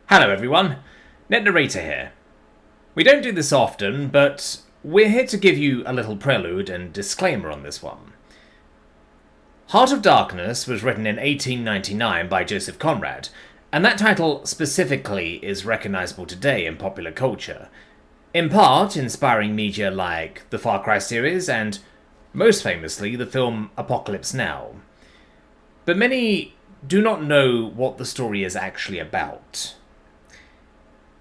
Hello everyone, Net Narrator here. We don't do this often, but we're here to give you a little prelude and disclaimer on this one. Heart of Darkness was written in 1899 by Joseph Conrad, and that title specifically is recognizable today in popular culture, in part inspiring media like the Far Cry series and, most famously, the film Apocalypse Now. But many do not know what the story is actually about.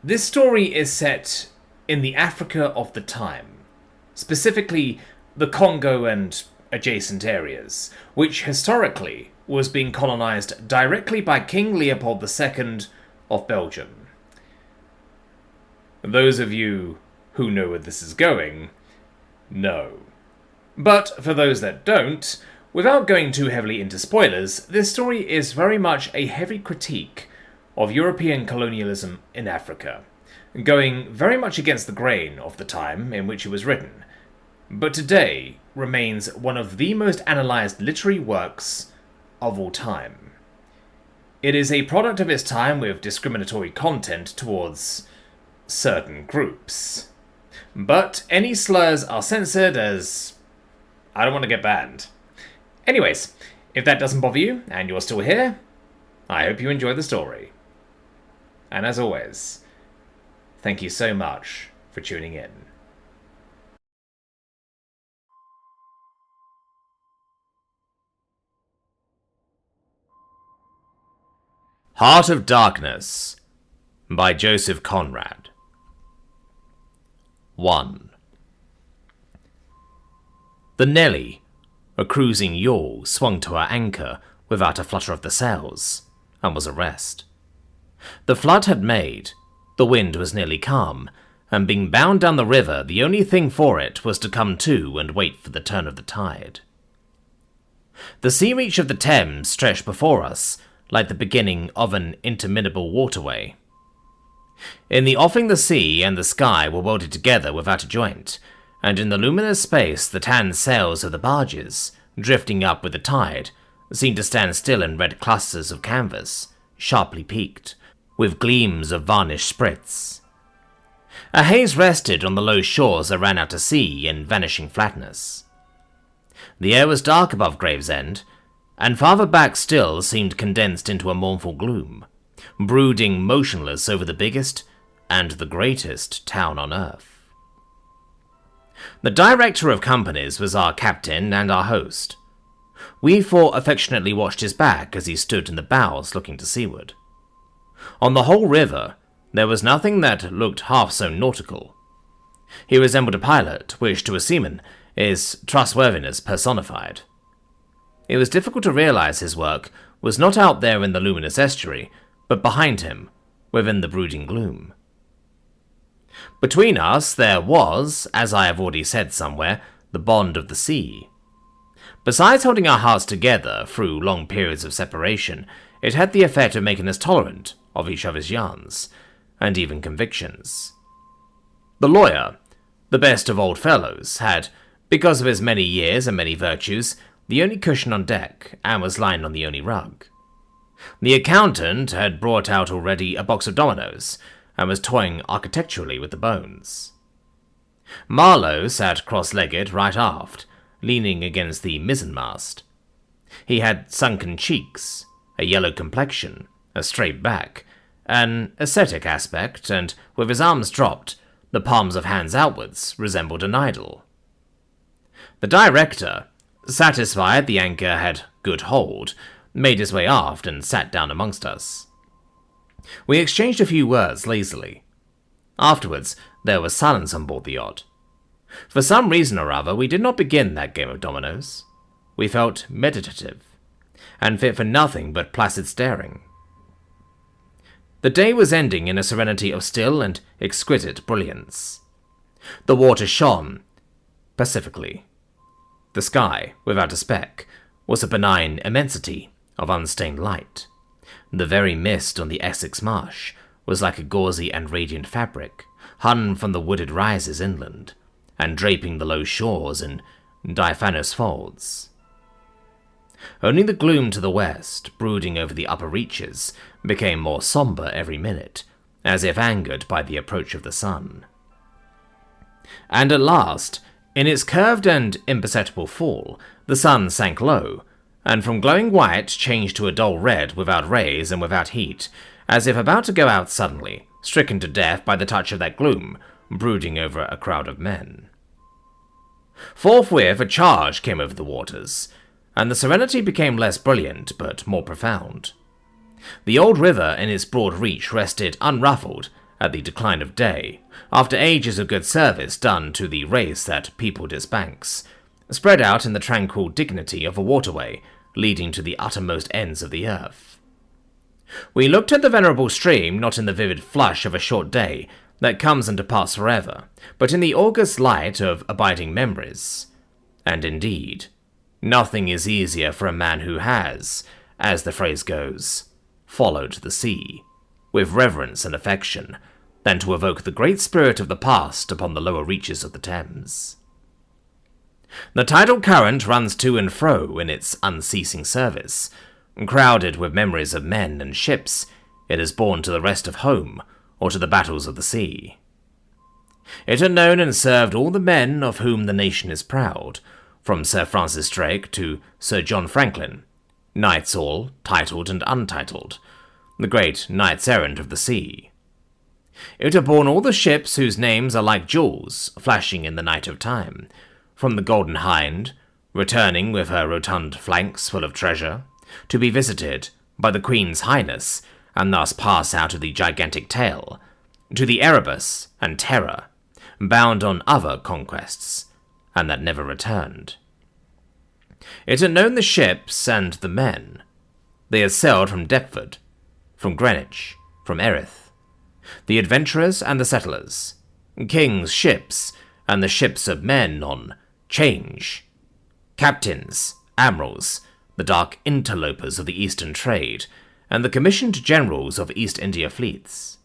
This story is set in the Africa of the time, specifically the Congo and adjacent areas, which historically was being colonized directly by King Leopold II of Belgium. Those of you who know where this is going, know. But for those that don't, without going too heavily into spoilers, this story is very much a heavy critique of European colonialism in Africa, going very much against the grain of the time in which it was written, but today remains one of the most analysed literary works of all time. It is a product of its time with discriminatory content towards certain groups. But any slurs are censored as I don't want to get banned. Anyways, if that doesn't bother you and you're still here, I hope you enjoy the story. And as always, thank you so much for tuning in. Heart of Darkness by Joseph Conrad. 1. The Nelly, a cruising yawl, swung to her anchor without a flutter of the sails, and was at rest. The flood had made, the wind was nearly calm, and being bound down the river, the only thing for it was to come to and wait for the turn of the tide. The sea reach of the Thames stretched before us like the beginning of an interminable waterway. In the offing the sea and the sky were welded together without a joint, and in the luminous space the tan sails of the barges, drifting up with the tide, seemed to stand still in red clusters of canvas, sharply peaked, with gleams of varnished sprits. A haze rested on the low shores that ran out to sea in vanishing flatness. The air was dark above Gravesend, and farther back still seemed condensed into a mournful gloom, brooding motionless over the biggest and the greatest town on earth. The director of companies was our captain and our host. We four affectionately watched his back as he stood in the bows looking to seaward. On the whole river, there was nothing that looked half so nautical. He resembled a pilot, which to a seaman is trustworthiness personified. It was difficult to realize his work was not out there in the luminous estuary, but behind him, within the brooding gloom. Between us there was, as I have already said somewhere, the bond of the sea. Besides holding our hearts together through long periods of separation, it had the effect of making us tolerant of each other's yarns, and even convictions. The lawyer, the best of old fellows, had, because of his many years and many virtues, the only cushion on deck, and was lying on the only rug. The accountant had brought out already a box of dominoes, and was toying architecturally with the bones. Marlowe sat cross-legged right aft, leaning against the mizzenmast. He had sunken cheeks, a yellow complexion, a straight back, an ascetic aspect, and with his arms dropped, the palms of hands outwards, resembled an idol. The director, satisfied the anchor had good hold, made his way aft and sat down amongst us. We exchanged a few words lazily. Afterwards, there was silence on board the yacht. For some reason or other, we did not begin that game of dominoes. We felt meditative, and fit for nothing but placid staring. The day was ending in a serenity of still and exquisite brilliance. The water shone pacifically. The sky, without a speck, was a benign immensity of unstained light. The very mist on the Essex marsh was like a gauzy and radiant fabric, hung from the wooded rises inland, and draping the low shores in diaphanous folds. Only the gloom to the west, brooding over the upper reaches, became more sombre every minute, as if angered by the approach of the sun. And at last, in its curved and imperceptible fall, the sun sank low, and from glowing white changed to a dull red without rays and without heat, as if about to go out suddenly, stricken to death by the touch of that gloom, brooding over a crowd of men. Forthwith a charge came over the waters, and the serenity became less brilliant but more profound. The old river in its broad reach rested unruffled at the decline of day, after ages of good service done to the race that peopled its banks, spread out in the tranquil dignity of a waterway leading to the uttermost ends of the earth. We looked at the venerable stream not in the vivid flush of a short day that comes and departs forever, but in the august light of abiding memories. And indeed, nothing is easier for a man who has, as the phrase goes, followed the sea, with reverence and affection, than to evoke the great spirit of the past upon the lower reaches of the Thames. The tidal current runs to and fro in its unceasing service, crowded with memories of men and ships it has borne to the rest of home or to the battles of the sea. It had known and served all the men of whom the nation is proud, from Sir Francis Drake to Sir John Franklin, knights all, titled and untitled, the great knights-errant of the sea. It had borne all the ships whose names are like jewels flashing in the night of time, from the Golden Hind, returning with her rotund flanks full of treasure, to be visited by the Queen's Highness, and thus pass out of the gigantic tail, to the Erebus and Terror, bound on other conquests, and that never returned. It had known the ships and the men. They had sailed from Deptford, from Greenwich, from Erith, the adventurers and the settlers, kings' ships and the ships of men on 'Change, captains, admirals, the dark interlopers of the Eastern trade, and the commissioned generals of East India fleets.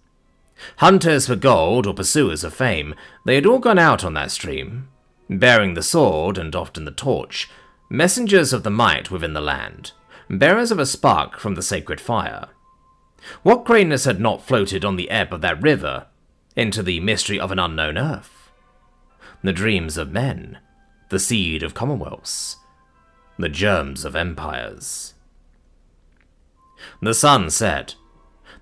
Hunters for gold or pursuers of fame, they had all gone out on that stream, bearing the sword and often the torch, messengers of the might within the land, bearers of a spark from the sacred fire. What greatness had not floated on the ebb of that river into the mystery of an unknown earth? The dreams of men, the seed of commonwealths, the germs of empires. The sun set,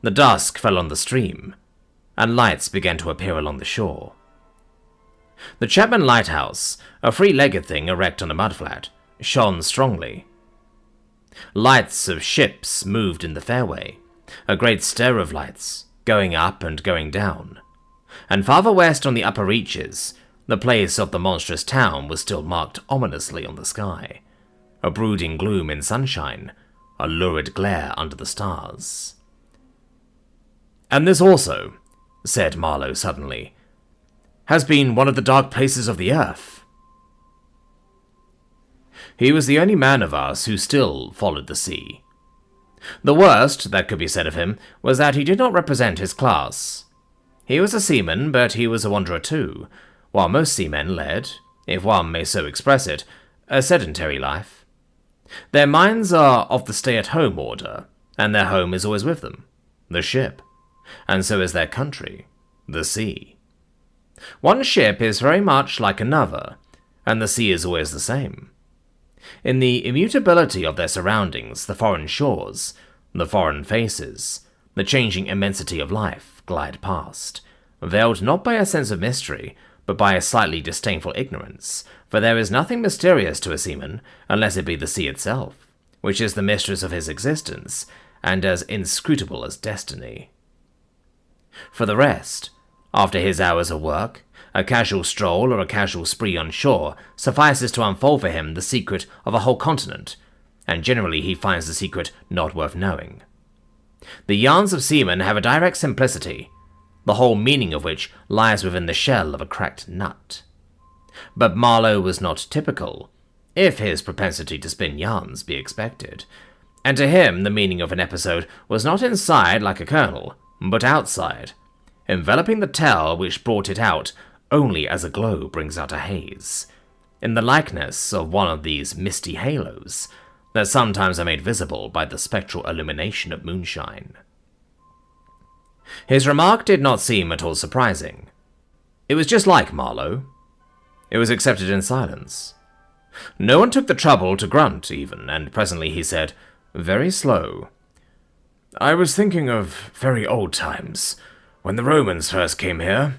the dusk fell on the stream, and lights began to appear along the shore. The Chapman Lighthouse, a three-legged thing erect on a mudflat, shone strongly. Lights of ships moved in the fairway, a great stir of lights, going up and going down, and farther west on the upper reaches, the place of the monstrous town was still marked ominously on the sky, a brooding gloom in sunshine, a lurid glare under the stars. "And this also," said Marlowe suddenly, "has been one of the dark places of the earth." He was the only man of us who still followed the sea. The worst that could be said of him was that he did not represent his class. He was a seaman, but he was a wanderer too, while most seamen led, if one may so express it, a sedentary life. Their minds are of the stay-at-home order, and their home is always with them, the ship, and so is their country, the sea. One ship is very much like another, and the sea is always the same. In the immutability of their surroundings, the foreign shores, the foreign faces, the changing immensity of life glide past, veiled not by a sense of mystery, but by a slightly disdainful ignorance, for there is nothing mysterious to a seaman unless it be the sea itself, which is the mistress of his existence, and as inscrutable as destiny. For the rest, after his hours of work, a casual stroll or a casual spree on shore suffices to unfold for him the secret of a whole continent, and generally he finds the secret not worth knowing. The yarns of seamen have a direct simplicity, the whole meaning of which lies within the shell of a cracked nut. But Marlowe was not typical, if his propensity to spin yarns be expected, and to him the meaning of an episode was not inside like a kernel, but outside, enveloping the tale which brought it out only as a glow brings out a haze, in the likeness of one of these misty halos that sometimes are made visible by the spectral illumination of moonshine. His remark did not seem at all surprising. It was just like Marlowe. It was accepted in silence. No one took the trouble to grunt, even, and presently he said, very slow, "I was thinking of very old times, when the Romans first came here,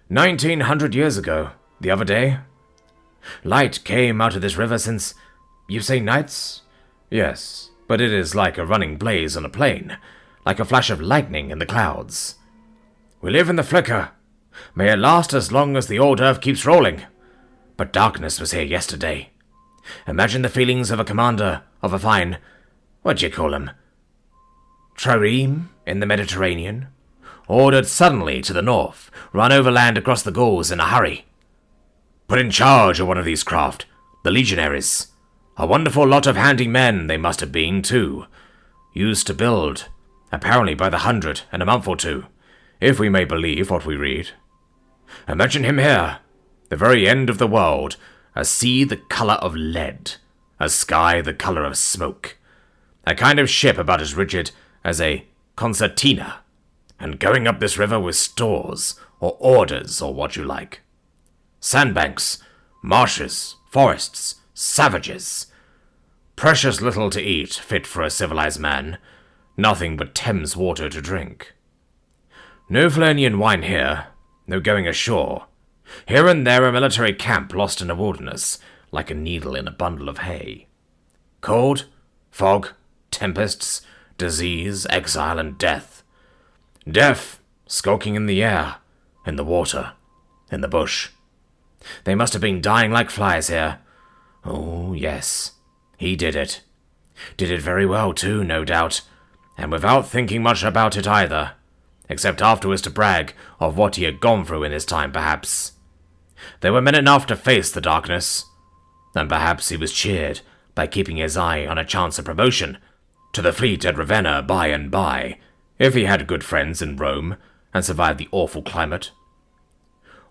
1900 years ago, the other day. Light came out of this river since, you say nights? Yes, but it is like a running blaze on a plain, like a flash of lightning in the clouds. We live in the flicker. May it last as long as the old earth keeps rolling. But darkness was here yesterday. Imagine the feelings of a commander of a fine, what d'ye call him, trireme in the Mediterranean, ordered suddenly to the north, run overland across the Gauls in a hurry. Put in charge of one of these craft, the legionaries. A wonderful lot of handy men they must have been, too. Used to build, apparently by the 100 in a month or two, if we may believe what we read. Imagine him here, the very end of the world, a sea the colour of lead, a sky the colour of smoke, a kind of ship about as rigid as a concertina, and going up this river with stores, or orders, or what you like. Sandbanks, marshes, forests, savages. Precious little to eat, fit for a civilized man. Nothing but Thames water to drink. No Falernian wine here, no going ashore. Here and there a military camp lost in a wilderness, like a needle in a bundle of hay. Cold, fog, tempests, disease, exile, and death. Death, skulking in the air, in the water, in the bush. They must have been dying like flies here. Oh, yes, he did it. Did it very well, too, no doubt, and without thinking much about it either, except afterwards to brag of what he had gone through in his time, perhaps. There were men enough to face the darkness, and perhaps he was cheered by keeping his eye on a chance of promotion to the fleet at Ravenna by and by, if he had good friends in Rome and survived the awful climate.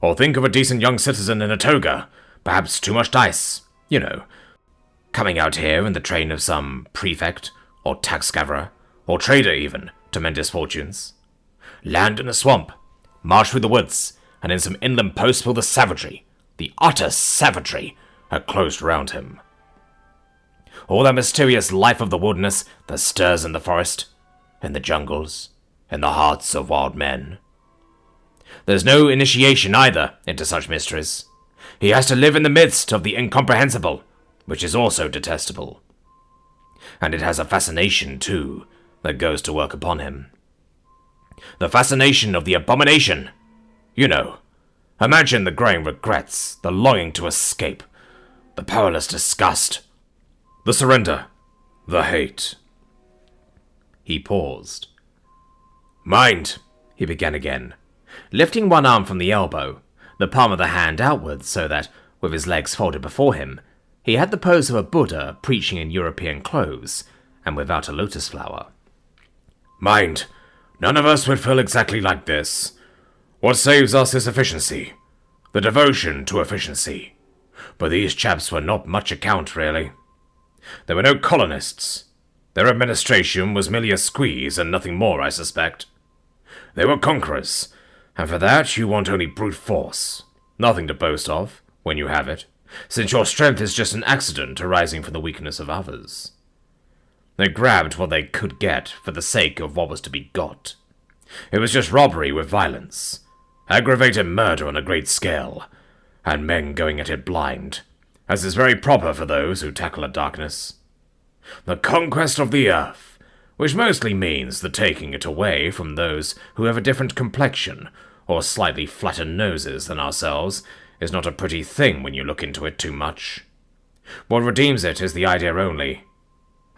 Or think of a decent young citizen in a toga, perhaps too much dice, you know, coming out here in the train of some prefect, or tax gatherer, or trader even, to mend his fortunes. Land in a swamp, march through the woods, and in some inland post feel the savagery, the utter savagery, had closed round him. All that mysterious life of the wilderness that stirs in the forest, in the jungles, in the hearts of wild men. There's no initiation either into such mysteries. He has to live in the midst of the incomprehensible, which is also detestable. And it has a fascination, too, that goes to work upon him. The fascination of the abomination. You know, imagine the growing regrets, the longing to escape, the powerless disgust, the surrender, the hate. He paused. Mind, he began again, lifting one arm from the elbow, the palm of the hand outwards so that, with his legs folded before him, he had the pose of a Buddha preaching in European clothes, and without a lotus flower. Mind, none of us would feel exactly like this. What saves us is efficiency, the devotion to efficiency. But these chaps were not much account, really. There were no colonists. Their administration was merely a squeeze and nothing more, I suspect. They were conquerors, and for that you want only brute force. Nothing to boast of, when you have it, since your strength is just an accident arising from the weakness of others. They grabbed what they could get for the sake of what was to be got. It was just robbery with violence, aggravated murder on a great scale, and men going at it blind, as is very proper for those who tackle a darkness. The conquest of the earth, which mostly means the taking it away from those who have a different complexion or slightly flatter noses than ourselves, is not a pretty thing when you look into it too much. What redeems it is the idea only.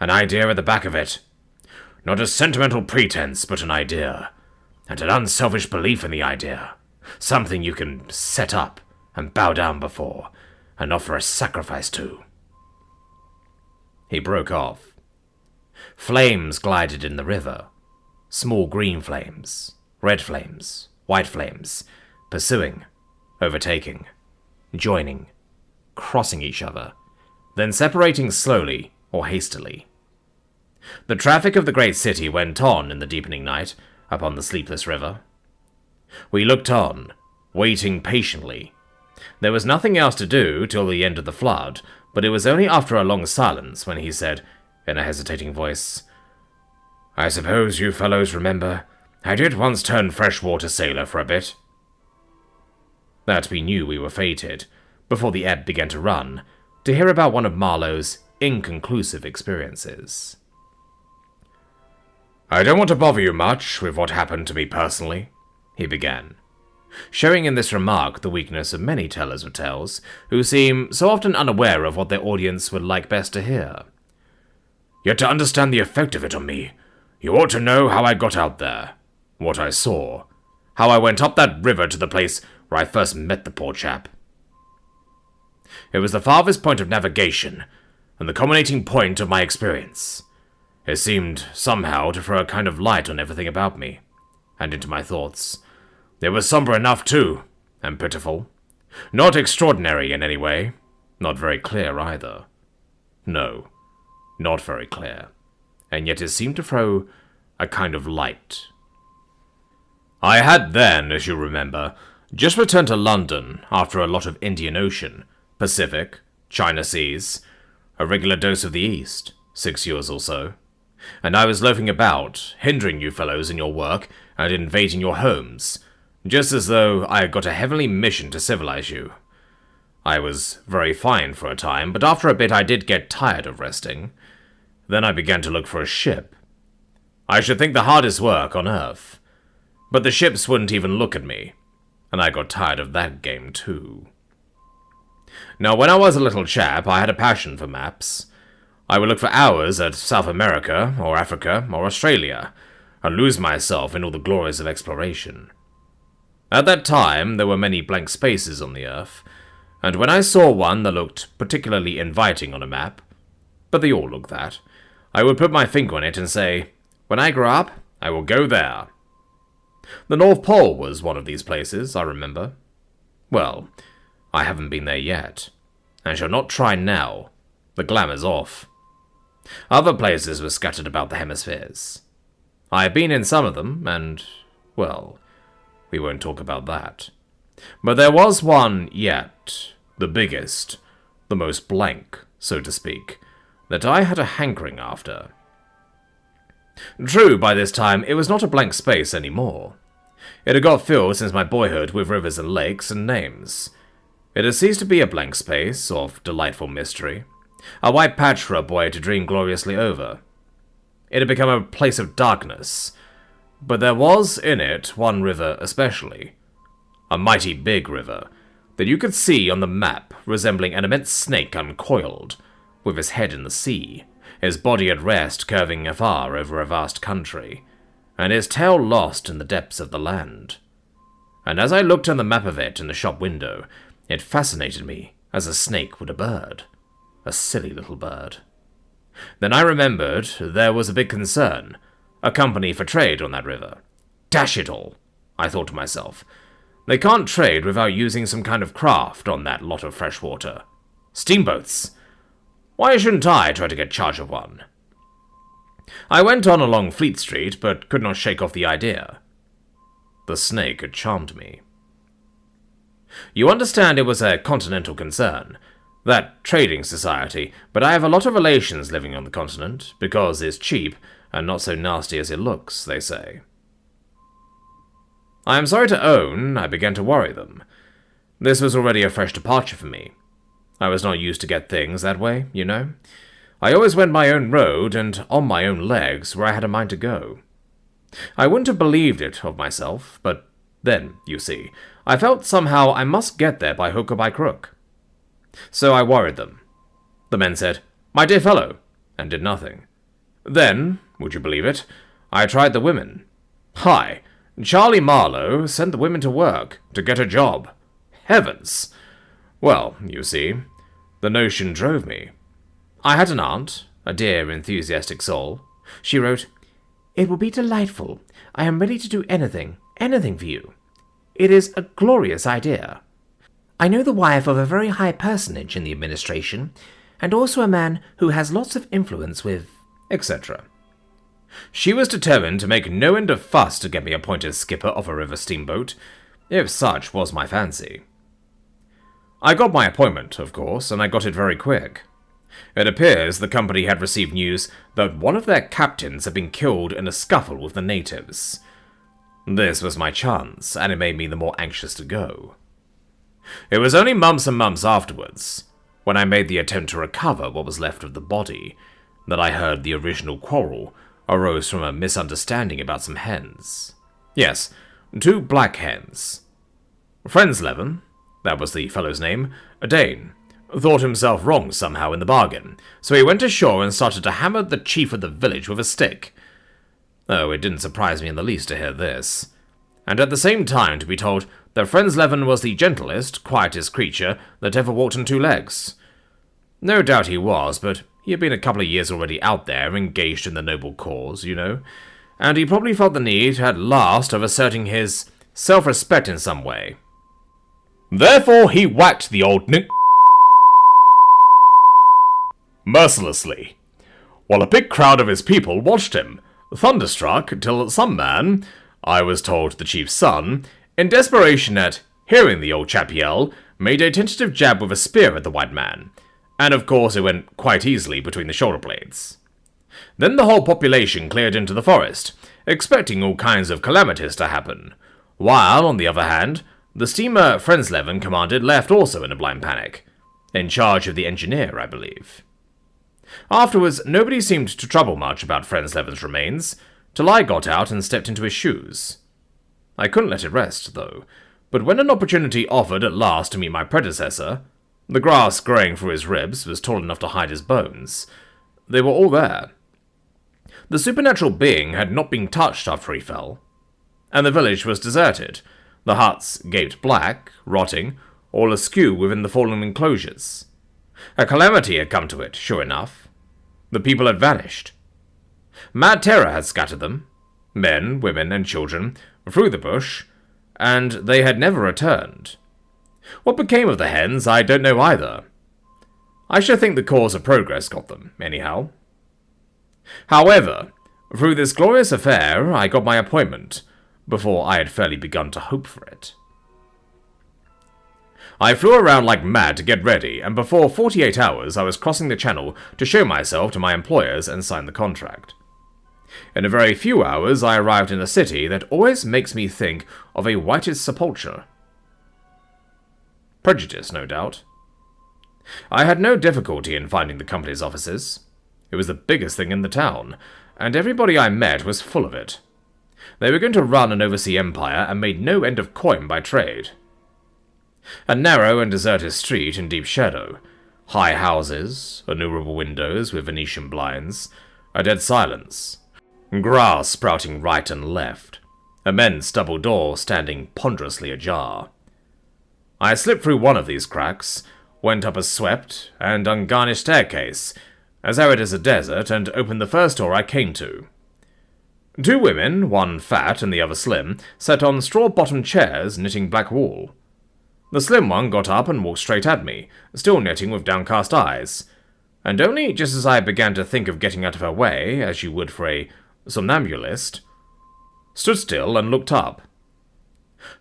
An idea at the back of it. Not a sentimental pretense, but an idea. And an unselfish belief in the idea. Something you can set up and bow down before, and offer a sacrifice to. He broke off. Flames glided in the river. Small green flames, red flames, white flames, pursuing, overtaking, joining, crossing each other, then separating slowly or hastily. The traffic of the great city went on in the deepening night, upon the sleepless river. We looked on, waiting patiently. There was nothing else to do till the end of the flood, but it was only after a long silence when he said, in a hesitating voice, "I suppose you fellows remember, I did once turn freshwater sailor for a bit." That we knew we were fated, before the ebb began to run, to hear about one of Marlowe's inconclusive experiences. "I don't want to bother you much with what happened to me personally," he began, showing in this remark the weakness of many tellers of tales, who seem so often unaware of what their audience would like best to hear. "Yet to understand the effect of it on me, you ought to know how I got out there, what I saw, how I went up that river to the place where I first met the poor chap. It was the farthest point of navigation, and the culminating point of my experience. It seemed, somehow, to throw a kind of light on everything about me, and into my thoughts. It was somber enough, too, and pitiful. Not extraordinary in any way, not very clear either. No, not very clear, and yet it seemed to throw a kind of light. I had then, as you remember, just returned to London after a lot of Indian Ocean, Pacific, China Seas, a regular dose of the East, 6 years or so, and I was loafing about, hindering you fellows in your work and invading your homes, just as though I had got a heavenly mission to civilize you. I was very fine for a time, but after a bit I did get tired of resting. Then I began to look for a ship. I should think the hardest work on Earth. But the ships wouldn't even look at me, and I got tired of that game too. Now, when I was a little chap, I had a passion for maps. I would look for hours at South America, or Africa, or Australia, and lose myself in all the glories of exploration. At that time, there were many blank spaces on the Earth, and when I saw one that looked particularly inviting on a map, but they all look that, I would put my finger on it and say, "When I grow up, I will go there." The North Pole was one of these places, I remember. Well, I haven't been there yet, and shall not try now. The glamour's off. Other places were scattered about the hemispheres. I have been in some of them, and, well, we won't talk about that. But there was one yet, the biggest, the most blank, so to speak, that I had a hankering after. True, by this time, it was not a blank space any more. It had got filled since my boyhood with rivers and lakes and names. It had ceased to be a blank space of delightful mystery, a white patch for a boy to dream gloriously over. It had become a place of darkness, but there was in it one river especially, a mighty big river, that you could see on the map resembling an immense snake uncoiled, with his head in the sea, his body at rest curving afar over a vast country, and his tail lost in the depths of the land. And as I looked on the map of it in the shop window, it fascinated me as a snake would a bird, a silly little bird. Then I remembered there was a big concern, a company for trade on that river. Dash it all, I thought to myself. They can't trade without using some kind of craft on that lot of fresh water. Steamboats! Why shouldn't I try to get charge of one? I went on along Fleet Street, but could not shake off the idea. The snake had charmed me. You understand it was a continental concern, that trading society, but I have a lot of relations living on the continent, because it's cheap and not so nasty as it looks, they say. I am sorry to own I began to worry them. This was already a fresh departure for me. I was not used to get things that way, you know. I always went my own road and on my own legs where I had a mind to go. I wouldn't have believed it of myself, but then, you see, I felt somehow I must get there by hook or by crook. So I worried them. The men said, "My dear fellow," and did nothing. Then, would you believe it, I tried the women. Hi, Charlie Marlowe sent the women to work, to get a job. Heavens! Well, you see, the notion drove me. I had an aunt, a dear, enthusiastic soul. She wrote, "It will be delightful. I am ready to do anything for you. It is a glorious idea. I know the wife of a very high personage in the administration, and also a man who has lots of influence with," etc. She was determined to make no end of fuss to get me appointed skipper of a river steamboat, if such was my fancy. I got my appointment, of course, and I got it very quick. It appears the company had received news that one of their captains had been killed in a scuffle with the natives. This was my chance, and it made me the more anxious to go. It was only months and months afterwards, when I made the attempt to recover what was left of the body, that I heard the original quarrel arose from a misunderstanding about some hens. Yes, 2 black hens. Frensleben, that was the fellow's name, a Dane, thought himself wrong somehow in the bargain, so he went ashore and started to hammer the chief of the village with a stick. Oh, it didn't surprise me in the least to hear this. And at the same time to be told that Frensleben was the gentlest, quietest creature that ever walked on 2 legs. No doubt he was, but he had been a couple of years already out there, engaged in the noble cause, you know, and he probably felt the need, at last, of asserting his self-respect in some way. Therefore he whacked the old mercilessly, while a big crowd of his people watched him, thunderstruck, till some man, I was told the chief's son, in desperation at hearing the old chap yell, made a tentative jab with a spear at the white man, and of course it went quite easily between the shoulder blades. Then the whole population cleared into the forest, expecting all kinds of calamities to happen, while, on the other hand, the steamer Frensleben commanded left also in a blind panic, in charge of the engineer, I believe. Afterwards, nobody seemed to trouble much about Frensleben's remains, till I got out and stepped into his shoes. I couldn't let it rest, though, but when an opportunity offered at last to meet my predecessor, the grass growing through his ribs was tall enough to hide his bones. They were all there. The supernatural being had not been touched after he fell, and the village was deserted, the huts gaped black, rotting, all askew within the fallen enclosures. A calamity had come to it, sure enough. The people had vanished. Mad terror had scattered them, men, women, and children, through the bush, and they had never returned. What became of the hens, I don't know either. I should think the cause of progress got them, anyhow. However, through this glorious affair, I got my appointment, before I had fairly begun to hope for it. I flew around like mad to get ready, and before 48 hours I was crossing the channel to show myself to my employers and sign the contract. In a very few hours I arrived in a city that always makes me think of a whited sepulchre. Prejudice, no doubt. I had no difficulty in finding the company's offices. It was the biggest thing in the town, and everybody I met was full of it. They were going to run an overseas empire and made no end of coin by trade. A narrow and deserted street in deep shadow, high houses, innumerable windows with Venetian blinds, a dead silence, grass sprouting right and left, immense double door standing ponderously ajar. I slipped through one of these cracks, went up a swept and ungarnished staircase, as arid as a desert, and opened the first door I came to. 2 women, one fat and the other slim, sat on straw-bottomed chairs knitting black wool. The slim one got up and walked straight at me, still knitting with downcast eyes, and only just as I began to think of getting out of her way, as you would for a somnambulist, stood still and looked up.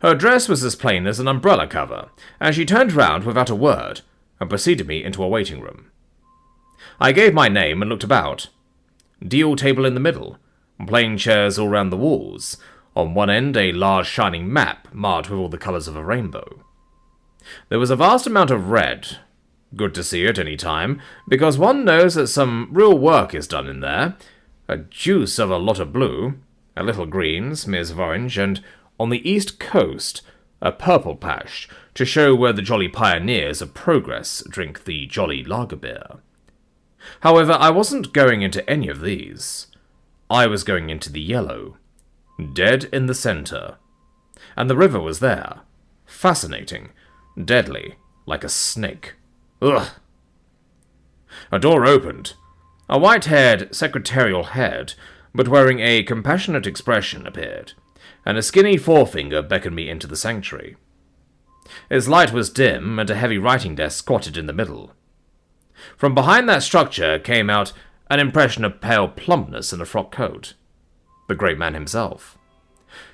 Her dress was as plain as an umbrella cover, and she turned round without a word, and preceded me into a waiting room. I gave my name and looked about. Deal table in the middle, plain chairs all round the walls, on one end a large shining map marked with all the colours of a rainbow. There was a vast amount of red, good to see at any time, because one knows that some real work is done in there, a deuce of a lot of blue, a little green, smears of orange, and on the east coast a purple patch to show where the jolly pioneers of progress drink the jolly lager beer. However, I wasn't going into any of these. I was going into the yellow, dead in the centre, and the river was there, fascinating, deadly, like a snake. Ugh! A door opened. A white-haired, secretarial head, but wearing a compassionate expression, appeared, and a skinny forefinger beckoned me into the sanctuary. Its light was dim, and a heavy writing desk squatted in the middle. From behind that structure came out an impression of pale plumpness in a frock coat. The great man himself.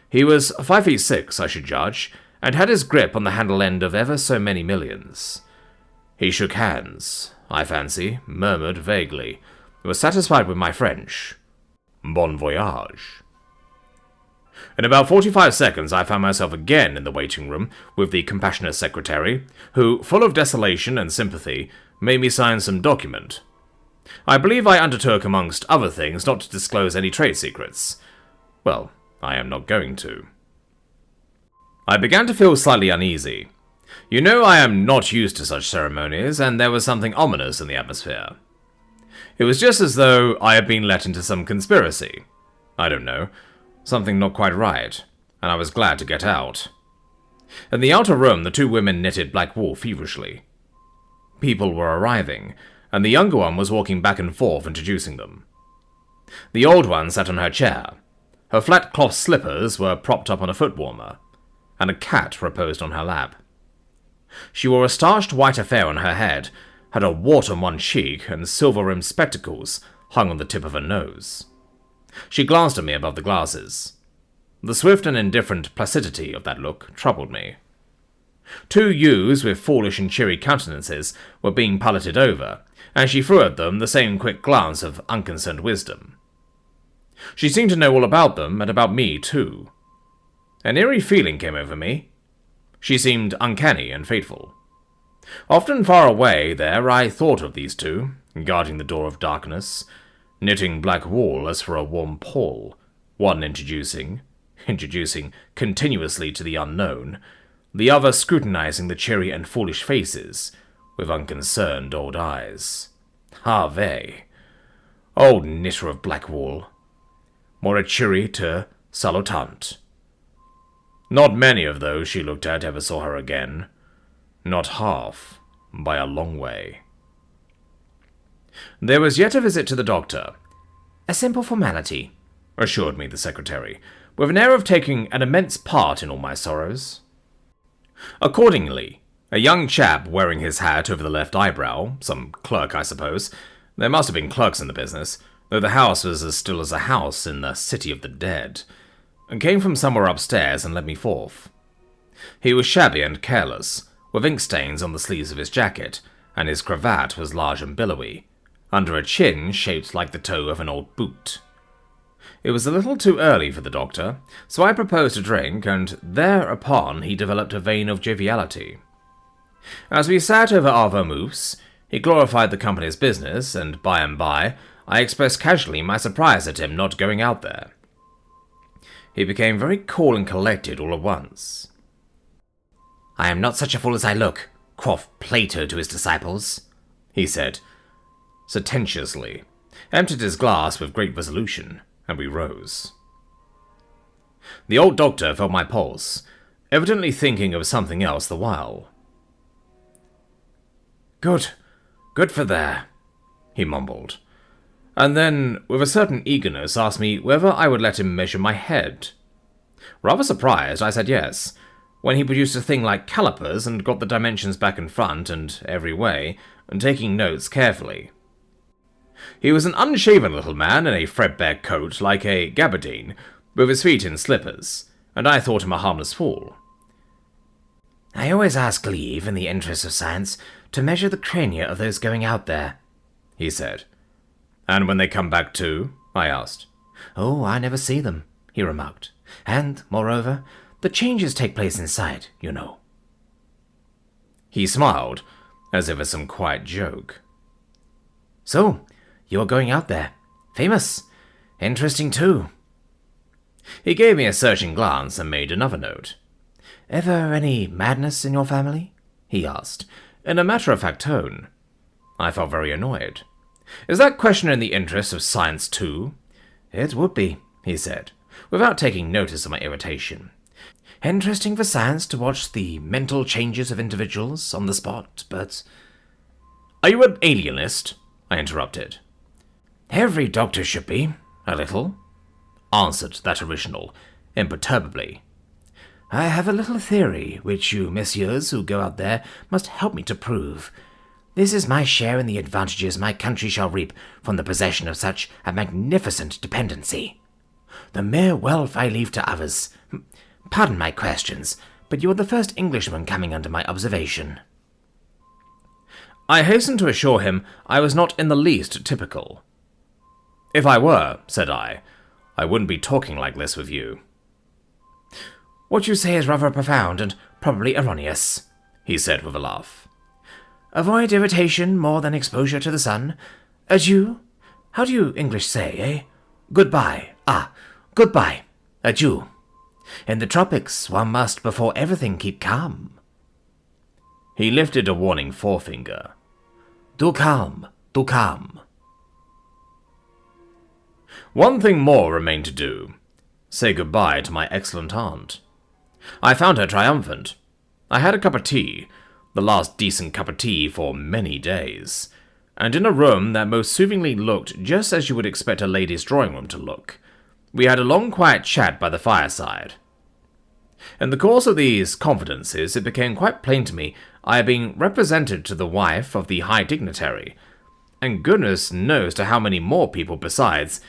He was 5'6", I should judge, and had his grip on the handle end of ever so many millions. He shook hands, I fancy, murmured vaguely, was satisfied with my French. Bon voyage. In about 45 seconds I found myself again in the waiting room with the compassionate secretary, who, full of desolation and sympathy, made me sign some document. I believe I undertook, amongst other things, not to disclose any trade secrets. Well, I am not going to. I began to feel slightly uneasy. You know, I am not used to such ceremonies, and there was something ominous in the atmosphere. It was just as though I had been let into some conspiracy. I don't know, something not quite right, and I was glad to get out. In the outer room, the two women knitted black wool feverishly. People were arriving, and the younger one was walking back and forth introducing them. The old one sat on her chair. Her flat cloth slippers were propped up on a foot warmer, and a cat reposed on her lap. She wore a starched white affair on her head, had a wart on one cheek, and silver-rimmed spectacles hung on the tip of her nose. She glanced at me above the glasses. The swift and indifferent placidity of that look troubled me. Two youths with foolish and cheery countenances were being piloted over, and she threw at them the same quick glance of unconcerned wisdom. She seemed to know all about them, and about me too. An eerie feeling came over me. She seemed uncanny and fateful. Often far away there I thought of these two, guarding the door of darkness, knitting black wool as for a warm pall, one introducing continuously to the unknown, the other scrutinizing the cheery and foolish faces with unconcerned old eyes. Harvey, old knitter of black wool, moriciri te salutant. Not many of those she looked at ever saw her again. Not half, by a long way. There was yet a visit to the doctor. A simple formality, assured me the secretary, with an air of taking an immense part in all my sorrows. Accordingly, a young chap wearing his hat over the left eyebrow, some clerk, I suppose, there must have been clerks in the business, though the house was as still as a house in the city of the dead, came from somewhere upstairs and led me forth. He was shabby and careless, with ink stains on the sleeves of his jacket, and his cravat was large and billowy, under a chin shaped like the toe of an old boot. It was a little too early for the doctor, so I proposed a drink, and thereupon he developed a vein of joviality. As we sat over our vermouths, he glorified the company's business, and by I expressed casually my surprise at him not going out there. He became very cool and collected all at once. "I am not such a fool as I look," quoth Plato to his disciples, he said, sententiously, emptied his glass with great resolution, and we rose. The old doctor felt my pulse, evidently thinking of something else the while. Good for there," he mumbled, and then, with a certain eagerness, asked me whether I would let him measure my head. Rather surprised, I said yes, when he produced a thing like calipers and got the dimensions back and front and every way, and taking notes carefully. He was an unshaven little man in a threadbare coat like a gabardine, with his feet in slippers, and I thought him a harmless fool. "I always ask leave, in the interests of science, to measure the crania of those going out there," he said. "And when they come back too?" I asked. "Oh, I never see them," he remarked. "And, moreover, the changes take place inside, you know." He smiled, as if at some quiet joke. "So, you're going out there. Famous. Interesting, too." He gave me a searching glance and made another note. "Ever any madness in your family?" he asked, in a matter-of-fact tone. I felt very annoyed. "Is that question in the interest of science, too?" "It would be," he said, without taking notice of my irritation. "Interesting for science to watch the mental changes of individuals on the spot, but—" "Are you an alienist?" I interrupted. "Every doctor should be, a little," answered that original, imperturbably. "I have a little theory, which you messieurs who go out there must help me to prove. This is my share in the advantages my country shall reap from the possession of such a magnificent dependency. The mere wealth I leave to others. Pardon my questions, but you are the first Englishman coming under my observation." I hastened to assure him I was not in the least typical. "If I were," said I wouldn't be talking like this with you." "What you say is rather profound and probably erroneous," he said with a laugh. "Avoid irritation more than exposure to the sun. Adieu. How do you English say, eh? Goodbye. Goodbye. Adieu. In the tropics, one must before everything keep calm." He lifted a warning forefinger. "Do calm, do calm." One thing more remained to do. Say goodbye to my excellent aunt. I found her triumphant. I had a cup of tea, the last decent cup of tea for many days, and in a room that most soothingly looked just as you would expect a lady's drawing room to look, we had a long quiet chat by the fireside. In the course of these confidences, it became quite plain to me I had been represented to the wife of the high dignitary, and goodness knows to how many more people besides,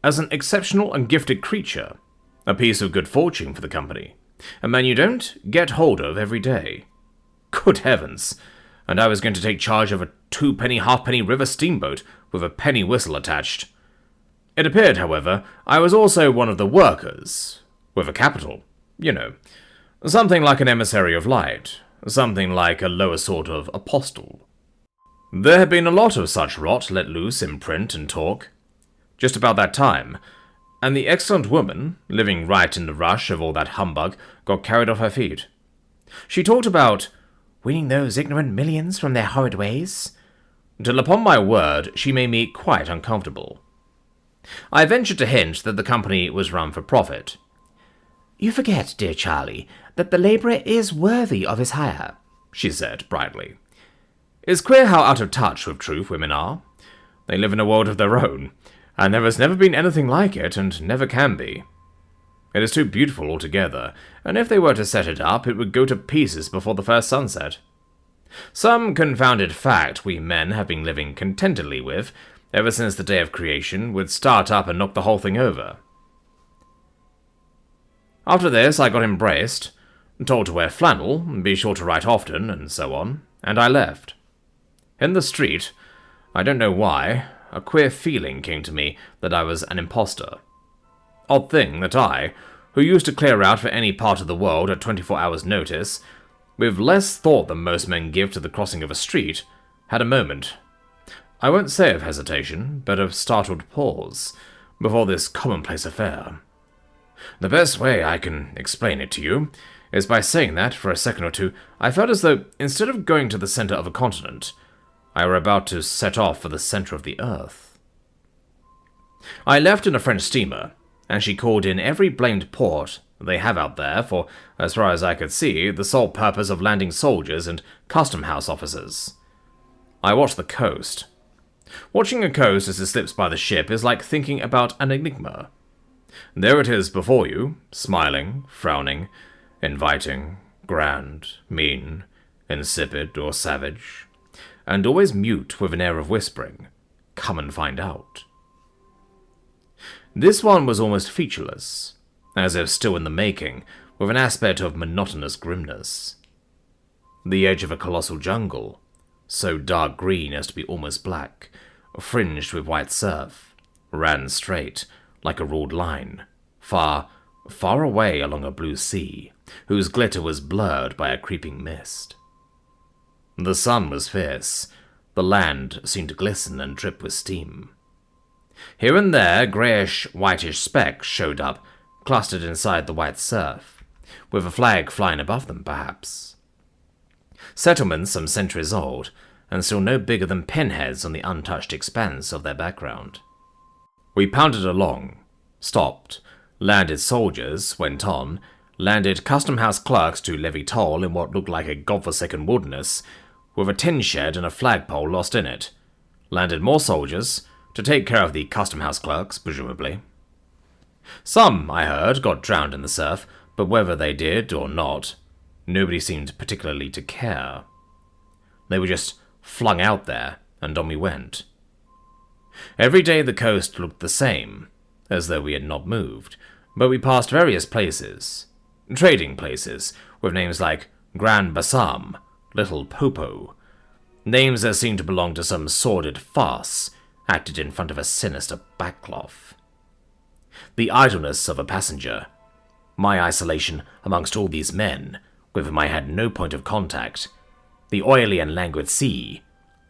as an exceptional and gifted creature, a piece of good fortune for the company, a man you don't get hold of every day. Good heavens! And I was going to take charge of a 2-penny halfpenny river steamboat with a penny whistle attached. It appeared, however, I was also one of the workers, with a capital, you know, something like an emissary of light, something like a lower sort of apostle. There had been a lot of such rot let loose in print and talk, just about that time, and the excellent woman, living right in the rush of all that humbug, got carried off her feet. She talked about winning those ignorant millions from their horrid ways, till upon my word she made me quite uncomfortable. I ventured to hint that the company was run for profit. "You forget, dear Charlie, that the labourer is worthy of his hire," she said brightly. "It's queer how out of touch with truth women are. They live in a world of their own, and there has never been anything like it, and never can be. It is too beautiful altogether, and if they were to set it up, it would go to pieces before the first sunset. Some confounded fact we men have been living contentedly with, ever since the day of creation, would start up and knock the whole thing over." After this, I got embraced, told to wear flannel, be sure to write often, and so on, and I left. In the street, I don't know why, a queer feeling came to me that I was an impostor. Odd thing that I, who used to clear out for any part of the world at 24 hours' notice, with less thought than most men give to the crossing of a street, had a moment, I won't say of hesitation, but of startled pause, before this commonplace affair. The best way I can explain it to you is by saying that, for a second or two, I felt as though, instead of going to the center of a continent, I were about to set off for the center of the earth. I left in a French steamer, and she called in every blamed port they have out there for, as far as I could see, the sole purpose of landing soldiers and custom house officers. I watched the coast. Watching a coast as it slips by the ship is like thinking about an enigma. There it is before you, smiling, frowning, inviting, grand, mean, insipid or savage, and always mute with an air of whispering, "Come and find out." This one was almost featureless, as if still in the making, with an aspect of monotonous grimness. The edge of a colossal jungle, so dark green as to be almost black, fringed with white surf, ran straight, like a ruled line, far, far away along a blue sea, whose glitter was blurred by a creeping mist. The sun was fierce, the land seemed to glisten and drip with steam. Here and there, greyish-whitish specks showed up, clustered inside the white surf, with a flag flying above them, perhaps. Settlements some centuries old, and still no bigger than pinheads on the untouched expanse of their background. We pounded along, stopped, landed soldiers, went on, landed custom-house clerks to levy toll in what looked like a godforsaken wilderness, with a tin shed and a flagpole lost in it, landed more soldiers, to take care of the custom-house clerks, presumably. Some, I heard, got drowned in the surf, but whether they did or not, nobody seemed particularly to care. They were just flung out there, and on we went. Every day the coast looked the same, as though we had not moved, but we passed various places, trading places, with names like Grand Bassam, Little Popo, names that seemed to belong to some sordid farce acted in front of a sinister backcloth. The idleness of a passenger, my isolation amongst all these men, with whom I had no point of contact, the oily and languid sea,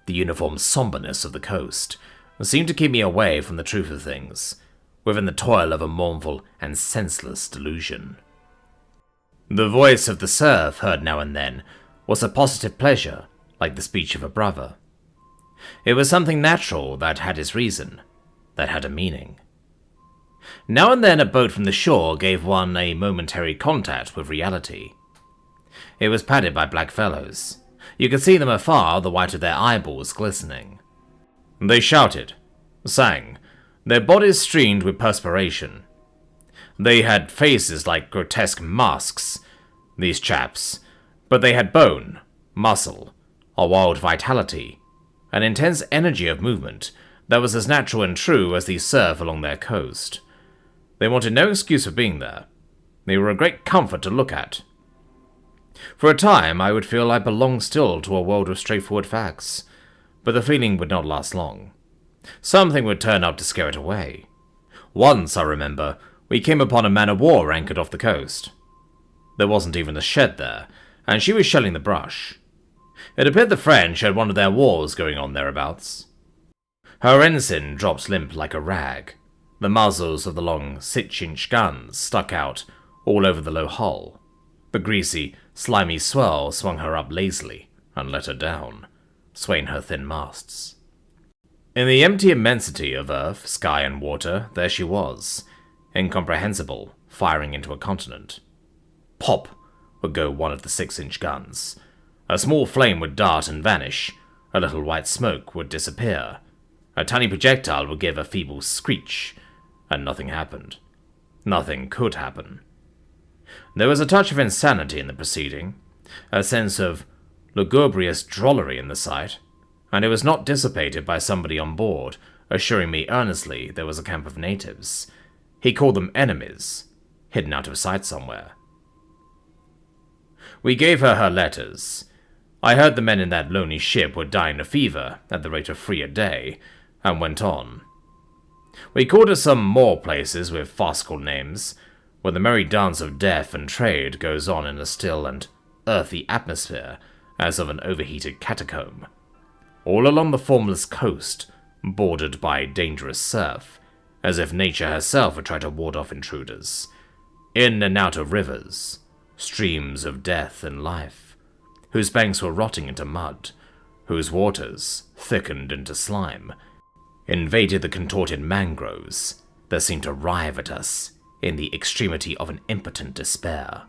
the uniform somberness of the coast, seemed to keep me away from the truth of things, within the toil of a mournful and senseless delusion. The voice of the surf, heard now and then, was a positive pleasure, like the speech of a brother. It was something natural that had its reason, that had a meaning. Now and then a boat from the shore gave one a momentary contact with reality. It was padded by black fellows. You could see them afar, the white of their eyeballs glistening. They shouted, sang, their bodies streamed with perspiration. They had faces like grotesque masks, these chaps, but they had bone, muscle, a wild vitality, an intense energy of movement that was as natural and true as the surf along their coast. They wanted no excuse for being there. They were a great comfort to look at. For a time, I would feel I belonged still to a world of straightforward facts, but the feeling would not last long. Something would turn up to scare it away. Once, I remember, we came upon a man-of-war anchored off the coast. There wasn't even a shed there, and she was shelling the brush. It appeared the French had one of their wars going on thereabouts. Her ensign dropped limp like a rag. The muzzles of the long 6-inch guns stuck out all over the low hull. The greasy, slimy swell swung her up lazily and let her down, swaying her thin masts. In the empty immensity of earth, sky, and water, there she was, incomprehensible, firing into a continent. Pop would go one of the 6-inch guns. A small flame would dart and vanish, a little white smoke would disappear, a tiny projectile would give a feeble screech, and nothing happened. Nothing could happen. There was a touch of insanity in the proceeding, a sense of lugubrious drollery in the sight, and it was not dissipated by somebody on board assuring me earnestly there was a camp of natives. He called them enemies, hidden out of sight somewhere. We gave her her letters. I heard the men in that lonely ship were dying of fever at the rate of 3 a day, and went on. We called at some more places with farcical names, where the merry dance of death and trade goes on in a still and earthy atmosphere as of an overheated catacomb. All along the formless coast, bordered by dangerous surf, as if nature herself would try to ward off intruders. In and out of rivers, streams of death and life, whose banks were rotting into mud, whose waters, thickened into slime, invaded the contorted mangroves that seemed to rive at us in the extremity of an impotent despair.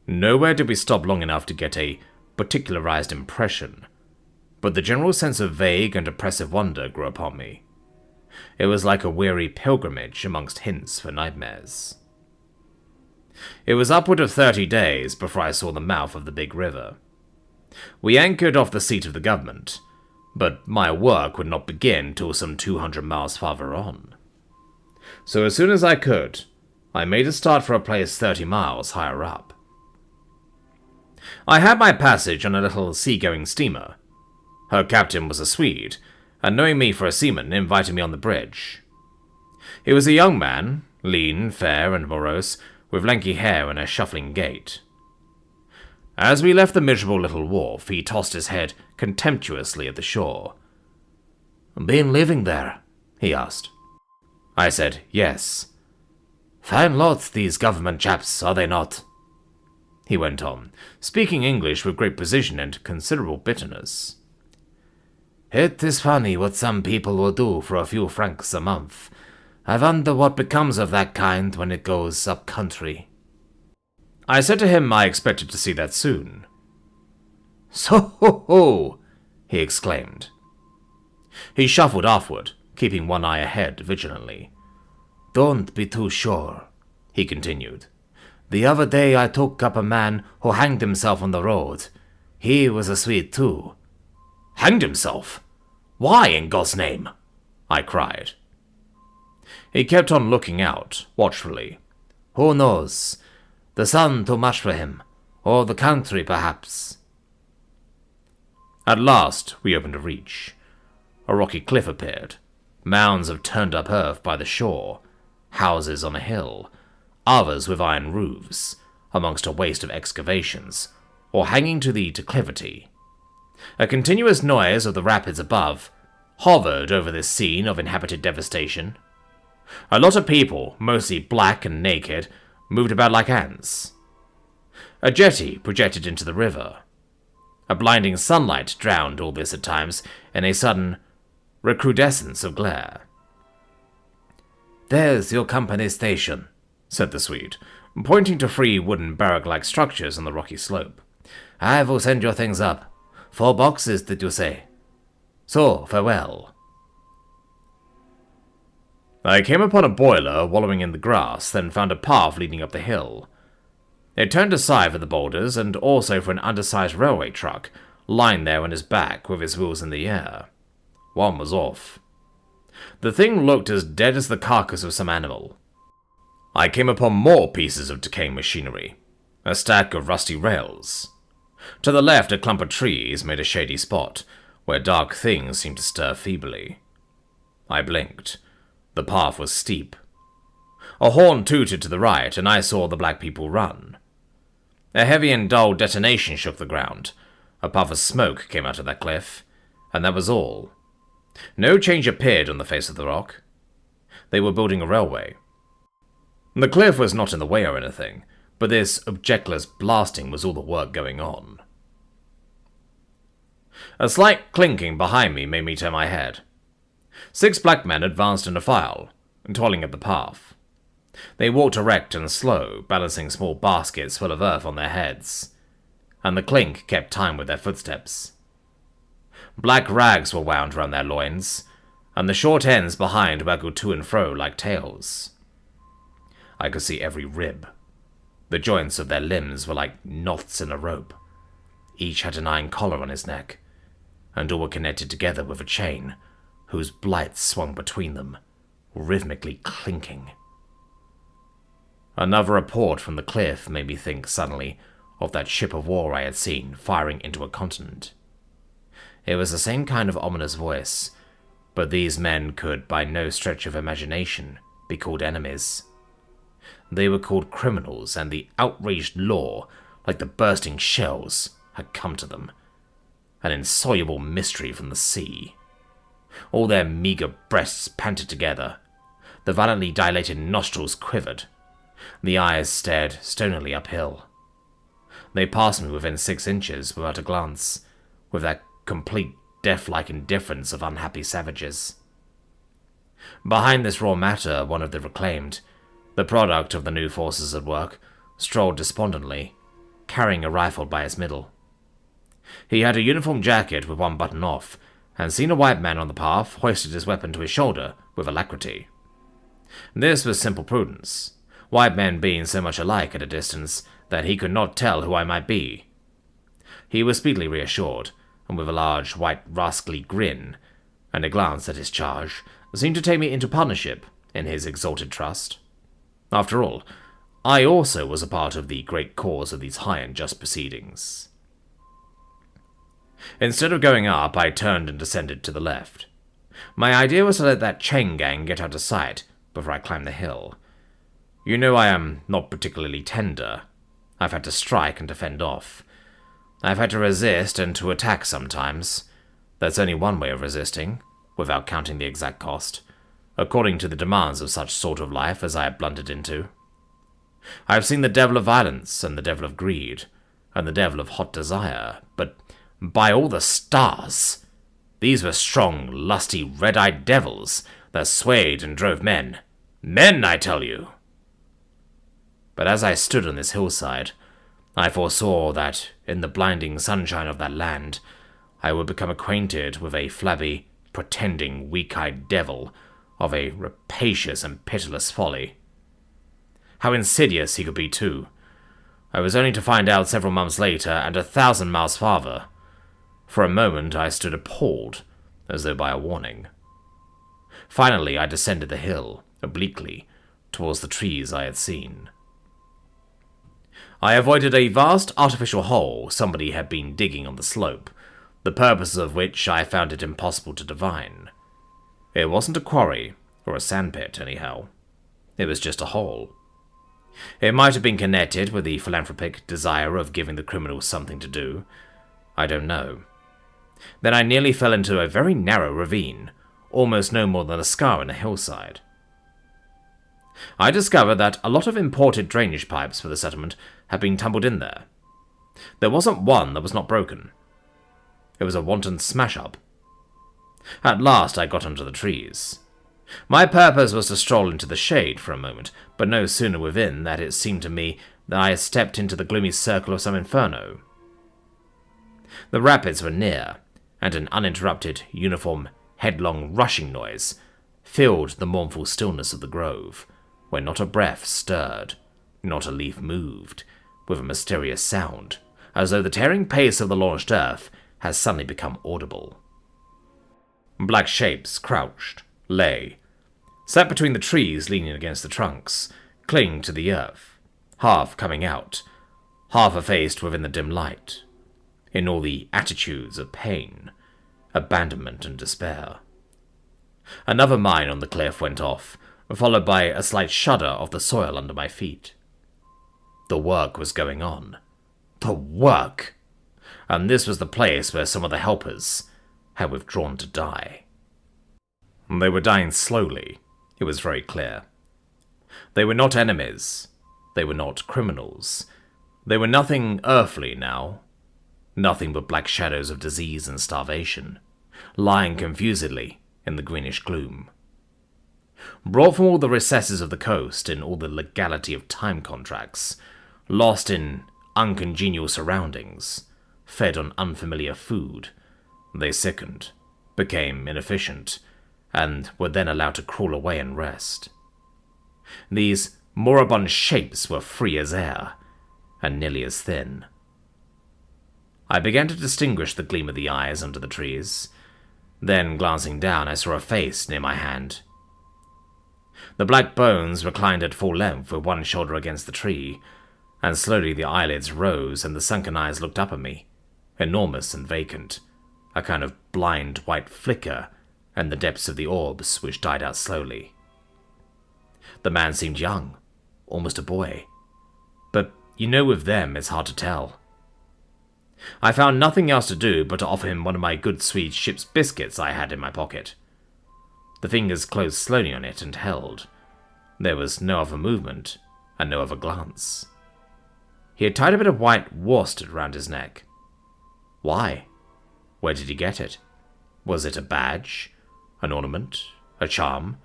Nowhere did we stop long enough to get a particularized impression, but the general sense of vague and oppressive wonder grew upon me. It was like a weary pilgrimage amongst hints for nightmares. It was upward of 30 days before I saw the mouth of the big river. We anchored off the seat of the government, but my work would not begin till some 200 miles farther on. So as soon as I could, I made a start for a place 30 miles higher up. I had my passage on a little sea-going steamer. Her captain was a Swede, and knowing me for a seaman, invited me on the bridge. He was a young man, lean, fair, and morose, with lanky hair and a shuffling gait. As we left the miserable little wharf, he tossed his head contemptuously at the shore. "Been living there?" he asked. I said, "Yes." "Fine lot, these government chaps, are they not?" He went on, speaking English with great precision and considerable bitterness. "It is funny what some people will do for a few francs a month. I wonder what becomes of that kind when it goes up country." I said to him I expected to see that soon. "So ho ho!" he exclaimed. He shuffled offward, keeping one eye ahead vigilantly. "Don't be too sure," he continued. "The other day I took up a man who hanged himself on the road. He was a Swede too. Hanged himself? Why, in God's name? I cried. He kept on looking out, watchfully. Who knows? The sun too much for him, or the country, perhaps. At last we opened a reach. A rocky cliff appeared, mounds of turned-up earth by the shore, houses on a hill, others with iron roofs, amongst a waste of excavations, or hanging to the declivity. A continuous noise of the rapids above hovered over this scene of inhabited devastation. A lot of people, mostly black and naked, moved about like ants. A jetty projected into the river. A blinding sunlight drowned all this at times in a sudden recrudescence of glare. "There's your company station," said the Swede, pointing to 3 wooden barrack-like structures on the rocky slope. "I will send your things up. 4 boxes, did you say? So, farewell." I came upon a boiler wallowing in the grass, then found a path leading up the hill. It turned aside for the boulders and also for an undersized railway truck lying there on his back with his wheels in the air. One was off. The thing looked as dead as the carcass of some animal. I came upon more pieces of decaying machinery, a stack of rusty rails. To the left, a clump of trees made a shady spot, where dark things seemed to stir feebly. I blinked. The path was steep. A horn tooted to the right, and I saw the black people run. A heavy and dull detonation shook the ground. A puff of smoke came out of that cliff, and that was all. No change appeared on the face of the rock. They were building a railway. The cliff was not in the way or anything, but this objectless blasting was all the work going on. A slight clinking behind me made me turn my head. 6 black men advanced in a file, toiling up the path. They walked erect and slow, balancing small baskets full of earth on their heads, and the clink kept time with their footsteps. Black rags were wound round their loins, and the short ends behind waggled to and fro like tails. I could see every rib. The joints of their limbs were like knots in a rope. Each had an iron collar on his neck, and all were connected together with a chain, whose blights swung between them, rhythmically clinking. Another report from the cliff made me think suddenly of that ship of war I had seen firing into a continent. It was the same kind of ominous voice, but these men could, by no stretch of imagination, be called enemies. They were called criminals, and the outraged law, like the bursting shells, had come to them. An insoluble mystery from the sea. All their meagre breasts panted together. The violently dilated nostrils quivered. The eyes stared stonily uphill. They passed me within 6 inches without a glance, with that complete death-like indifference of unhappy savages. Behind this raw matter, one of the reclaimed, the product of the new forces at work, strolled despondently, carrying a rifle by its middle. He had a uniform jacket with one button off, and seeing a white man on the path, hoisted his weapon to his shoulder with alacrity. This was simple prudence, white men being so much alike at a distance that he could not tell who I might be. He was speedily reassured, and with a large, white, rascally grin, and a glance at his charge, seemed to take me into partnership in his exalted trust. After all, I also was a part of the great cause of these high and just proceedings. Instead of going up, I turned and descended to the left. My idea was to let that chain gang get out of sight before I climbed the hill. You know I am not particularly tender. I've had to strike and to fend off. I've had to resist and to attack sometimes. That's only one way of resisting, without counting the exact cost, according to the demands of such sort of life as I had blundered into. I've seen the devil of violence, and the devil of greed, and the devil of hot desire, but by all the stars, these were strong, lusty, red-eyed devils that swayed and drove men. Men, I tell you! But as I stood on this hillside, I foresaw that, in the blinding sunshine of that land, I would become acquainted with a flabby, pretending, weak-eyed devil of a rapacious and pitiless folly. How insidious he could be, too. I was only to find out several months later, and 1,000 miles farther. For a moment I stood appalled, as though by a warning. Finally I descended the hill, obliquely, towards the trees I had seen. I avoided a vast artificial hole somebody had been digging on the slope, the purpose of which I found it impossible to divine. It wasn't a quarry, or a sandpit, anyhow. It was just a hole. It might have been connected with the philanthropic desire of giving the criminals something to do. I don't know. Then I nearly fell into a very narrow ravine, almost no more than a scar in a hillside. I discovered that a lot of imported drainage pipes for the settlement had been tumbled in there. There wasn't one that was not broken. It was a wanton smash-up. At last I got under the trees. My purpose was to stroll into the shade for a moment, but no sooner within that it seemed to me that I had stepped into the gloomy circle of some inferno. The rapids were near, and an uninterrupted, uniform, headlong rushing noise filled the mournful stillness of the grove, where not a breath stirred, not a leaf moved, with a mysterious sound, as though the tearing pace of the launched earth had suddenly become audible. Black shapes crouched, lay, sat between the trees leaning against the trunks, clinging to the earth, half coming out, half effaced within the dim light, in all the attitudes of pain, abandonment and despair. Another mine on the cliff went off, followed by a slight shudder of the soil under my feet. The work was going on. The work! And this was the place where some of the helpers had withdrawn to die. They were dying slowly, it was very clear. They were not enemies. They were not criminals. They were nothing earthly now. Nothing but black shadows of disease and starvation, lying confusedly in the greenish gloom. Brought from all the recesses of the coast in all the legality of time contracts, lost in uncongenial surroundings, fed on unfamiliar food, they sickened, became inefficient, and were then allowed to crawl away and rest. These moribund shapes were free as air, and nearly as thin. I began to distinguish the gleam of the eyes under the trees. Then, glancing down, I saw a face near my hand. The black bones reclined at full length with one shoulder against the tree, and slowly the eyelids rose and the sunken eyes looked up at me, enormous and vacant, a kind of blind white flicker in the depths of the orbs which died out slowly. The man seemed young, almost a boy, but with them it's hard to tell. I found nothing else to do but to offer him one of my good sweet ship's biscuits I had in my pocket. The fingers closed slowly on it and held. There was no other movement, and no other glance. He had tied a bit of white worsted round his neck. Why? Where did he get it? Was it a badge? An ornament? A charm?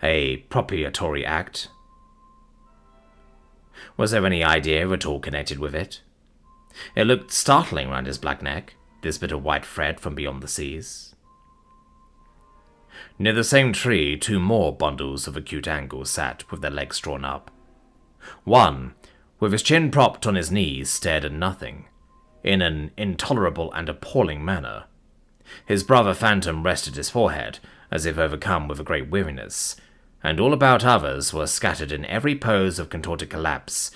A propitiatory act? Was there any idea at all connected with it? It looked startling round his black neck, this bit of white thread from beyond the seas. Near the same tree, 2 more bundles of acute angles sat with their legs drawn up. One, with his chin propped on his knees, stared at nothing, in an intolerable and appalling manner. His brother Phantom rested his forehead, as if overcome with a great weariness, and all about others were scattered in every pose of contorted collapse,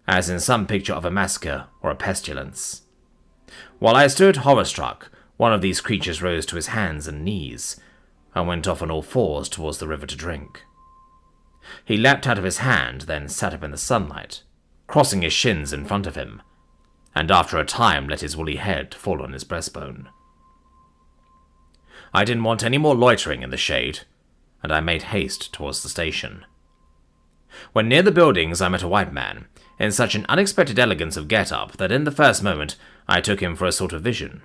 as in some picture of a massacre or a pestilence. While I stood horror-struck, one of these creatures rose to his hands and knees, and went off on all fours towards the river to drink. He leapt out of his hand, then sat up in the sunlight, crossing his shins in front of him, and after a time let his woolly head fall on his breastbone. I didn't want any more loitering in the shade, and I made haste towards the station. When near the buildings I met a white man, in such an unexpected elegance of get-up that in the first moment I took him for a sort of vision.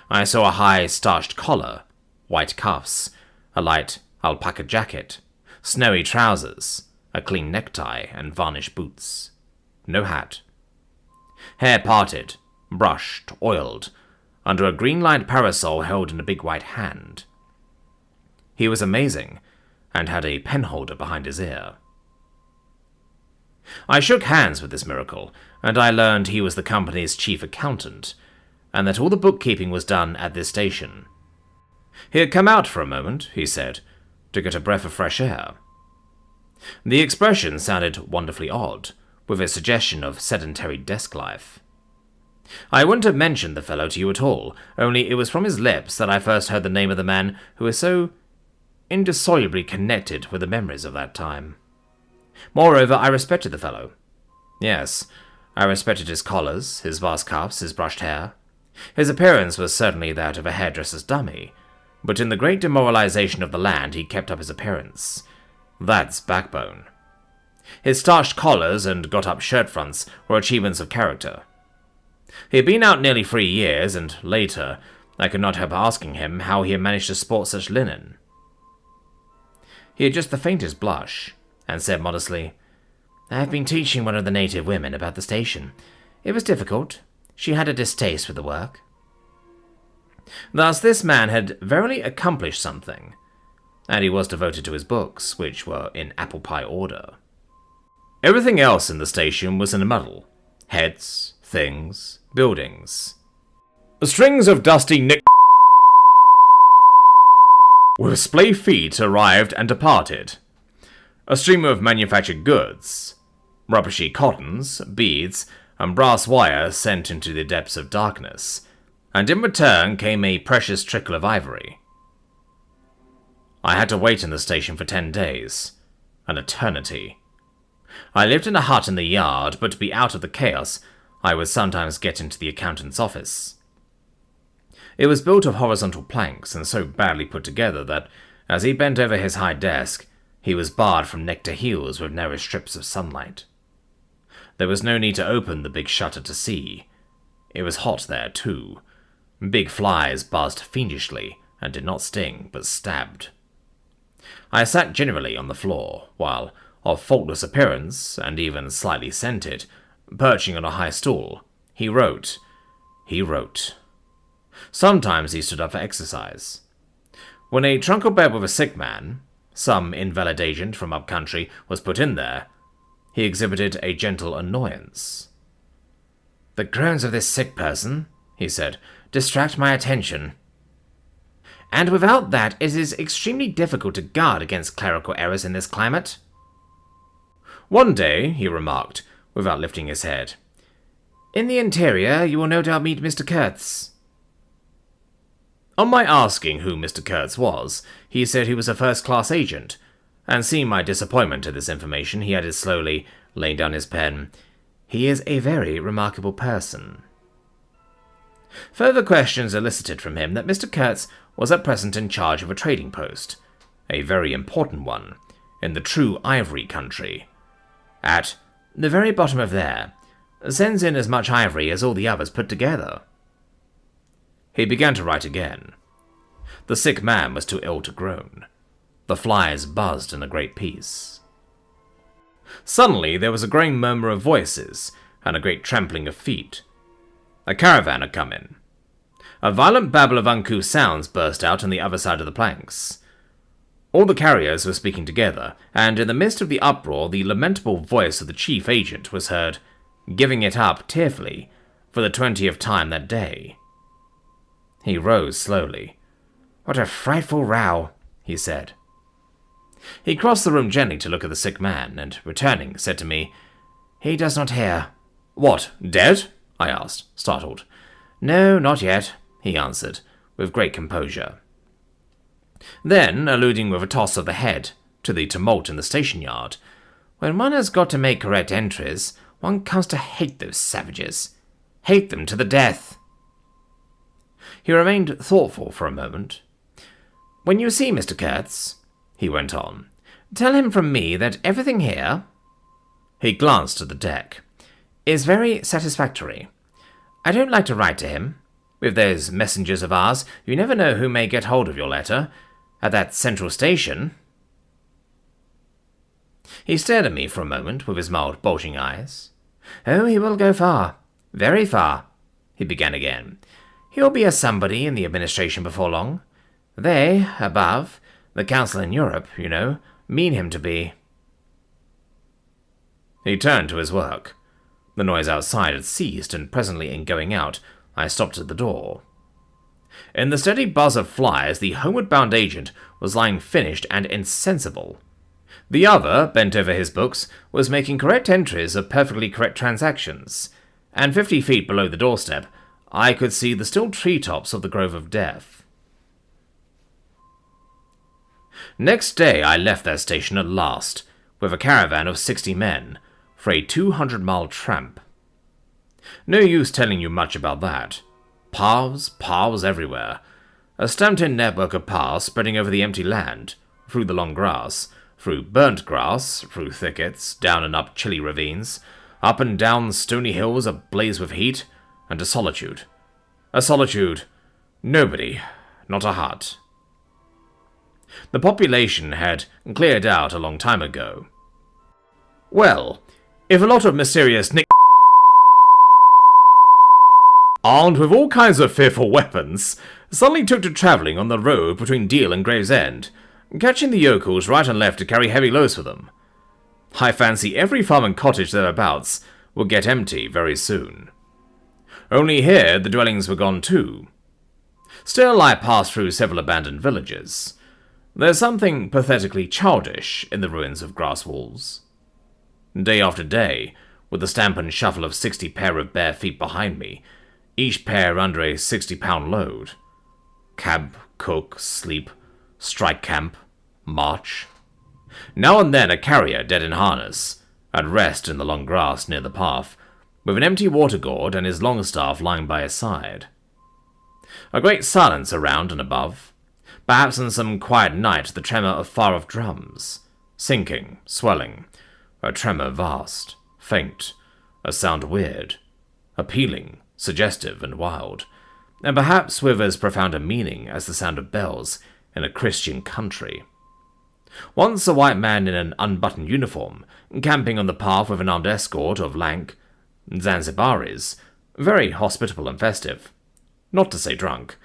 I saw a high starched collar, white cuffs, a light alpaca jacket, snowy trousers, a clean necktie, and varnished boots. No hat. Hair parted, brushed, oiled, under a green-lined parasol held in a big white hand. He was amazing, and had a penholder behind his ear. I shook hands with this miracle, and I learned he was the company's chief accountant, and that all the bookkeeping was done at this station. He had come out for a moment, he said, to get a breath of fresh air. The expression sounded wonderfully odd, with a suggestion of sedentary desk life. I wouldn't have mentioned the fellow to you at all, only it was from his lips that I first heard the name of the man who was so indissolubly connected with the memories of that time. Moreover, I respected the fellow. Yes, I respected his collars, his vast cuffs, his brushed hair. His appearance was certainly that of a hairdresser's dummy, but in the great demoralization of the land he kept up his appearance. That's backbone. His starched collars and got-up shirt fronts were achievements of character. He had been out nearly 3 years, and later I could not help asking him how he had managed to sport such linen. He had just the faintest blush, and said modestly, "I have been teaching one of the native women about the station. It was difficult. She had a distaste for the work." Thus this man had verily accomplished something, and he was devoted to his books, which were in apple pie order. Everything else in the station was in a muddle. Heads, things, buildings. Strings of dusty with splay feet arrived and departed. A stream of manufactured goods, rubbishy cottons, beads, and brass wire sent into the depths of darkness, and in return came a precious trickle of ivory. I had to wait in the station for 10 days, an eternity. I lived in a hut in the yard, but to be out of the chaos, I would sometimes get into the accountant's office. It was built of horizontal planks and so badly put together that, as he bent over his high desk, he was barred from neck to heels with narrow strips of sunlight. There was no need to open the big shutter to see. It was hot there, too. Big flies buzzed fiendishly and did not sting, but stabbed. I sat generally on the floor, while, of faultless appearance, and even slightly scented, perching on a high stool, he wrote. Sometimes he stood up for exercise. When a trunkle bed with a sick man, some invalid agent from up-country, was put in there, he exhibited a gentle annoyance. "The groans of this sick person," he said, "distract my attention. And without that, it is extremely difficult to guard against clerical errors in this climate." One day, he remarked, without lifting his head, "In the interior, you will no doubt meet Mr. Kurtz." On my asking who Mr. Kurtz was, he said he was a first-class agent, and seeing my disappointment at this information, he added slowly, laying down his pen, "He is a very remarkable person." Further questions elicited from him that Mr. Kurtz was at present in charge of a trading post, a very important one, in the true ivory country. At the very bottom of there, sends in as much ivory as all the others put together. He began to write again. The sick man was too ill to groan. The flies buzzed in a great peace. Suddenly there was a growing murmur of voices, and a great trampling of feet. A caravan had come in. A violent babble of uncouth sounds burst out on the other side of the planks. All the carriers were speaking together, and in the midst of the uproar the lamentable voice of the chief agent was heard, giving it up tearfully, for the 20th time that day. He rose slowly. "What a frightful row," he said. He crossed the room gently to look at the sick man, and, returning, said to me, "He does not hear." "What, dead?" I asked, startled. "No, not yet," he answered, with great composure. Then, alluding with a toss of the head to the tumult in the station yard, "When one has got to make correct entries, one comes to hate those savages. Hate them to the death." He remained thoughtful for a moment. "When you see Mr. Kurtz," he went on, "tell him from me that everything here," he glanced at the deck, "is very satisfactory. I don't like to write to him. With those messengers of ours, you never know who may get hold of your letter. At that central station—" He stared at me for a moment with his mild, bulging eyes. "Oh, he will go far, very far," he began again. "He'll be a somebody in the administration before long. They, above, the Council in Europe, you know, mean him to be." He turned to his work. The noise outside had ceased, and presently in going out, I stopped at the door. In the steady buzz of flies, the homeward-bound agent was lying finished and insensible. The other, bent over his books, was making correct entries of perfectly correct transactions, and 50 feet below the doorstep, I could see the still treetops of the Grove of Death. Next day I left that station at last, with a caravan of 60 men, for a 200-mile tramp. No use telling you much about that. Paths everywhere. A stamped-in network of paths spreading over the empty land, through the long grass, through burnt grass, through thickets, down and up chilly ravines, up and down stony hills ablaze with heat, and to solitude. A solitude. Nobody. Not a hut. The population had cleared out a long time ago. Well, if a lot of mysterious armed with all kinds of fearful weapons, suddenly took to travelling on the road between Deal and Gravesend, catching the yokels right and left to carry heavy loads for them, I fancy every farm and cottage thereabouts will get empty very soon. Only here the dwellings were gone too. Still, I passed through several abandoned villages. There's something pathetically childish in the ruins of grass walls. Day after day, with the stamp and shuffle of 60 pair of bare feet behind me, each pair under a 60-pound load. Cab, cook, sleep, strike camp, march. Now and then a carrier dead in harness, at rest in the long grass near the path, with an empty water gourd and his long staff lying by his side. A great silence around and above. Perhaps on some quiet night the tremor of far-off drums, sinking, swelling, a tremor vast, faint, a sound weird, appealing, suggestive and wild, and perhaps with as profound a meaning as the sound of bells in a Christian country. Once a white man in an unbuttoned uniform, camping on the path with an armed escort of lank Zanzibaris, very hospitable and festive, not to say drunk,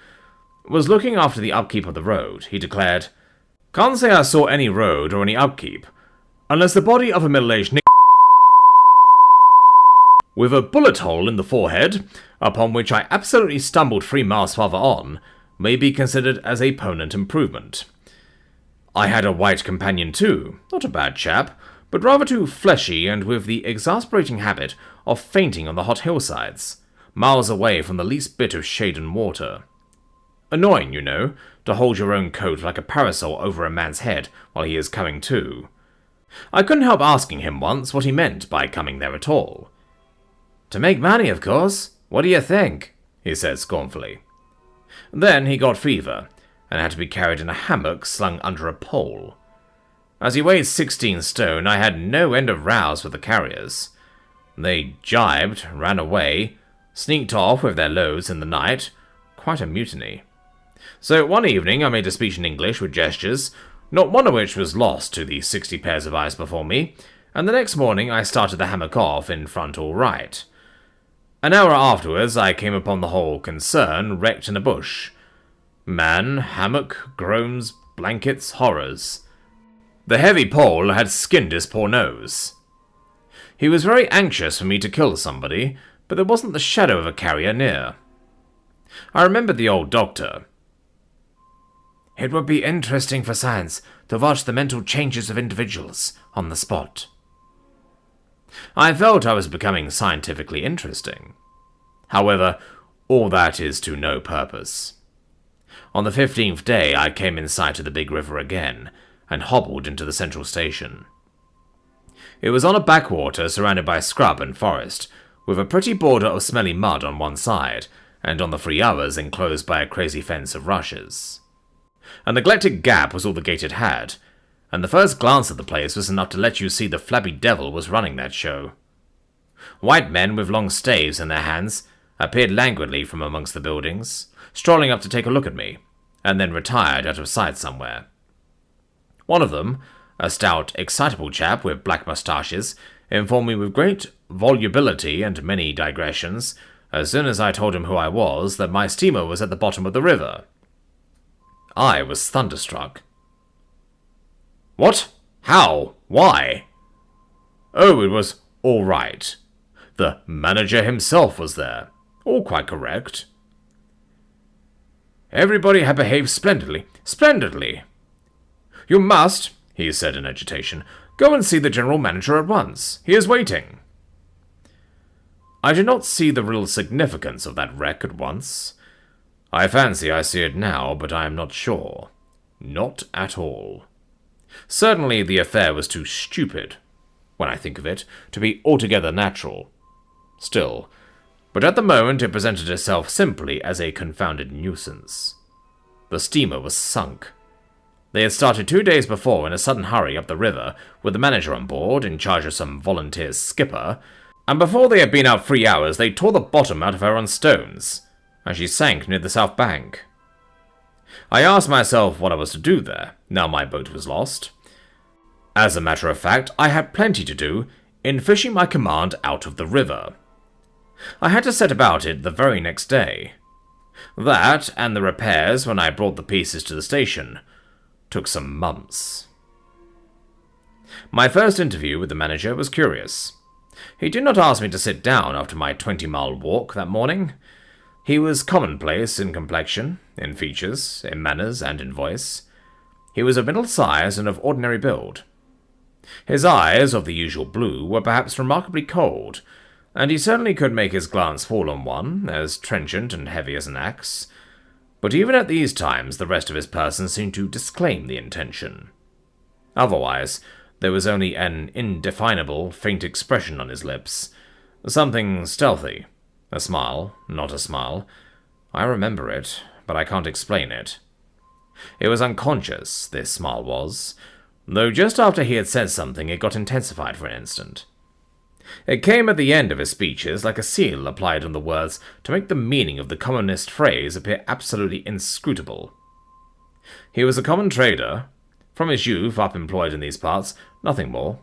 was looking after the upkeep of the road. He declared, "Can't say I saw any road or any upkeep, unless the body of a middle-aged with a bullet hole in the forehead, upon which I absolutely stumbled 3 miles farther on, may be considered as a permanent improvement." I had a white companion too, not a bad chap, but rather too fleshy and with the exasperating habit of fainting on the hot hillsides, miles away from the least bit of shade and water. Annoying, you know, to hold your own coat like a parasol over a man's head while he is coming to. I couldn't help asking him once what he meant by coming there at all. "To make money, of course. What do you think?" he said scornfully. Then he got fever, and had to be carried in a hammock slung under a pole. As he weighed 16 stone, I had no end of rows with the carriers. They jibed, ran away, sneaked off with their loads in the night. Quite a mutiny. So one evening I made a speech in English with gestures, not one of which was lost to the 60 pairs of eyes before me, and the next morning I started the hammock off in front all right. An hour afterwards I came upon the whole concern wrecked in a bush. Man, hammock, groans, blankets, horrors. The heavy pole had skinned his poor nose. He was very anxious for me to kill somebody, but there wasn't the shadow of a carrier near. I remembered the old doctor. "It would be interesting for science to watch the mental changes of individuals on the spot." I felt I was becoming scientifically interesting. However, all that is to no purpose. On the 15th day I came in sight of the big river again, and hobbled into the central station. It was on a backwater surrounded by scrub and forest, with a pretty border of smelly mud on one side, and on the 3 others enclosed by a crazy fence of rushes. A neglected gap was all the gate it had, and the first glance at the place was enough to let you see the flabby devil was running that show. White men with long staves in their hands appeared languidly from amongst the buildings, strolling up to take a look at me, and then retired out of sight somewhere. One of them, a stout, excitable chap with black moustaches, informed me with great volubility and many digressions, as soon as I told him who I was, that my steamer was at the bottom of the river. I was thunderstruck. "What? How? Why?" "Oh, it was all right. The manager himself was there. All quite correct. Everybody had behaved splendidly. Splendidly. You must, he said in agitation, go and see the general manager at once. He is waiting. I did not see the real significance of that wreck at once. I fancy I see it now, but I am not sure. Not at all. Certainly the affair was too stupid, when I think of it, to be altogether natural. Still, but at the moment it presented itself simply as a confounded nuisance. The steamer was sunk. They had started 2 days before in a sudden hurry up the river, with the manager on board, in charge of some volunteer skipper, and before they had been out 3 hours they tore the bottom out of her on stones, and she sank near the south bank. I asked myself what I was to do there, now my boat was lost. As a matter of fact, I had plenty to do in fishing my command out of the river. I had to set about it the very next day. That, and the repairs when I brought the pieces to the station, took some months. My first interview with the manager was curious. He did not ask me to sit down after my 20-mile walk that morning. He was commonplace in complexion, in features, in manners, and in voice. He was of middle size and of ordinary build. His eyes, of the usual blue, were perhaps remarkably cold, and he certainly could make his glance fall on one, as trenchant and heavy as an axe. But even at these times the rest of his person seemed to disclaim the intention. Otherwise, there was only an indefinable, faint expression on his lips, something stealthy. A smile, not a smile. I remember it, but I can't explain it. It was unconscious, this smile was, though just after he had said something it got intensified for an instant. It came at the end of his speeches like a seal applied on the words to make the meaning of the commonest phrase appear absolutely inscrutable. He was a common trader, from his youth up employed in these parts, nothing more.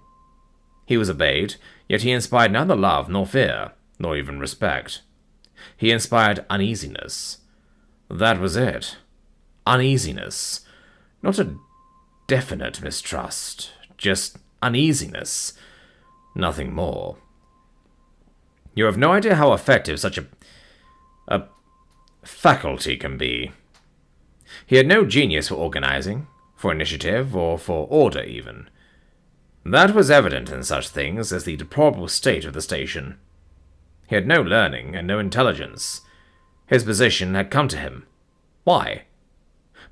He was obeyed, yet he inspired neither love nor fear, nor even respect. He inspired uneasiness. That was it. Uneasiness. Not a definite mistrust, just uneasiness. Nothing more. You have no idea how effective such a faculty can be. He had no genius for organizing, for initiative, or for order even. That was evident in such things as the deplorable state of the station. He had no learning and no intelligence. His position had come to him. Why?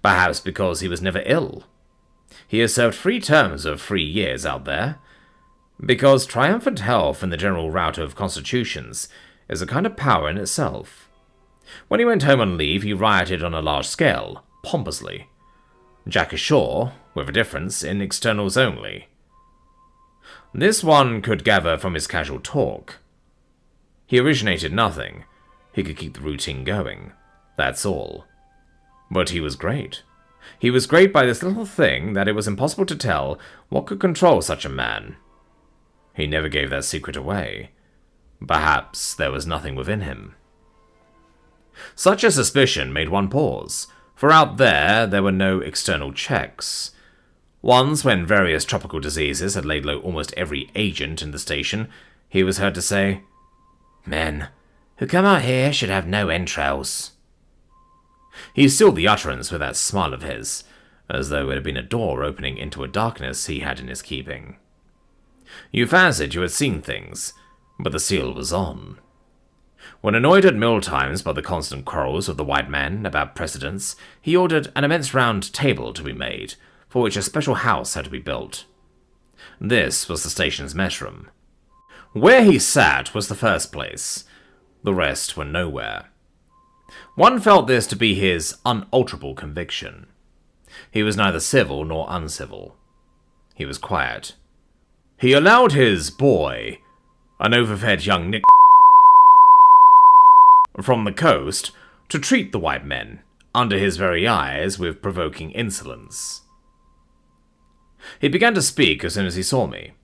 Perhaps because he was never ill. He has served 3 terms of 3 years out there. Because triumphant health in the general rout of constitutions is a kind of power in itself. When he went home on leave, he rioted on a large scale, pompously. Jack ashore, with a difference, in externals only. This one could gather from his casual talk. He originated nothing. He could keep the routine going. That's all. But he was great. He was great by this little thing that it was impossible to tell what could control such a man. He never gave that secret away. Perhaps there was nothing within him. Such a suspicion made one pause, for out there were no external checks. Once, when various tropical diseases had laid low almost every agent in the station, he was heard to say, "Men who come out here should have no entrails." He sealed the utterance with that smile of his, as though it had been a door opening into a darkness he had in his keeping. You fancied you had seen things, but the seal was on. When annoyed at meal times by the constant quarrels of the white men about precedence, he ordered an immense round table to be made, for which a special house had to be built. This was the station's mess room. Where he sat was the first place. The rest were nowhere. One felt this to be his unalterable conviction. He was neither civil nor uncivil. He was quiet. He allowed his boy, an overfed young Nick from the coast, to treat the white men, under his very eyes, with provoking insolence. He began to speak as soon as he saw me.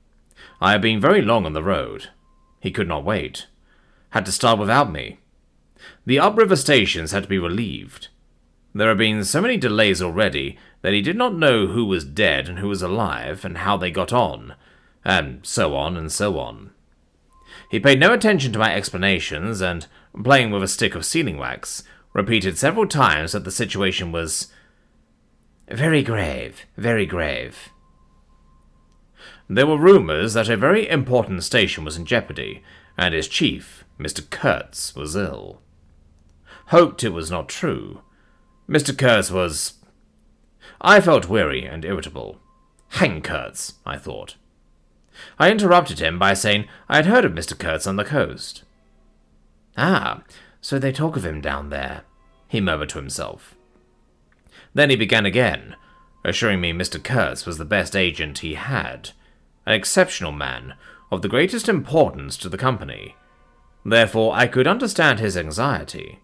I had been very long on the road. He could not wait. Had to start without me. The upriver stations had to be relieved. There had been so many delays already that he did not know who was dead and who was alive, and how they got on, and so on and so on. He paid no attention to my explanations and, playing with a stick of sealing wax, repeated several times that the situation was very grave, very grave. There were rumors that a very important station was in jeopardy, and his chief, Mr. Kurtz, was ill. Hoped it was not true. Mr. Kurtz was... I felt weary and irritable. Hang Kurtz, I thought. I interrupted him by saying I had heard of Mr. Kurtz on the coast. Ah, so they talk of him down there, he murmured to himself. Then he began again, assuring me Mr. Kurtz was the best agent he had, an exceptional man of the greatest importance to the company. Therefore, I could understand his anxiety.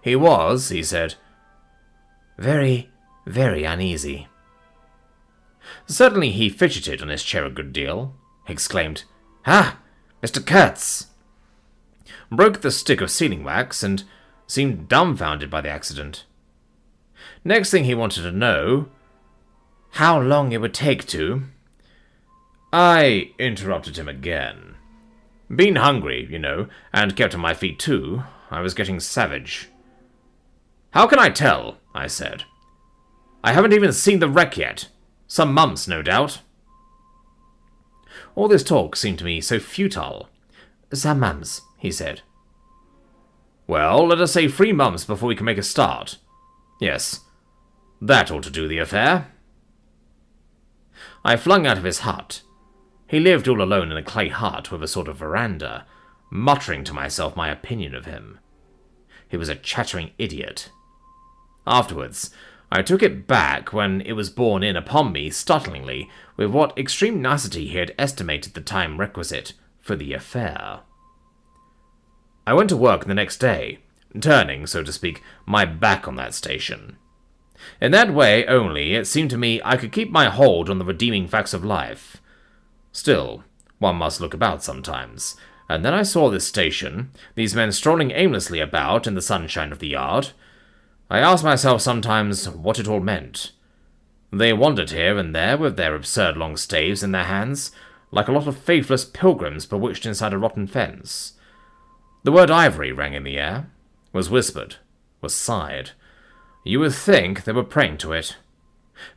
He was, he said, very, very uneasy. Suddenly he fidgeted on his chair a good deal, exclaimed, "Ah, Mr. Kurtz!" broke the stick of sealing wax, and seemed dumbfounded by the accident. Next thing he wanted to know how long it would take to... I interrupted him again. Being hungry, you know, and kept on my feet too, I was getting savage. "How can I tell?" I said. "I haven't even seen the wreck yet. Some months, no doubt." All this talk seemed to me so futile. "Some months," he said. "Well, let us say 3 months before we can make a start. Yes, that ought to do the affair." I flung out of his hut. He lived all alone in a clay hut with a sort of veranda, muttering to myself my opinion of him. He was a chattering idiot. Afterwards, I took it back when it was borne in upon me startlingly with what extreme nicety he had estimated the time requisite for the affair. I went to work the next day, turning, so to speak, my back on that station. In that way only, it seemed to me I could keep my hold on the redeeming facts of life. Still, one must look about sometimes, and then I saw this station, these men strolling aimlessly about in the sunshine of the yard. I asked myself sometimes what it all meant. They wandered here and there with their absurd long staves in their hands, like a lot of faithless pilgrims bewitched inside a rotten fence. The word ivory rang in the air, was whispered, was sighed. You would think they were praying to it.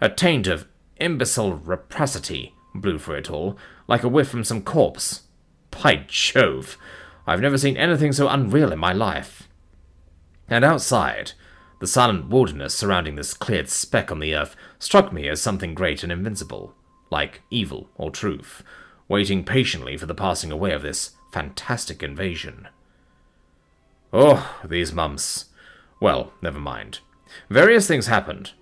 A taint of imbecile rapacity blew through it all, like a whiff from some corpse. By Jove, I've never seen anything so unreal in my life. And outside, the silent wilderness surrounding this cleared speck on the earth struck me as something great and invincible, like evil or truth, waiting patiently for the passing away of this fantastic invasion. Oh, these months. Well, never mind. Various things happened.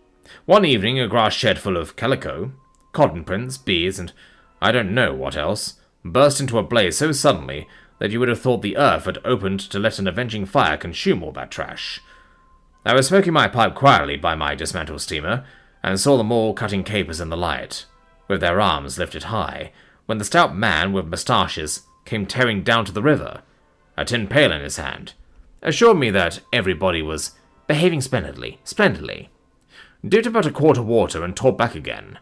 One evening, a grass shed full of calico, cotton prints, bees, and I don't know what else, burst into a blaze so suddenly that you would have thought the earth had opened to let an avenging fire consume all that trash. I was smoking my pipe quietly by my dismantled steamer, and saw them all cutting capers in the light, with their arms lifted high, when the stout man with moustaches came tearing down to the river, a tin pail in his hand, assured me that everybody was behaving splendidly, dipped about a quart of water and tore back again.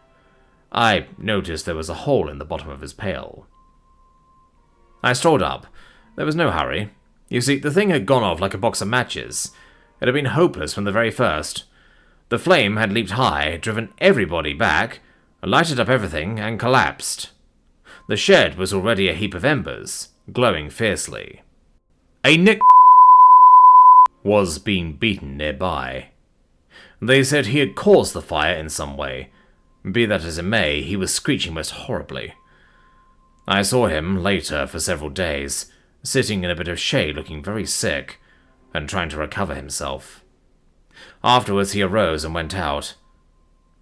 I noticed there was a hole in the bottom of his pail. I strolled up. There was no hurry. You see, the thing had gone off like a box of matches. It had been hopeless from the very first. The flame had leaped high, driven everybody back, lighted up everything, and collapsed. The shed was already a heap of embers, glowing fiercely. A Nick was being beaten nearby. They said he had caused the fire in some way. Be that as it may, he was screeching most horribly. I saw him later for several days, sitting in a bit of shade looking very sick, and trying to recover himself. Afterwards he arose and went out,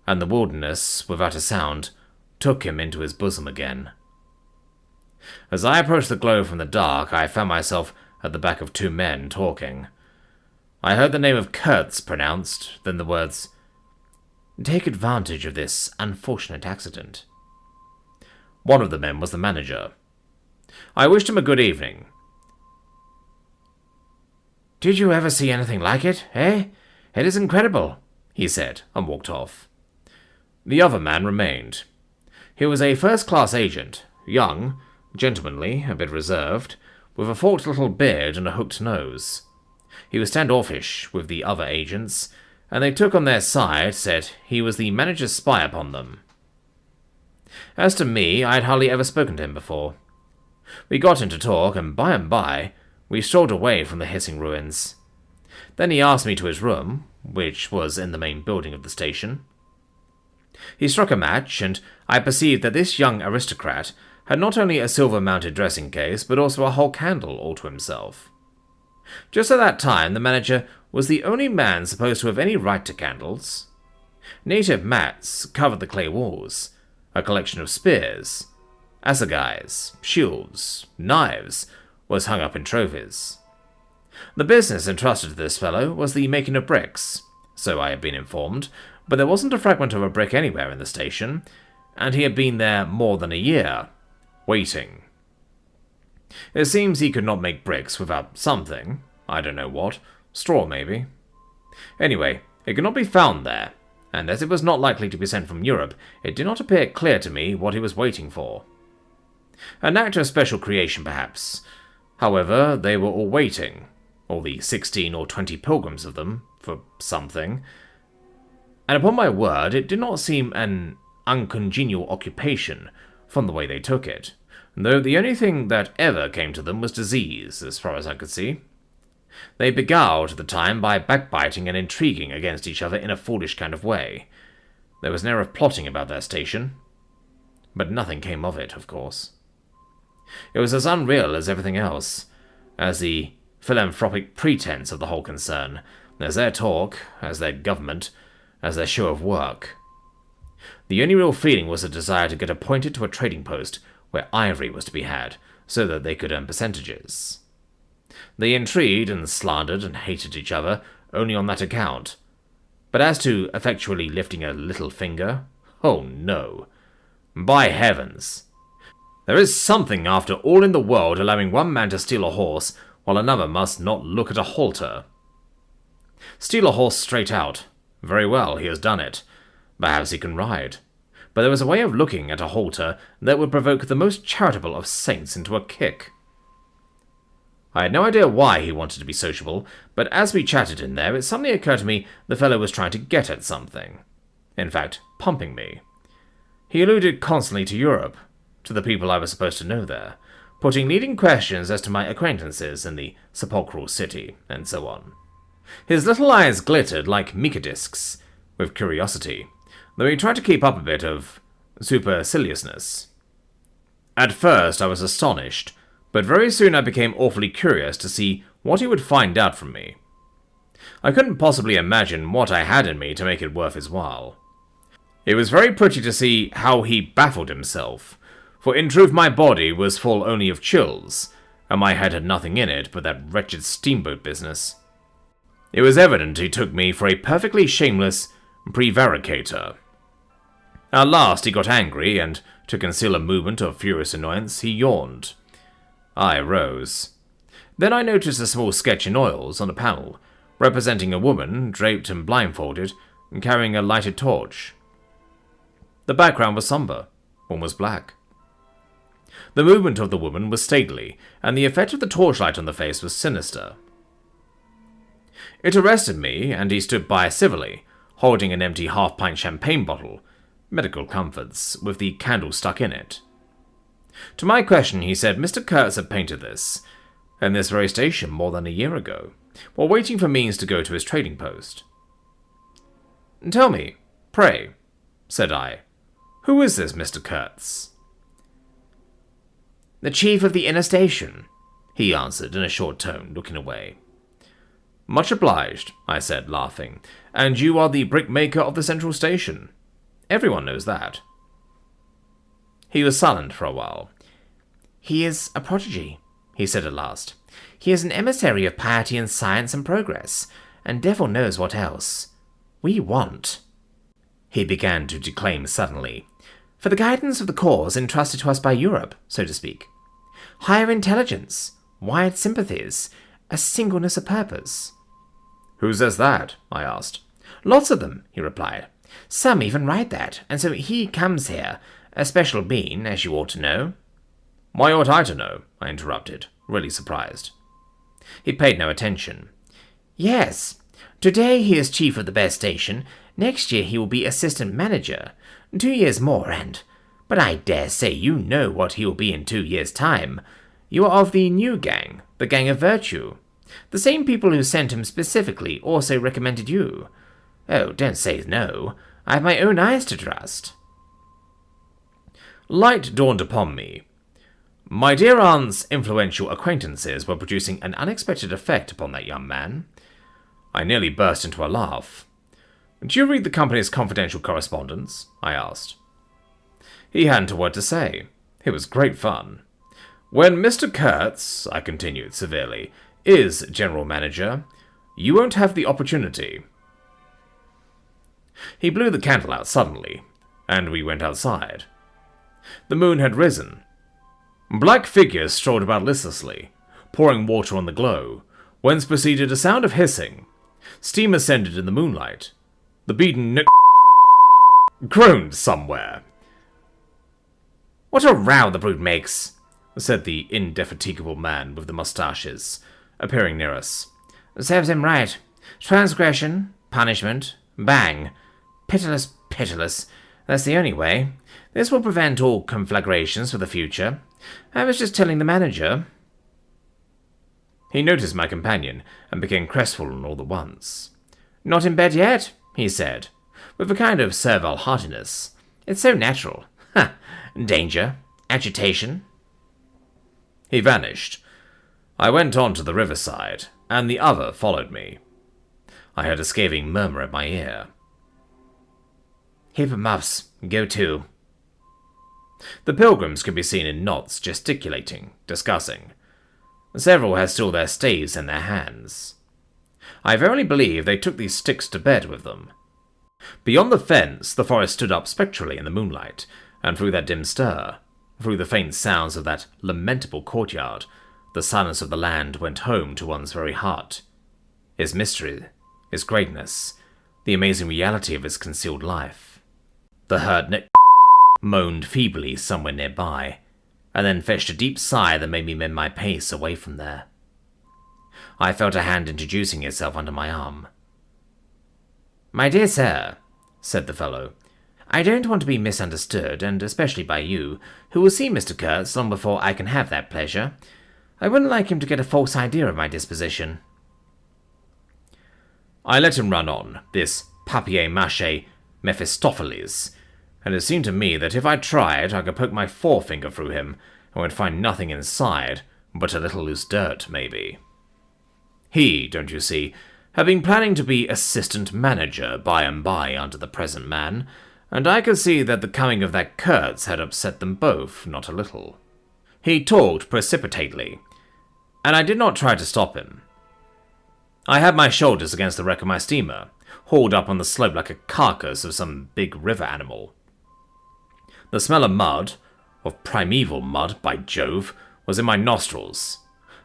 and the wilderness, without a sound, took him into his bosom again. As I approached the glow from the dark, I found myself at the back of 2 men talking. I heard the name of Kurtz pronounced, then the words, "Take advantage of this unfortunate accident." One of the men was the manager. I wished him a good evening. "Did you ever see anything like it, eh? It is incredible," he said, and walked off. The other man remained. He was a first-class agent, young, gentlemanly, a bit reserved, with a forked little beard and a hooked nose. He was standoffish with the other agents, and they took on their side, said he was the manager's spy upon them. As to me, I had hardly ever spoken to him before. We got into talk, and by, we strolled away from the hissing ruins. Then he asked me to his room, which was in the main building of the station. He struck a match, and I perceived that this young aristocrat had not only a silver-mounted dressing case, but also a whole candle all to himself. Just at that time, the manager was the only man supposed to have any right to candles. Native mats covered the clay walls, a collection of spears, assegais, shields, knives was hung up in trophies. The business entrusted to this fellow was the making of bricks, so I had been informed, but there wasn't a fragment of a brick anywhere in the station, and he had been there more than a year, waiting. It seems he could not make bricks without something, I don't know what, straw maybe. Anyway, it could not be found there, and as it was not likely to be sent from Europe, it did not appear clear to me what he was waiting for. An act of special creation, perhaps. However, they were all waiting, all the 16 or 20 pilgrims of them, for something. And upon my word, it did not seem an uncongenial occupation from the way they took it, though the only thing that ever came to them was disease, as far as I could see. They beguiled the time by backbiting and intriguing against each other in a foolish kind of way. There was an air of plotting about their station, but nothing came of it, of course. It was as unreal as everything else, as the philanthropic pretense of the whole concern, as their talk, as their government, as their show of work. The only real feeling was a desire to get appointed to a trading post where ivory was to be had, so that they could earn percentages. They intrigued and slandered and hated each other only on that account. But as to effectually lifting a little finger, oh no. By heavens! There is something after all in the world allowing one man to steal a horse while another must not look at a halter. Steal a horse straight out. Very well, he has done it. Perhaps he can ride. But there was a way of looking at a halter that would provoke the most charitable of saints into a kick. I had no idea why he wanted to be sociable, but as we chatted in there, it suddenly occurred to me the fellow was trying to get at something. In fact, pumping me. He alluded constantly to Europe, to the people I was supposed to know there, putting leading questions as to my acquaintances in the sepulchral city, and so on. His little eyes glittered like mica discs with curiosity, though he tried to keep up a bit of superciliousness. At first I was astonished, but very soon I became awfully curious to see what he would find out from me. I couldn't possibly imagine what I had in me to make it worth his while. It was very pretty to see how he baffled himself, for in truth my body was full only of chills, and my head had nothing in it but that wretched steamboat business. It was evident he took me for a perfectly shameless prevaricator. At last he got angry, and to conceal a movement of furious annoyance, he yawned. I rose. Then I noticed a small sketch in oils on a panel, representing a woman draped and blindfolded, and carrying a lighted torch. The background was somber, almost black. The movement of the woman was stately, and the effect of the torchlight on the face was sinister. It arrested me, and he stood by civilly, holding an empty half-pint champagne bottle, medical comforts, with the candle stuck in it. To my question, he said Mr. Kurtz had painted this, in this very station more than a year ago, while waiting for means to go to his trading post. "Tell me, pray," said I, "who is this Mr. Kurtz?" "The chief of the inner station," he answered in a short tone, looking away. "Much obliged," I said, laughing. "And you are the brickmaker of the central station. Everyone knows that." He was silent for a while. "He is a prodigy," he said at last. "He is an emissary of piety and science and progress, and devil knows what else. We want," he began to declaim suddenly, "for the guidance of the cause entrusted to us by Europe, so to speak. Higher intelligence, wide sympathies, a singleness of purpose." "Who says that?" I asked. "Lots of them," he replied. "Some even write that, and so he comes here, a special being, as you ought to know." Why ought I to know? I interrupted, really surprised. He paid no attention. Yes, today he is chief of the best station. Next year he will be assistant manager. 2 years more but I dare say you know what he will be in 2 years' time. You are of the new gang, the gang of virtue. The same people who sent him specifically also recommended you. Oh, don't say no. I have my own eyes to trust. Light dawned upon me. My dear aunt's influential acquaintances were producing an unexpected effect upon that young man. I nearly burst into a laugh. Do you read the company's confidential correspondence? I asked. He hadn't a word to say. It was great fun. When Mr. Kurtz, I continued severely, is general manager, you won't have the opportunity. He blew the candle out suddenly, and we went outside. The moon had risen. Black figures strolled about listlessly, pouring water on the glow, whence proceeded a sound of hissing. Steam ascended in the moonlight. The beaten groaned somewhere. What a row the brute makes, said the indefatigable man with the moustaches, appearing near us. Serves him right. Transgression, punishment, bang. Pitiless, pitiless. That's the only way. This will prevent all conflagrations for the future. I was just telling the manager. He noticed my companion and became crestfallen all at once. Not in bed yet, he said, with a kind of servile heartiness. It's so natural. Ha! Danger. Agitation. He vanished. I went on to the riverside, and the other followed me. I heard a scathing murmur at my ear. Heap of muffs. Go to. The pilgrims could be seen in knots gesticulating, discussing. Several had still their staves in their hands. I verily believe they took these sticks to bed with them. Beyond the fence, the forest stood up spectrally in the moonlight, and through that dim stir, through the faint sounds of that lamentable courtyard, the silence of the land went home to one's very heart. His mystery, his greatness, the amazing reality of his concealed life. The herd moaned feebly somewhere nearby, and then fetched a deep sigh that made me mend my pace away from there. I felt a hand introducing itself under my arm. My dear sir, said the fellow, I don't want to be misunderstood, and especially by you, who will see Mr. Kurtz long before I can have that pleasure. I wouldn't like him to get a false idea of my disposition. I let him run on, this papier-mâché Mephistopheles, and it seemed to me that if I tried, I could poke my forefinger through him, and would find nothing inside but a little loose dirt, maybe. He, don't you see, had been planning to be assistant manager by and by under the present man, and I could see that the coming of that Kurtz had upset them both not a little. He talked precipitately, and I did not try to stop him. I had my shoulders against the wreck of my steamer, hauled up on the slope like a carcass of some big river animal. The smell of mud, of primeval mud, by Jove, was in my nostrils.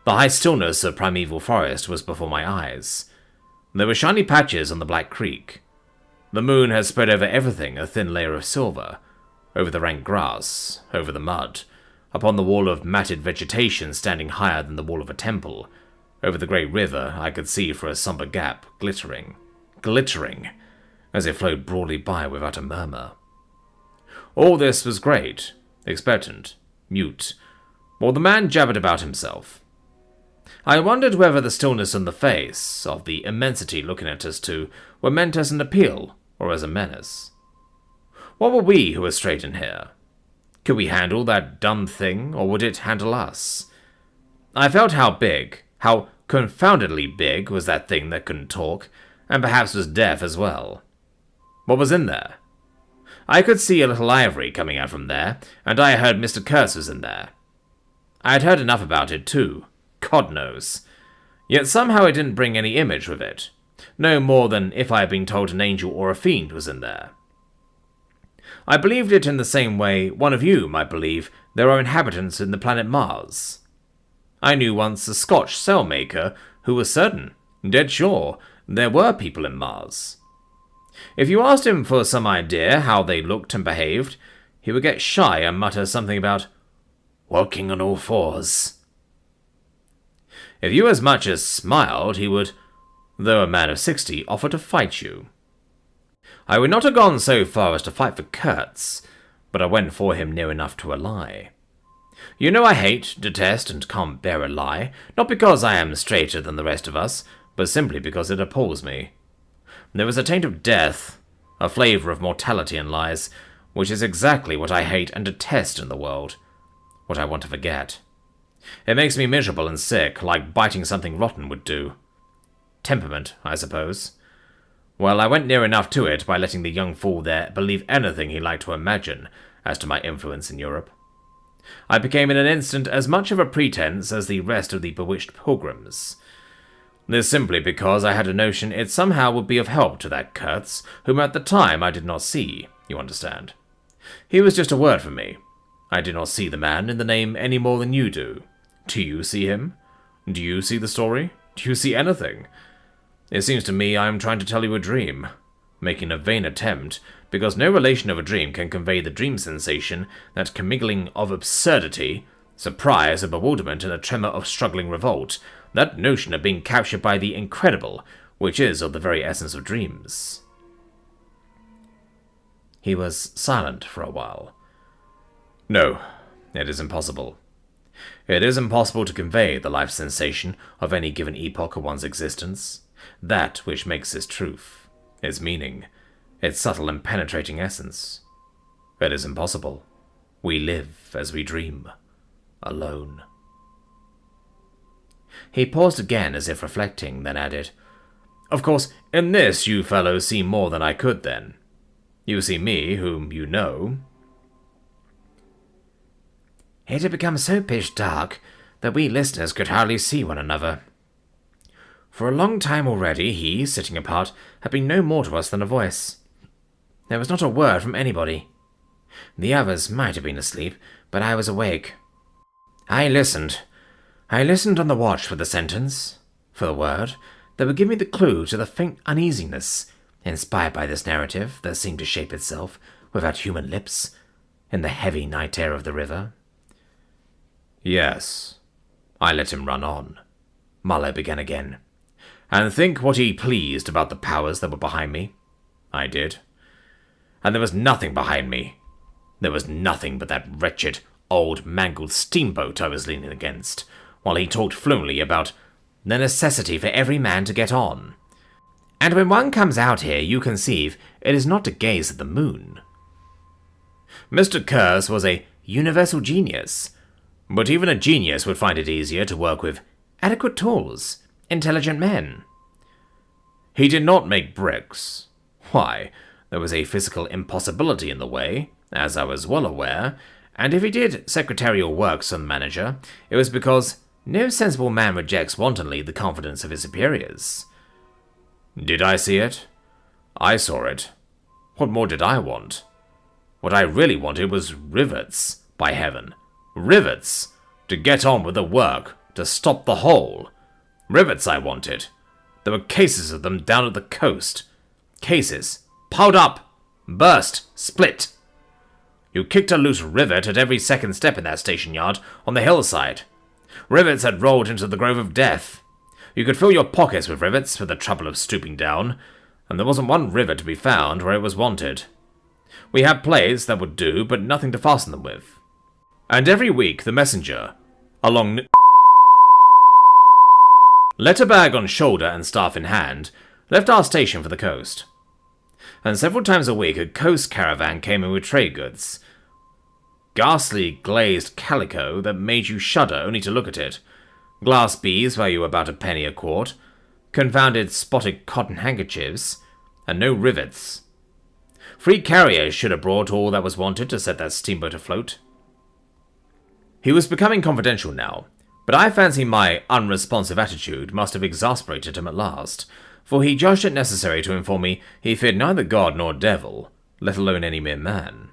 The high stillness of primeval forest was before my eyes. There were shiny patches on the black creek. The moon had spread over everything a thin layer of silver, over the rank grass, over the mud, upon the wall of matted vegetation standing higher than the wall of a temple. Over the great river I could see for a sombre gap, glittering, as it flowed broadly by without a murmur. All this was great, expectant, mute, while the man jabbered about himself. I wondered whether the stillness and the face of the immensity looking at us two were meant as an appeal or as a menace. What were we who were straight in here? Could we handle that dumb thing, or would it handle us? I felt how big, how confoundedly big was that thing that couldn't talk, and perhaps was deaf as well. What was in there? I could see a little ivory coming out from there, and I heard Mr. Kurtz was in there. I had heard enough about it, too. God knows. Yet somehow it didn't bring any image with it. No more than if I had been told an angel or a fiend was in there. I believed it in the same way one of you might believe there are inhabitants in the planet Mars. I knew once a Scotch sailmaker who was certain, dead sure, there were people in Mars. If you asked him for some idea how they looked and behaved, he would get shy and mutter something about walking on all fours. If you as much as smiled, he would, though a man of 60, offer to fight you. I would not have gone so far as to fight for Kurtz, but I went for him near enough to a lie. You know I hate, detest, and can't bear a lie, not because I am straighter than the rest of us, but simply because it appalls me. There is a taint of death, a flavour of mortality in lies, which is exactly what I hate and detest in the world, what I want to forget. It makes me miserable and sick, like biting something rotten would do. Temperament, I suppose. Well, I went near enough to it by letting the young fool there believe anything he liked to imagine as to my influence in Europe. I became in an instant as much of a pretense as the rest of the bewitched pilgrims. This simply because I had a notion it somehow would be of help to that Kurtz, whom at the time I did not see, you understand. He was just a word for me. I did not see the man in the name any more than you do. Do you see him? Do you see the story? Do you see anything? It seems to me I am trying to tell you a dream, making a vain attempt, because no relation of a dream can convey the dream sensation, that commingling of absurdity, surprise and bewilderment and a tremor of struggling revolt, that notion of being captured by the incredible, which is of the very essence of dreams. He was silent for a while. No, it is impossible. It is impossible to convey the life sensation of any given epoch of one's existence, that which makes its truth, its meaning, its subtle and penetrating essence. It is impossible. We live as we dream, alone. He paused again as if reflecting, then added, Of course, in this you fellows see more than I could then. You see me, whom you know. It had become so pitch dark that we listeners could hardly see one another. For a long time already he, sitting apart, had been no more to us than a voice. There was not a word from anybody. The others might have been asleep, but I was awake. I listened. I listened on the watch for the sentence, for the word, that would give me the clue to the faint uneasiness inspired by this narrative that seemed to shape itself, without human lips, in the heavy night air of the river. Yes, I let him run on, Marlowe began again, and think what he pleased about the powers that were behind me. I did. And there was nothing behind me. There was nothing but that wretched, old, mangled steamboat I was leaning against, while he talked fluently about the necessity for every man to get on. And when one comes out here, you conceive, it is not to gaze at the moon. Mr. Kurtz was a universal genius, but even a genius would find it easier to work with adequate tools, intelligent men. He did not make bricks. Why, there was a physical impossibility in the way, as I was well aware, and if he did secretarial work some manager, it was because no sensible man rejects wantonly the confidence of his superiors. Did I see it? I saw it. What more did I want? What I really wanted was rivets, by heaven. Rivets! To get on with the work, to stop the hole. Rivets I wanted. There were cases of them down at the coast. Cases. Piled up. Burst. Split. You kicked a loose rivet at every second step in that station yard on the hillside. Rivets had rolled into the grove of death. You could fill your pockets with rivets for the trouble of stooping down, and there wasn't one rivet to be found where it was wanted. We had plates that would do, but nothing to fasten them with. And every week the messenger, along letter bag on shoulder and staff in hand, left our station for the coast. And several times a week a coast caravan came in with trade goods. Ghastly glazed calico that made you shudder only to look at it. Glass beads value about a penny a quart. Confounded spotted cotton handkerchiefs. And no rivets. Free carriers should have brought all that was wanted to set that steamboat afloat. He was becoming confidential now, but I fancy my unresponsive attitude must have exasperated him at last, for he judged it necessary to inform me he feared neither God nor devil, let alone any mere man.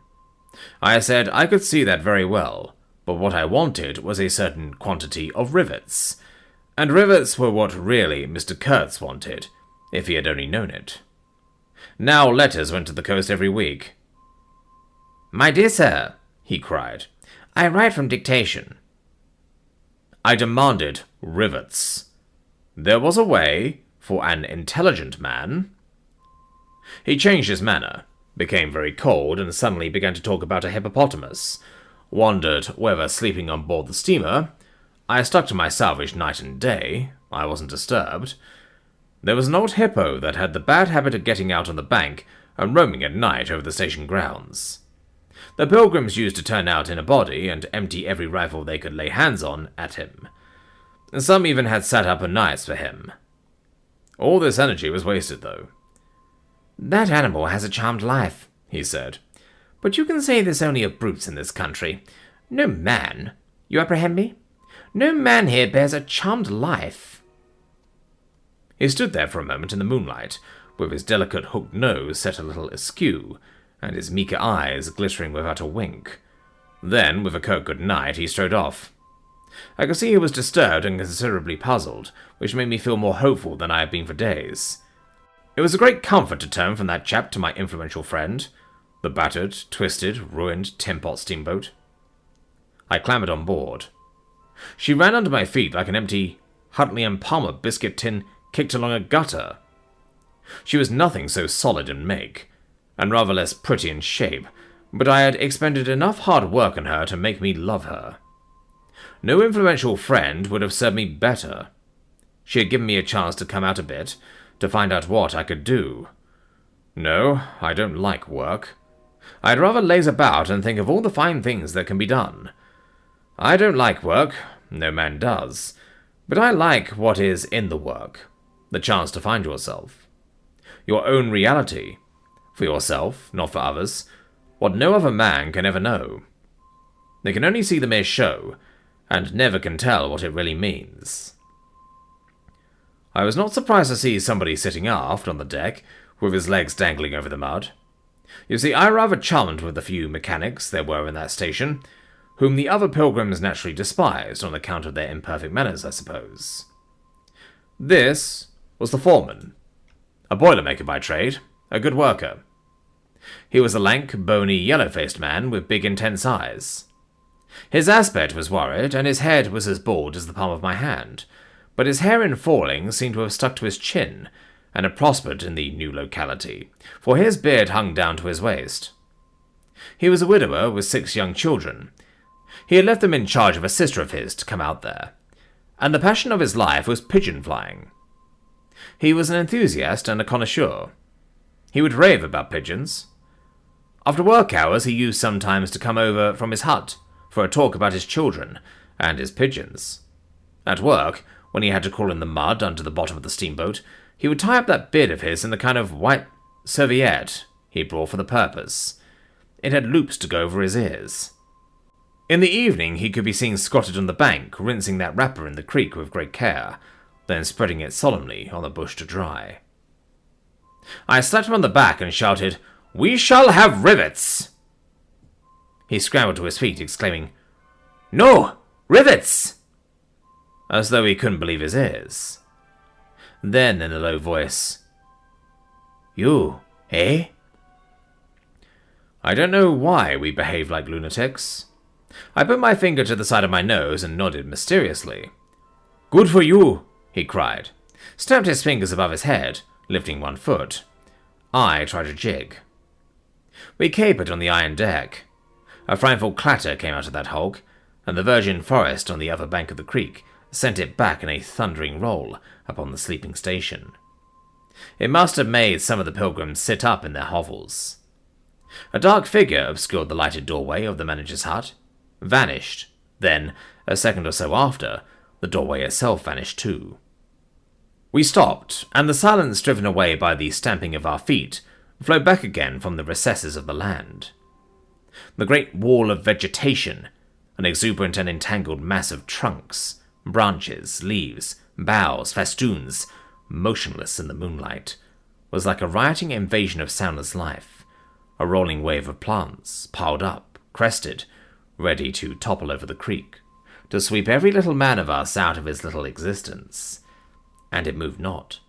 I said I could see that very well, but what I wanted was a certain quantity of rivets, and rivets were what really Mr. Kurtz wanted, if he had only known it. Now letters went to the coast every week. "My dear sir," he cried, I write from dictation. I demanded rivets. There was a way for an intelligent man. He changed his manner, became very cold, and suddenly began to talk about a hippopotamus. Wondered whether sleeping on board the steamer. I stuck to my salvage night and day. I wasn't disturbed. There was an old hippo that had the bad habit of getting out on the bank and roaming at night over the station grounds. The pilgrims used to turn out in a body and empty every rifle they could lay hands on at him. Some even had sat up o' nights for him. All this energy was wasted, though. That animal has a charmed life, he said. But you can say this only of brutes in this country. No man, you apprehend me? No man here bears a charmed life. He stood there for a moment in the moonlight, with his delicate hooked nose set a little askew, and his meeker eyes glittering without a wink. Then, with a curt good night, he strode off. I could see he was disturbed and considerably puzzled, which made me feel more hopeful than I had been for days. It was a great comfort to turn from that chap to my influential friend, the battered, twisted, ruined tin-pot steamboat. I clambered on board. She ran under my feet like an empty Huntley and Palmer biscuit tin kicked along a gutter. She was nothing so solid in make, and rather less pretty in shape, but I had expended enough hard work on her to make me love her. No influential friend would have served me better. She had given me a chance to come out a bit, to find out what I could do. No, I don't like work. I'd rather laze about and think of all the fine things that can be done. I don't like work, no man does, but I like what is in the work, the chance to find yourself. Your own reality, for yourself, not for others, what no other man can ever know. They can only see the mere show, and never can tell what it really means. I was not surprised to see somebody sitting aft on the deck, with his legs dangling over the mud. You see, I rather chummed with the few mechanics there were in that station, whom the other pilgrims naturally despised on account of their imperfect manners, I suppose. This was the foreman, a boilermaker by trade, a good worker. He was a lank, bony, yellow-faced man with big, intense eyes. His aspect was worried, and his head was as bald as the palm of my hand, but his hair in falling seemed to have stuck to his chin, and had prospered in the new locality, for his beard hung down to his waist. He was a widower with 6 young children. He had left them in charge of a sister of his to come out there, and the passion of his life was pigeon flying. He was an enthusiast and a connoisseur. He would rave about pigeons. After work hours, he used sometimes to come over from his hut for a talk about his children and his pigeons. At work, when he had to crawl in the mud under the bottom of the steamboat, he would tie up that beard of his in the kind of white serviette he brought for the purpose. It had loops to go over his ears. In the evening, he could be seen squatted on the bank, rinsing that wrapper in the creek with great care, then spreading it solemnly on the bush to dry. I slapped him on the back and shouted, "We shall have rivets!" He scrambled to his feet, exclaiming, "No! Rivets!" as though he couldn't believe his ears. Then, in a low voice, "You, eh?" I don't know why we behaved like lunatics. I put my finger to the side of my nose and nodded mysteriously. "Good for you," he cried, snapped his fingers above his head, lifting one foot. I tried a jig. We capered on the iron deck. A frightful clatter came out of that hulk, and the virgin forest on the other bank of the creek sent it back in a thundering roll upon the sleeping station. It must have made some of the pilgrims sit up in their hovels. A dark figure obscured the lighted doorway of the manager's hut, vanished, then, a second or so after, the doorway itself vanished too. We stopped, and the silence driven away by the stamping of our feet flowed back again from the recesses of the land. The great wall of vegetation, an exuberant and entangled mass of trunks, branches, leaves, boughs, festoons, motionless in the moonlight, was like a rioting invasion of soundless life, a rolling wave of plants, piled up, crested, ready to topple over the creek, to sweep every little man of us out of his little existence. And it moved not.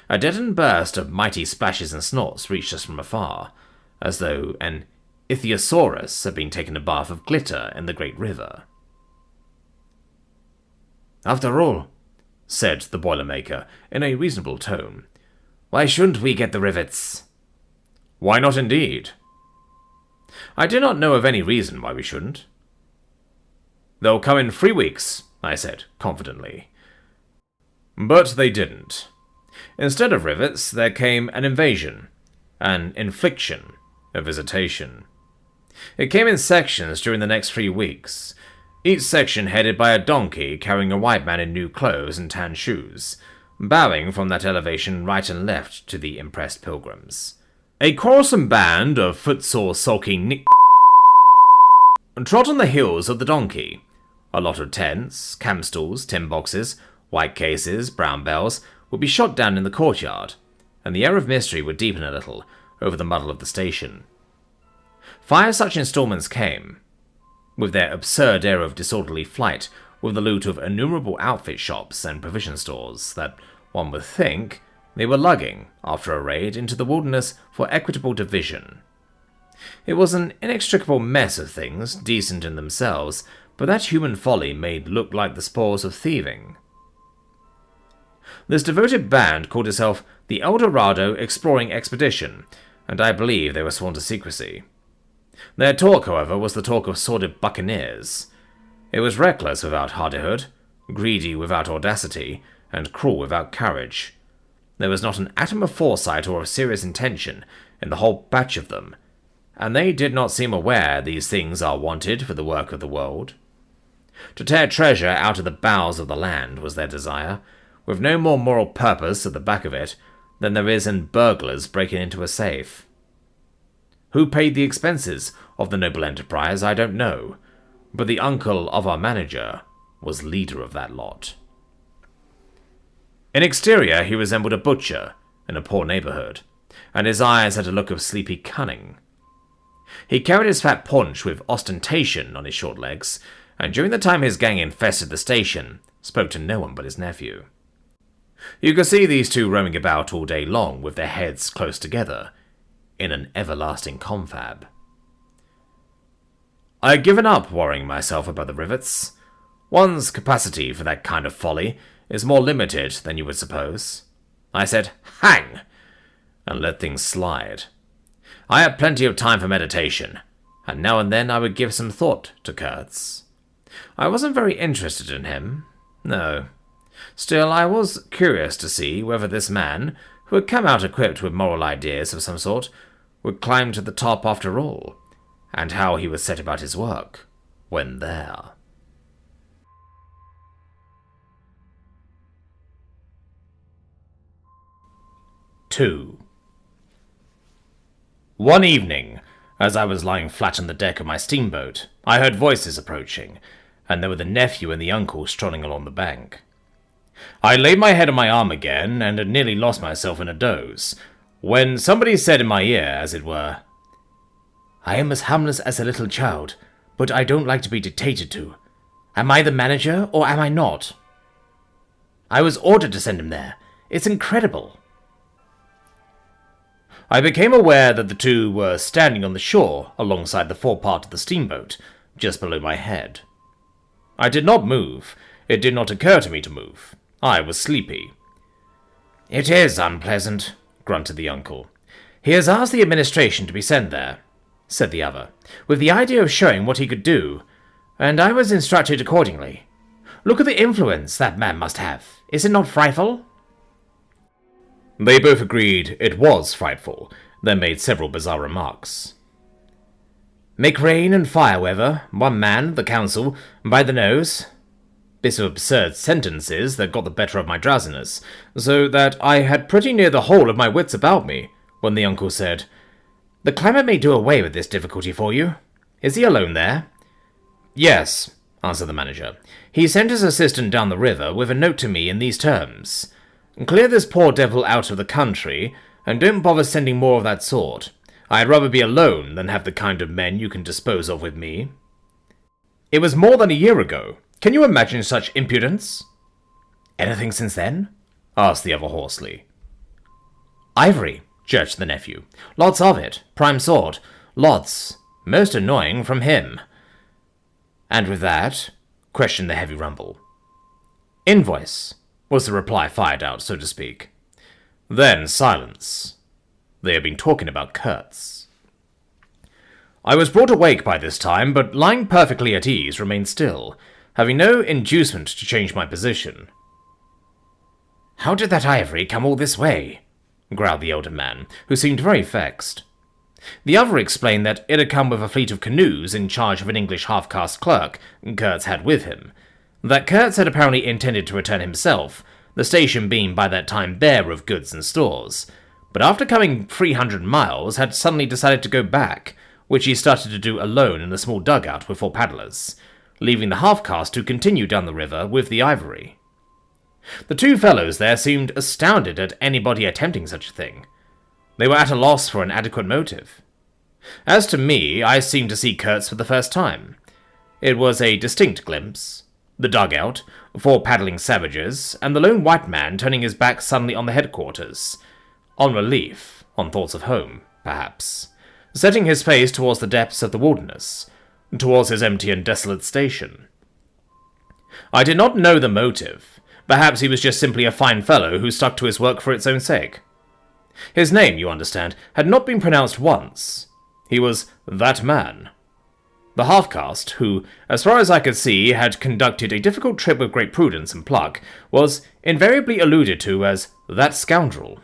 A deadened burst of mighty splashes and snorts reached us from afar, as though an Ichthyosaurus had been taking a bath of glitter in the great river. After all, said the Boilermaker in a reasonable tone, why shouldn't we get the rivets? Why not indeed? I do not know of any reason why we shouldn't. They'll come in 3 weeks, I said confidently. But they didn't. Instead of rivets, there came an invasion, an infliction, a visitation. It came in sections during the next 3 weeks, each section headed by a donkey carrying a white man in new clothes and tan shoes, bowing from that elevation right and left to the impressed pilgrims. A quarrelsome band of footsore sulking nick trod on the heels of the donkey. A lot of tents, camp stools, tin boxes, white cases, brown bells would be shot down in the courtyard, and the air of mystery would deepen a little over the muddle of the station. 5 such installments came, with their absurd air of disorderly flight, with the loot of innumerable outfit shops and provision stores that one would think they were lugging after a raid into the wilderness for equitable division. It was an inextricable mess of things, decent in themselves, but that human folly made look like the spoils of thieving. This devoted band called itself the El Dorado Exploring Expedition, and I believe they were sworn to secrecy. Their talk, however, was the talk of sordid buccaneers. It was reckless without hardihood, greedy without audacity, and cruel without courage. There was not an atom of foresight or of serious intention in the whole batch of them, and they did not seem aware these things are wanted for the work of the world. To tear treasure out of the bowels of the land was their desire, with no more moral purpose at the back of it than there is in burglars breaking into a safe. Who paid the expenses of the noble enterprise, I don't know, but the uncle of our manager was leader of that lot. In exterior, he resembled a butcher in a poor neighborhood, and his eyes had a look of sleepy cunning. He carried his fat paunch with ostentation on his short legs, and during the time his gang infested the station, spoke to no one but his nephew. You could see these two roaming about all day long with their heads close together, in an everlasting confab. I had given up worrying myself about the rivets. One's capacity for that kind of folly is more limited than you would suppose. I said, "Hang!" and let things slide. I had plenty of time for meditation, and now and then I would give some thought to Kurtz. I wasn't very interested in him, no. Still, I was curious to see whether this man, who had come out equipped with moral ideas of some sort, would climb to the top after all, and how he would set about his work when there. Two. One evening, as I was lying flat on the deck of my steamboat, I heard voices approaching, and there were the nephew and the uncle strolling along the bank. I laid my head on my arm again, and had nearly lost myself in a doze, when somebody said in my ear, as it were, "I am as harmless as a little child, but I don't like to be dictated to. Am I the manager, or am I not? I was ordered to send him there. It's incredible." I became aware that the two were standing on the shore alongside the forepart of the steamboat, just below my head. I did not move. It did not occur to me to move. I was sleepy. "It is unpleasant," grunted the uncle. "He has asked the administration to be sent there," said the other, "with the idea of showing what he could do, and I was instructed accordingly. Look at the influence that man must have. Is it not frightful?" They both agreed it was frightful, then made several bizarre remarks. "Make rain and fire weather, one man, the council, by the nose." Bits of absurd sentences that got the better of my drowsiness, so that I had pretty near the whole of my wits about me, when the uncle said, "The climate may do away with this difficulty for you. Is he alone there?" "Yes," answered the manager. "He sent his assistant down the river with a note to me in these terms. Clear this poor devil out of the country, and don't bother sending more of that sort. I'd rather be alone than have the kind of men you can dispose of with me." It was more than a year ago. Can you imagine such impudence? "Anything since then?" asked the other hoarsely. "Ivory," jerked the nephew. "Lots of it. Prime sort. Lots. Most annoying from him. And with that, questioned the heavy rumble. Invoice, was the reply fired out, so to speak. Then silence. They had been talking about Kurtz. I was brought awake by this time, but lying perfectly at ease, remained still, having no inducement to change my position. How did that ivory come all this way? Growled the elder man, who seemed very vexed. The other explained that it had come with a fleet of canoes in charge of an English half-caste clerk Kurtz had with him, that Kurtz had apparently intended to return himself, the station being by that time bare of goods and stores, but after coming 300 miles had suddenly decided to go back, which he started to do alone in a small dugout with 4 paddlers, leaving the half-caste to continue down the river with the ivory. The 2 fellows there seemed astounded at anybody attempting such a thing. They were at a loss for an adequate motive. As to me, I seemed to see Kurtz for the first time. It was a distinct glimpse. The dugout, 4 paddling savages, and the lone white man turning his back suddenly on the headquarters. On relief, on thoughts of home, perhaps. Setting his face towards the depths of the wilderness, towards his empty and desolate station. I did not know the motive. Perhaps he was just simply a fine fellow who stuck to his work for its own sake. His name, you understand, had not been pronounced once. He was that man. The half-caste, who, as far as I could see, had conducted a difficult trip with great prudence and pluck, was invariably alluded to as that scoundrel.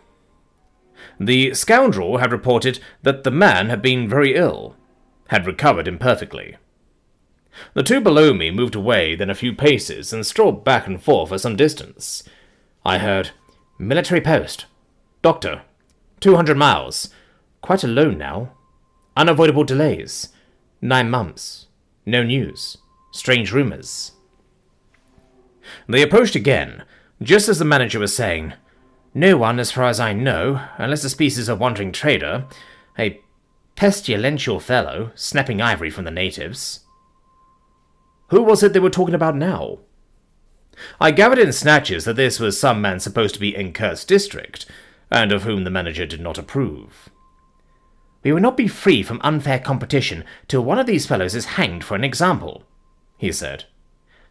The scoundrel had reported that the man had been very ill, had recovered imperfectly. The 2 below me moved away then a few paces and strolled back and forth for some distance. I heard, "Military post. Doctor. 200 miles. Quite alone now. Unavoidable delays. 9 months. No news. Strange rumors." They approached again, just as the manager was saying, "No one, as far as I know, unless a species of wandering trader, a pestilential fellow, snapping ivory from the natives." Who was it they were talking about now? I gathered in snatches that this was some man supposed to be in Kurt's district, and of whom the manager did not approve. "We will not be free from unfair competition till one of these fellows is hanged for an example," he said.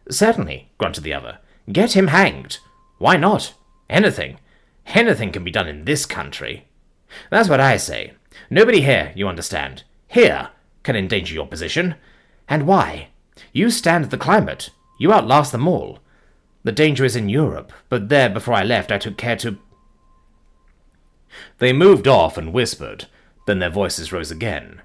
"Certainly," grunted the other. "Get him hanged. Why not? Anything. Anything can be done in this country. That's what I say. Nobody here, you understand, here, can endanger your position. And why? You stand the climate. You outlast them all. The danger is in Europe, but there, before I left, I took care to—" They moved off and whispered, then their voices rose again.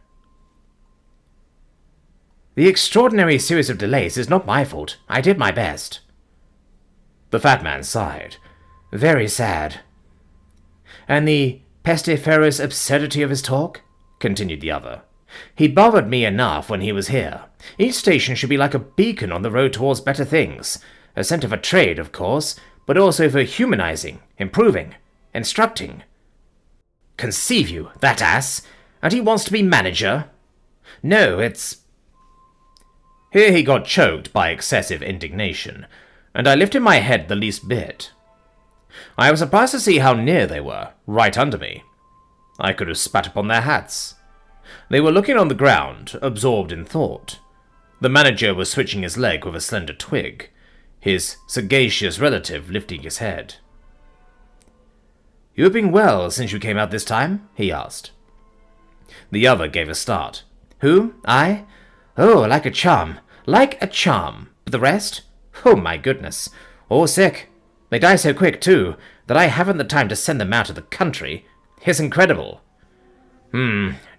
"The extraordinary series of delays is not my fault. I did my best." The fat man sighed. "Very sad." "And the pestiferous absurdity of his talk?" continued the other. "He bothered me enough when he was here. Each station should be like a beacon on the road towards better things. A centre for trade, of course, but also for humanizing, improving, instructing. Conceive you, that ass! And he wants to be manager? No, it's—" Here he got choked by excessive indignation, and I lifted my head the least bit. I was surprised to see how near they were, right under me. I could have spat upon their hats. They were looking on the ground, absorbed in thought. The manager was switching his leg with a slender twig, his sagacious relative lifting his head. "You have been well since you came out this time?" he asked. The other gave a start. "Who? I? Oh, like a charm. Like a charm. But the rest? Oh, my goodness. All sick. They die so quick, too, that I haven't the time to send them out of the country. It's incredible."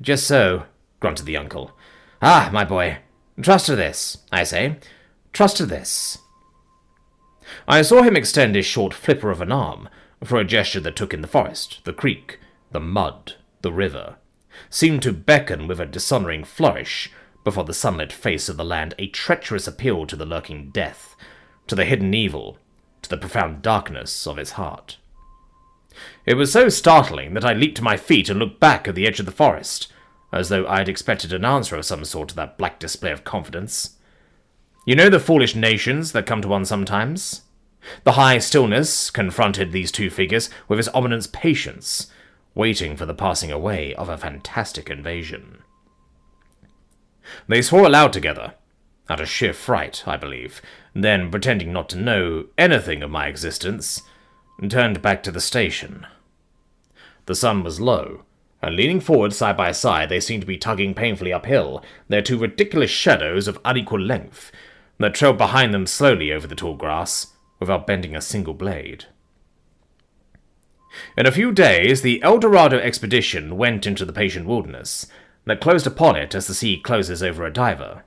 Just so," grunted the uncle. "Ah, my boy. Trust to this, I say. Trust to this." I saw him extend his short flipper of an arm, for a gesture that took in the forest, the creek, the mud, the river, seemed to beckon with a dishonouring flourish before the sunlit face of the land a treacherous appeal to the lurking death, to the hidden evil, to the profound darkness of his heart. It was so startling that I leaped to my feet and looked back at the edge of the forest, as though I had expected an answer of some sort to that black display of confidence. You know the foolish nations that come to one sometimes? The high stillness confronted these 2 figures with its ominous patience, waiting for the passing away of a fantastic invasion. They swore aloud together, out of sheer fright, I believe, then, pretending not to know anything of my existence, turned back to the station. The sun was low, and leaning forward side by side they seemed to be tugging painfully uphill, their two ridiculous shadows of unequal length, that trailed behind them slowly over the tall grass, without bending a single blade. In a few days, the El Dorado expedition went into the patient wilderness, that closed upon it as the sea closes over a diver.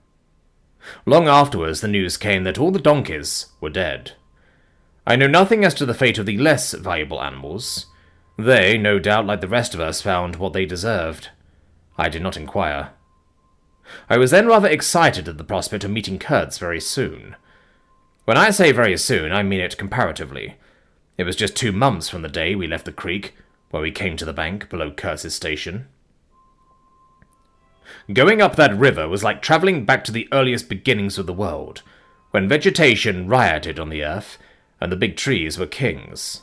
Long afterwards, the news came that all the donkeys were dead. I know nothing as to the fate of the less valuable animals. They, no doubt, like the rest of us, found what they deserved. I did not inquire. I was then rather excited at the prospect of meeting Kurtz very soon. When I say very soon, I mean it comparatively. It was just 2 months from the day we left the creek, where we came to the bank below Kurtz's station. Going up that river was like travelling back to the earliest beginnings of the world, when vegetation rioted on the earth, and the big trees were kings.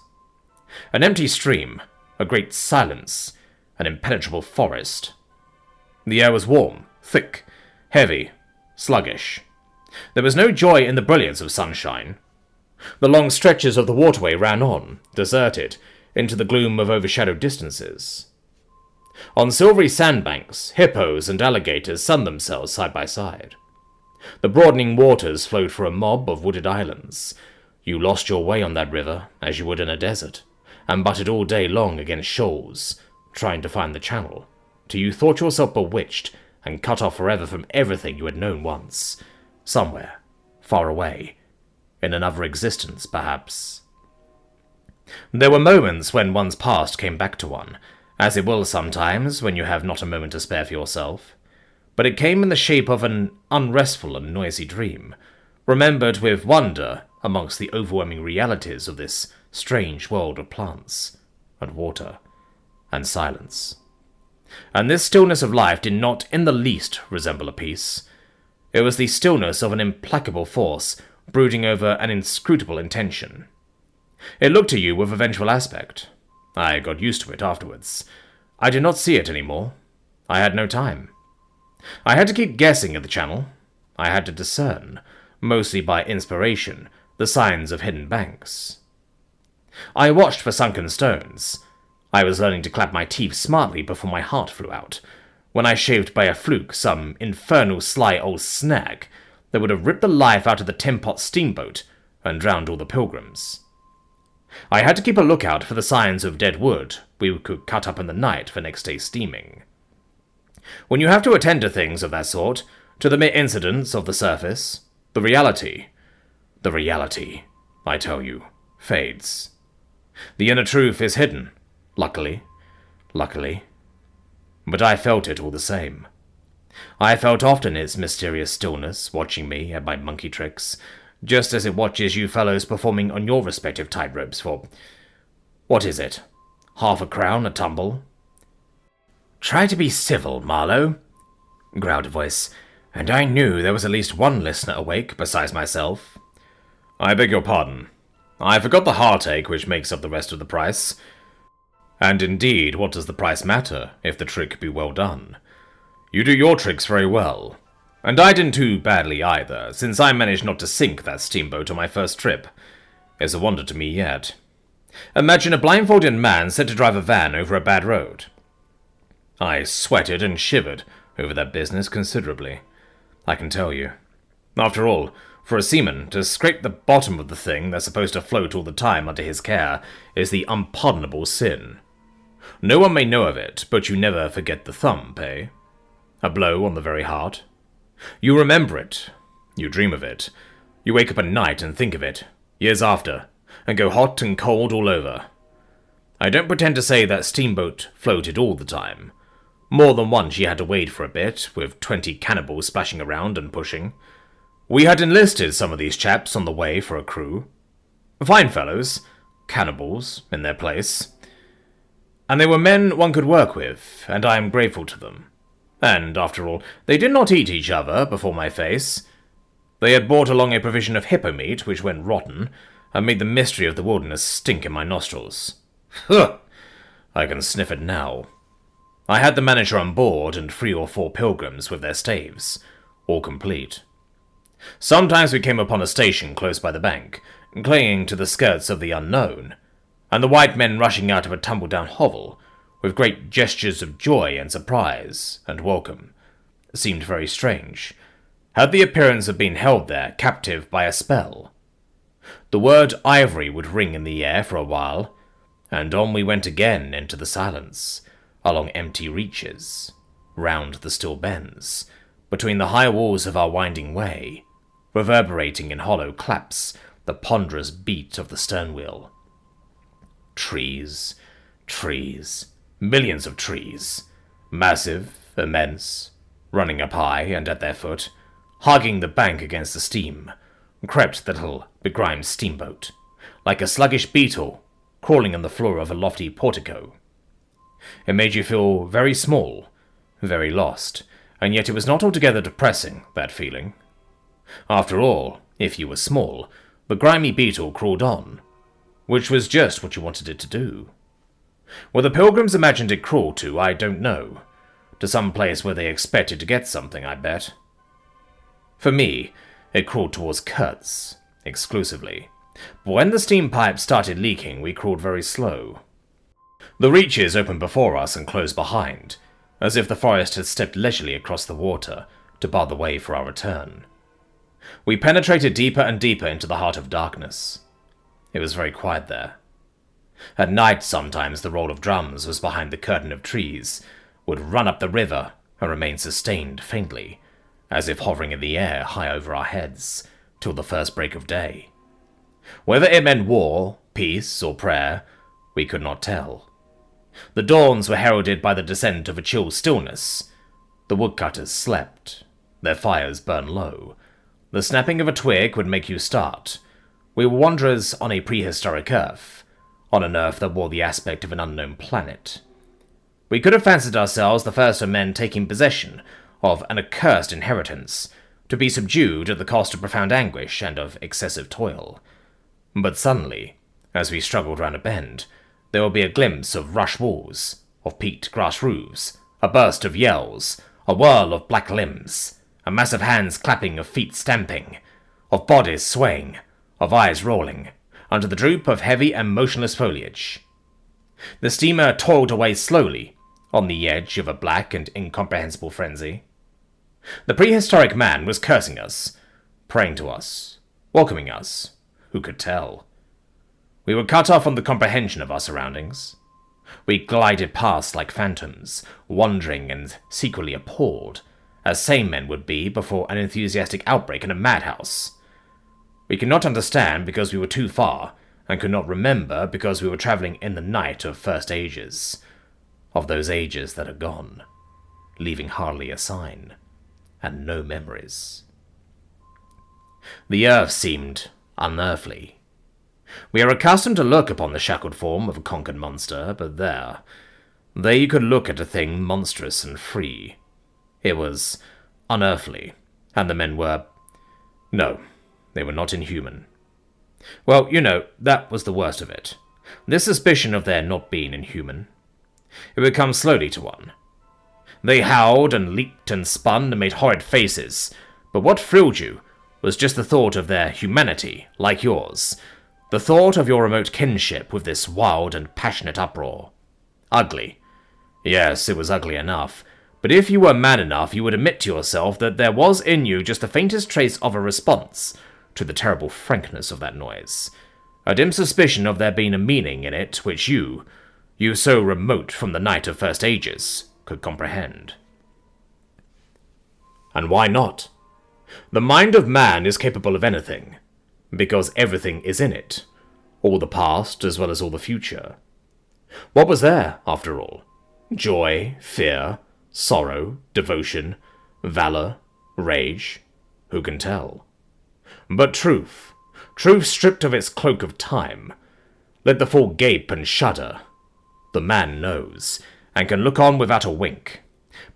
An empty stream, a great silence, an impenetrable forest. The air was warm, thick, heavy, sluggish. There was no joy in the brilliance of sunshine. The long stretches of the waterway ran on, deserted, into the gloom of overshadowed distances. On silvery sandbanks, hippos and alligators sunned themselves side by side. The broadening waters flowed through a mob of wooded islands. You lost your way on that river, as you would in a desert, and butted all day long against shoals, trying to find the channel, till you thought yourself bewitched and cut off forever from everything you had known once, somewhere, far away, in another existence, perhaps. There were moments when one's past came back to one, as it will sometimes when you have not a moment to spare for yourself, but it came in the shape of an unrestful and noisy dream, remembered with wonder amongst the overwhelming realities of this strange world of plants, and water, and silence. And this stillness of life did not in the least resemble a peace. It was the stillness of an implacable force brooding over an inscrutable intention. It looked at you with a vengeful aspect. I got used to it afterwards. I did not see it any more. I had no time. I had to keep guessing at the channel. I had to discern, mostly by inspiration, the signs of hidden banks. I watched for sunken stones. I was learning to clap my teeth smartly before my heart flew out, when I shaved by a fluke some infernal sly old snag that would have ripped the life out of the tin-pot steamboat and drowned all the pilgrims. I had to keep a lookout for the signs of dead wood we could cut up in the night for next day's steaming. When you have to attend to things of that sort, to the mere incidents of the surface, the reality, I tell you, fades. The inner truth is hidden, luckily. But I felt it all the same. I felt often its mysterious stillness watching me at my monkey tricks, just as it watches you fellows performing on your respective tightropes for, what is it, half a crown a tumble? "Try to be civil, Marlowe," growled a voice, and I knew there was at least one listener awake besides myself. I beg your pardon. I forgot the heartache which makes up the rest of the price. And indeed, what does the price matter, if the trick be well done? You do your tricks very well. And I didn't too badly either, since I managed not to sink that steamboat on my first trip. It's a wonder to me yet. Imagine a blindfolded man set to drive a van over a bad road. I sweated and shivered over that business considerably, I can tell you. After all, for a seaman to scrape the bottom of the thing that's supposed to float all the time under his care is the unpardonable sin. No one may know of it, but you never forget the thump, eh? A blow on the very heart. You remember it. You dream of it. You wake up at night and think of it, years after, and go hot and cold all over. I don't pretend to say that steamboat floated all the time. More than once you had to wade for a bit, with 20 cannibals splashing around and pushing. We had enlisted some of these chaps on the way for a crew. Fine fellows, cannibals, in their place. And they were men one could work with, and I am grateful to them. And, after all, they did not eat each other before my face. They had brought along a provision of hippo meat which went rotten, and made the mystery of the wilderness stink in my nostrils. Huh! I can sniff it now. I had the manager on board and 3 or 4 pilgrims with their staves, all complete. Sometimes we came upon a station close by the bank, clinging to the skirts of the unknown, and the white men rushing out of a tumble-down hovel, with great gestures of joy and surprise and welcome, seemed very strange, had the appearance of being held there captive by a spell. The word ivory would ring in the air for a while, and on we went again into the silence, along empty reaches, round the still bends, between the high walls of our winding way, reverberating in hollow claps the ponderous beat of the stern wheel. Trees, trees, millions of trees, massive, immense, running up high and at their foot, hugging the bank against the steam, crept the little begrimed steamboat, like a sluggish beetle crawling on the floor of a lofty portico. It made you feel very small, very lost, and yet it was not altogether depressing, that feeling. After all, if you were small, the grimy beetle crawled on, which was just what you wanted it to do. Where the pilgrims imagined it crawled to, I don't know. To some place where they expected to get something, I bet. For me, it crawled towards Kurtz, exclusively. But when the steam pipe started leaking, we crawled very slow. The reaches opened before us and closed behind, as if the forest had stepped leisurely across the water to bar the way for our return. We penetrated deeper and deeper into the heart of darkness. It was very quiet there. At night, sometimes the roll of drums was behind the curtain of trees, would run up the river and remain sustained faintly, as if hovering in the air high over our heads, till the first break of day. Whether it meant war, peace, or prayer, we could not tell. The dawns were heralded by the descent of a chill stillness. The woodcutters slept. Their fires burned low. The snapping of a twig would make you start. We were wanderers on a prehistoric Earth, on an Earth that wore the aspect of an unknown planet. We could have fancied ourselves the first of men taking possession of an accursed inheritance, to be subdued at the cost of profound anguish and of excessive toil. But suddenly, as we struggled round a bend, there would be a glimpse of rush walls, of peaked grass roofs, a burst of yells, a whirl of black limbs, a mass of hands clapping, of feet stamping, of bodies swaying, of eyes rolling, under the droop of heavy and motionless foliage. The steamer toiled away slowly, on the edge of a black and incomprehensible frenzy. The prehistoric man was cursing us, praying to us, welcoming us. Who could tell? We were cut off from the comprehension of our surroundings. We glided past like phantoms, wondering and secretly appalled, as sane men would be before an enthusiastic outbreak in a madhouse. We could not understand because we were too far, and could not remember because we were travelling in the night of first ages, of those ages that are gone, leaving hardly a sign, and no memories. The earth seemed unearthly. We are accustomed to look upon the shackled form of a conquered monster, but there you could look at a thing monstrous and free. It was unearthly, and the men were... no, they were not inhuman. Well, that was the worst of it. This suspicion of their not being inhuman. It would come slowly to one. They howled and leaped and spun and made horrid faces, but what thrilled you was just the thought of their humanity, like yours, the thought of your remote kinship with this wild and passionate uproar. Ugly. Yes, it was ugly enough, but if you were man enough, you would admit to yourself that there was in you just the faintest trace of a response to the terrible frankness of that noise, a dim suspicion of there being a meaning in it which you so remote from the night of first ages, could comprehend. And why not? The mind of man is capable of anything, because everything is in it, all the past as well as all the future. What was there, after all? Joy, fear, sorrow, devotion, valor, rage, who can tell? But truth stripped of its cloak of time, let the fool gape and shudder. The man knows, and can look on without a wink,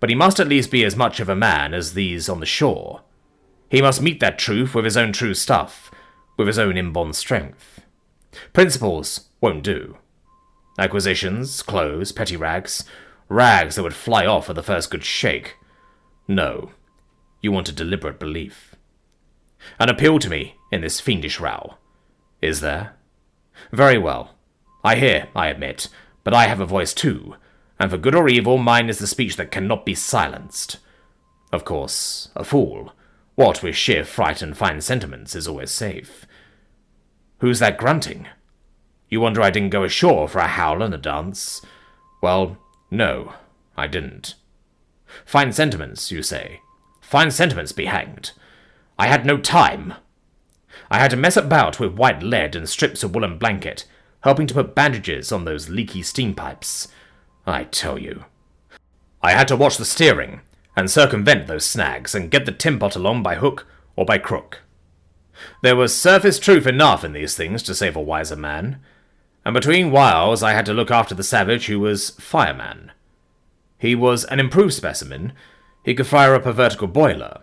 but he must at least be as much of a man as these on the shore. He must meet that truth with his own true stuff, with his own inborn strength. Principles won't do. Acquisitions, clothes, petty rags, rags that would fly off at the first good shake. No, you want a deliberate belief. An appeal to me in this fiendish row. Is there? Very well. I hear, I admit, but I have a voice too, and for good or evil, mine is the speech that cannot be silenced. Of course, a fool, what with sheer fright and fine sentiments, is always safe. Who's that grunting? You wonder I didn't go ashore for a howl and a dance? Well, no, I didn't. Fine sentiments, you say? Fine sentiments be hanged. I had no time. I had to mess about with white lead and strips of woolen blanket, helping to put bandages on those leaky steam pipes. I tell you. I had to watch the steering, and circumvent those snags, and get the tin pot along by hook or by crook. There was surface truth enough in these things to save a wiser man, and between whiles I had to look after the savage who was fireman. He was an improved specimen. He could fire up a vertical boiler.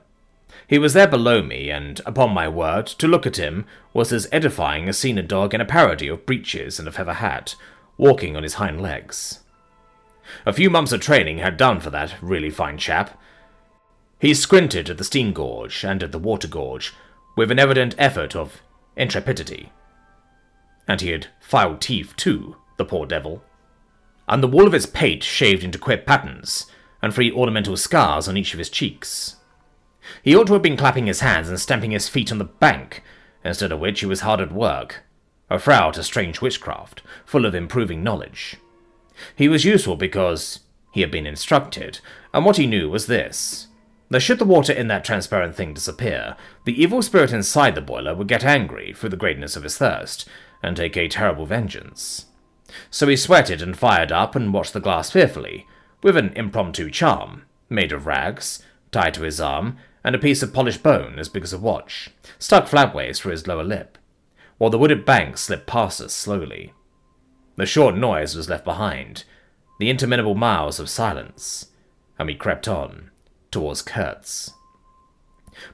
He was there below me, and, upon my word, to look at him was as edifying as seeing a dog in a parody of breeches and a feather hat, walking on his hind legs. A few months of training had done for that really fine chap. He squinted at the steam gorge and at the water gorge with an evident effort of intrepidity. And he had filed teeth too, the poor devil, and the wool of his pate shaved into queer patterns, and 3 ornamental scars on each of his cheeks. He ought to have been clapping his hands and stamping his feet on the bank, instead of which he was hard at work, a frail to strange witchcraft, full of improving knowledge. He was useful because he had been instructed, and what he knew was this. That should the water in that transparent thing disappear, the evil spirit inside the boiler would get angry through the greatness of his thirst, and take a terrible vengeance. So he sweated and fired up and watched the glass fearfully, with an impromptu charm, made of rags, tied to his arm, and a piece of polished bone as big as a watch, stuck flatways through his lower lip, while the wooded bank slipped past us slowly. The short noise was left behind, the interminable miles of silence, and we crept on, towards Kurtz.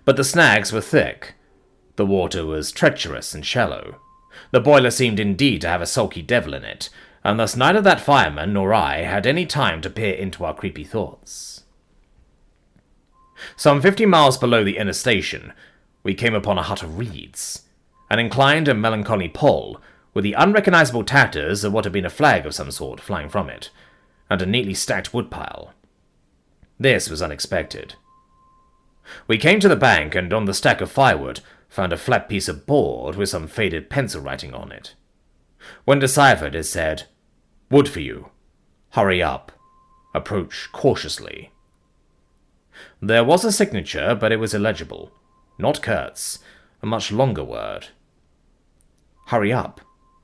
But the snags were thick, the water was treacherous and shallow, the boiler seemed indeed to have a sulky devil in it, and thus neither that fireman nor I had any time to peer into our creepy thoughts. Some 50 miles below the inner station, we came upon a hut of reeds, an inclined and melancholy pole, with the unrecognizable tatters of what had been a flag of some sort flying from it, and a neatly stacked woodpile. This was unexpected. We came to the bank, and on the stack of firewood found a flat piece of board with some faded pencil writing on it. When deciphered, it said, "Wood for you. Hurry up. Approach cautiously." There was a signature, but it was illegible. Not Kurtz, a much longer word. Hurry up.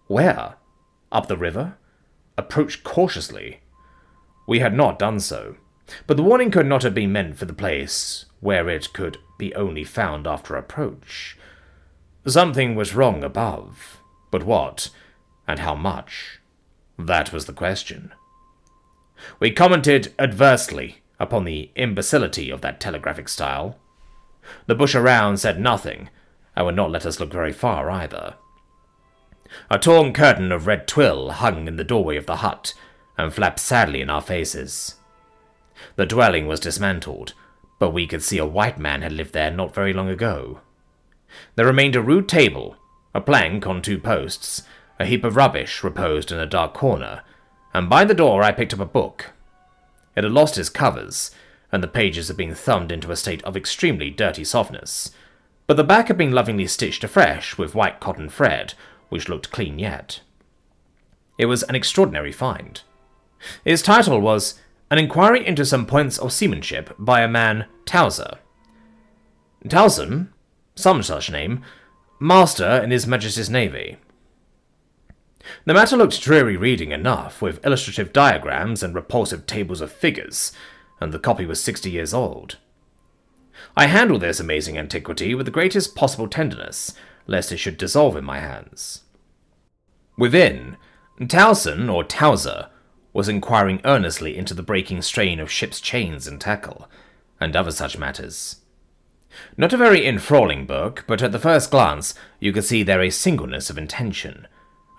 Where? Up the river? Approach cautiously. We had not done so, but the warning could not have been meant for the place where it could be only found after approach. Something was wrong above, but what, and how much? That was the question. We commented adversely upon the imbecility of that telegraphic style. The bush around said nothing, and would not let us look very far either. A torn curtain of red twill hung in the doorway of the hut, and flapped sadly in our faces. The dwelling was dismantled, but we could see a white man had lived there not very long ago. There remained a rude table, a plank on 2 posts, a heap of rubbish reposed in a dark corner, and by the door I picked up a book. It had lost its covers, and the pages had been thumbed into a state of extremely dirty softness, but the back had been lovingly stitched afresh with white cotton thread, which looked clean yet. It was an extraordinary find. Its title was An Inquiry into Some Points of Seamanship by a man Towser. Towson, some such name, master in His Majesty's Navy. The matter looked dreary reading enough, with illustrative diagrams and repulsive tables of figures, and the copy was 60 years old. I handled this amazing antiquity with the greatest possible tenderness, lest it should dissolve in my hands. Within, Towson, or Towser, was inquiring earnestly into the breaking strain of ship's chains and tackle, and other such matters. Not a very enthralling book, but at the first glance you could see there a singleness of intention,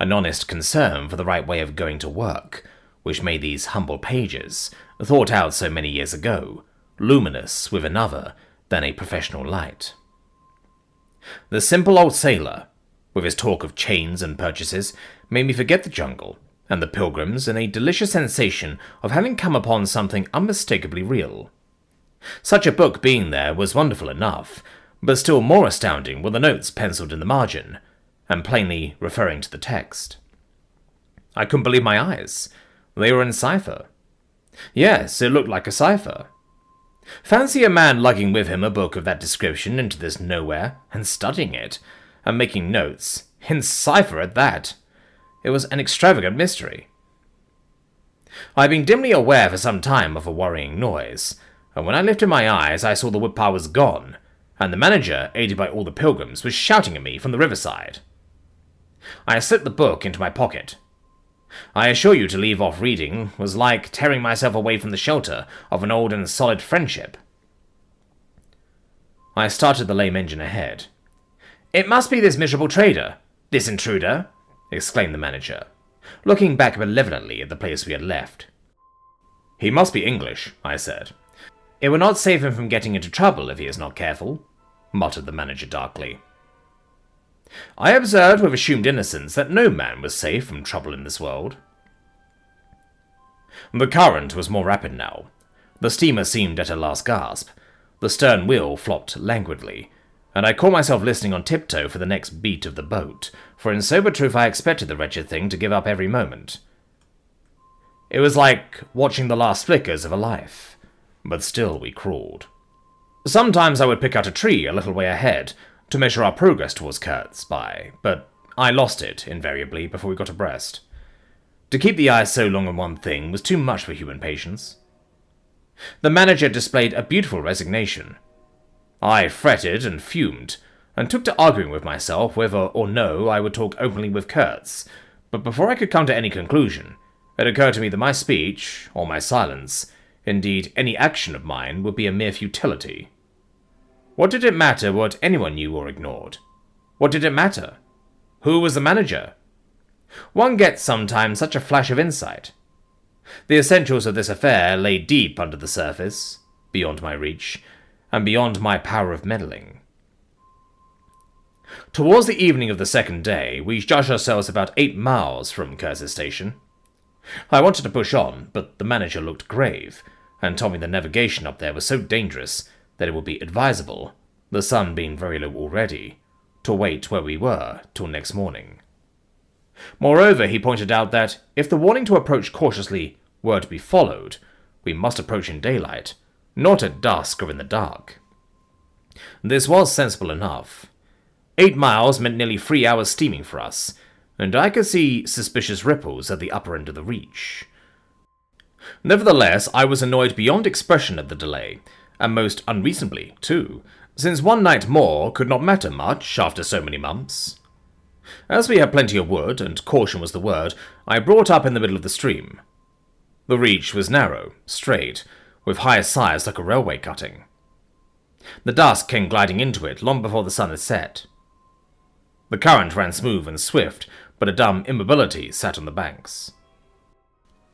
an honest concern for the right way of going to work, which made these humble pages, thought out so many years ago, luminous with another than a professional light. The simple old sailor, with his talk of chains and purchases, made me forget the jungle and the pilgrims in a delicious sensation of having come upon something unmistakably real. Such a book being there was wonderful enough, but still more astounding were the notes penciled in the margin, and plainly referring to the text. I couldn't believe my eyes. They were in cipher. Yes, it looked like a cipher. Fancy a man lugging with him a book of that description into this nowhere, and studying it, and making notes, in cipher at that. It was an extravagant mystery. I had been dimly aware for some time of a worrying noise, and when I lifted my eyes I saw the woodpile was gone, and the manager, aided by all the pilgrims, was shouting at me from the riverside. I slipped the book into my pocket. I assure you to leave off reading was like tearing myself away from the shelter of an old and solid friendship. I started the lame engine ahead. "It must be this miserable trader, this intruder," exclaimed the manager, looking back malevolently at the place we had left. "He must be English," I said. "It will not save him from getting into trouble if he is not careful," muttered the manager darkly. I observed with assumed innocence that no man was safe from trouble in this world. The current was more rapid now. The steamer seemed at her last gasp. The stern wheel flopped languidly, and I caught myself listening on tiptoe for the next beat of the boat, for in sober truth I expected the wretched thing to give up every moment. It was like watching the last flickers of a life, but still we crawled. Sometimes I would pick out a tree a little way ahead, to measure our progress towards Kurtz by, but I lost it, invariably, before we got abreast. To keep the eye so long on one thing was too much for human patience. The manager displayed a beautiful resignation. I fretted and fumed, and took to arguing with myself whether or no I would talk openly with Kurtz, but before I could come to any conclusion, it occurred to me that my speech, or my silence, indeed any action of mine, would be a mere futility. What did it matter what anyone knew or ignored? What did it matter? Who was the manager? One gets sometimes such a flash of insight. The essentials of this affair lay deep under the surface, beyond my reach, and beyond my power of meddling. Towards the evening of the second day, we judged ourselves about 8 miles from Kurtz's station. I wanted to push on, but the manager looked grave, and told me the navigation up there was so dangerous that it would be advisable, the sun being very low already, to wait where we were till next morning. Moreover, he pointed out that if the warning to approach cautiously were to be followed, we must approach in daylight, not at dusk or in the dark. This was sensible enough. 8 miles meant nearly 3 hours steaming for us, and I could see suspicious ripples at the upper end of the reach. Nevertheless, I was annoyed beyond expression at the delay, and most unreasonably, too, since one night more could not matter much after so many months. As we had plenty of wood, and caution was the word, I brought up in the middle of the stream. The reach was narrow, straight, with high sides like a railway cutting. The dusk came gliding into it long before the sun had set. The current ran smooth and swift, but a dumb immobility sat on the banks.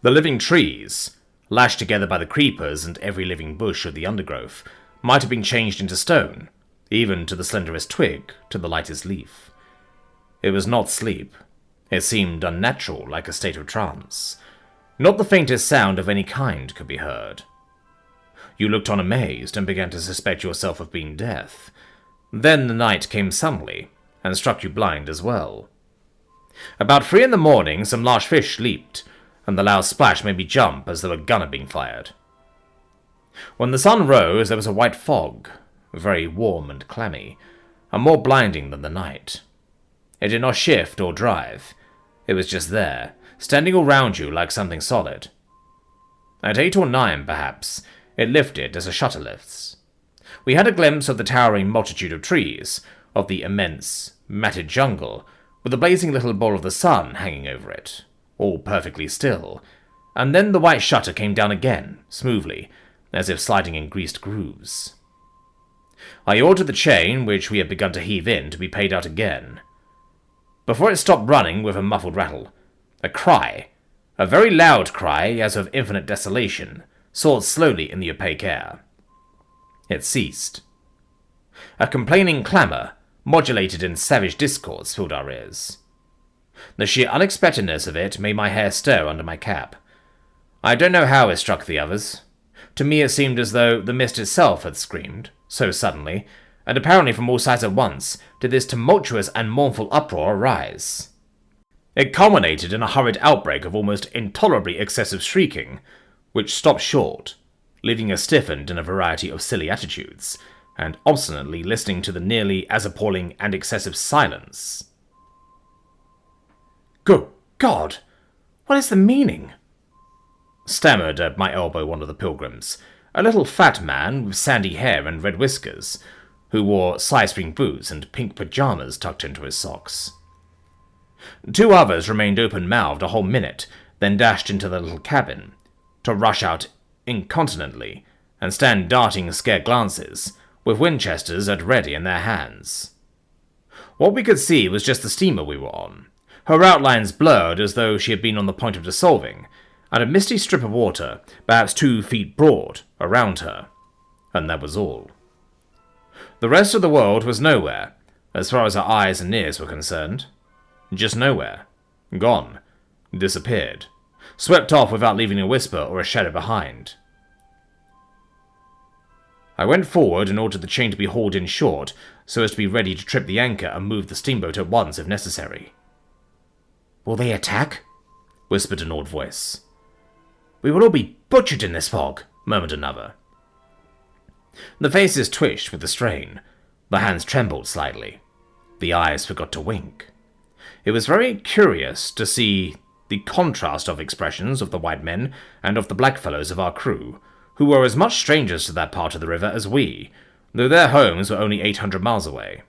The living trees, lashed together by the creepers and every living bush of the undergrowth, might have been changed into stone, even to the slenderest twig, to the lightest leaf. It was not sleep. It seemed unnatural, like a state of trance. Not the faintest sound of any kind could be heard. You looked on amazed, and began to suspect yourself of being deaf. Then the night came suddenly, and struck you blind as well. About 3 in the morning, some large fish leaped, and the loud splash made me jump as though a gun had been fired. When the sun rose, there was a white fog, very warm and clammy, and more blinding than the night. It did not shift or drive. It was just there, standing all round you like something solid. At 8 or 9, perhaps, it lifted as a shutter lifts. We had a glimpse of the towering multitude of trees, of the immense, matted jungle, with the blazing little ball of the sun hanging over it, all perfectly still, and then the white shutter came down again, smoothly, as if sliding in greased grooves. I ordered the chain, which we had begun to heave in, to be paid out again. Before it stopped running with a muffled rattle, a cry, A very loud cry, as of infinite desolation, soared slowly in the opaque air. It ceased. A complaining clamour, modulated in savage discords, filled our ears. The sheer unexpectedness of it made my hair stir under my cap. I don't know how it struck the others. To me it seemed as though the mist itself had screamed, so suddenly, and apparently from all sides at once, did this tumultuous and mournful uproar arise. It culminated in a hurried outbreak of almost intolerably excessive shrieking, which stopped short, leaving us stiffened in a variety of silly attitudes, and obstinately listening to the nearly as appalling and excessive silence. "Good God! What is the meaning?" stammered at my elbow one of the pilgrims, a little fat man with sandy hair and red whiskers, who wore side-spring boots and pink pajamas tucked into his socks. Two others remained open-mouthed a whole minute, then dashed into the little cabin, to rush out incontinently and stand darting scared glances, with Winchesters at ready in their hands. What we could see was just the steamer we were on, her outlines blurred as though she had been on the point of dissolving, and a misty strip of water, perhaps 2 feet broad, around her, and that was all. The rest of the world was nowhere, as far as our eyes and ears were concerned. Just nowhere. Gone. Disappeared. Swept off without leaving a whisper or a shadow behind. I went forward and ordered the chain to be hauled in short, so as to be ready to trip the anchor and move the steamboat at once if necessary. "Will they attack?" whispered an awed voice. "We will all be butchered in this fog," murmured another. The faces twitched with the strain, the hands trembled slightly, the eyes forgot to wink. It was very curious to see the contrast of expressions of the white men and of the blackfellows of our crew, who were as much strangers to that part of the river as we, though their homes were only 800 miles away.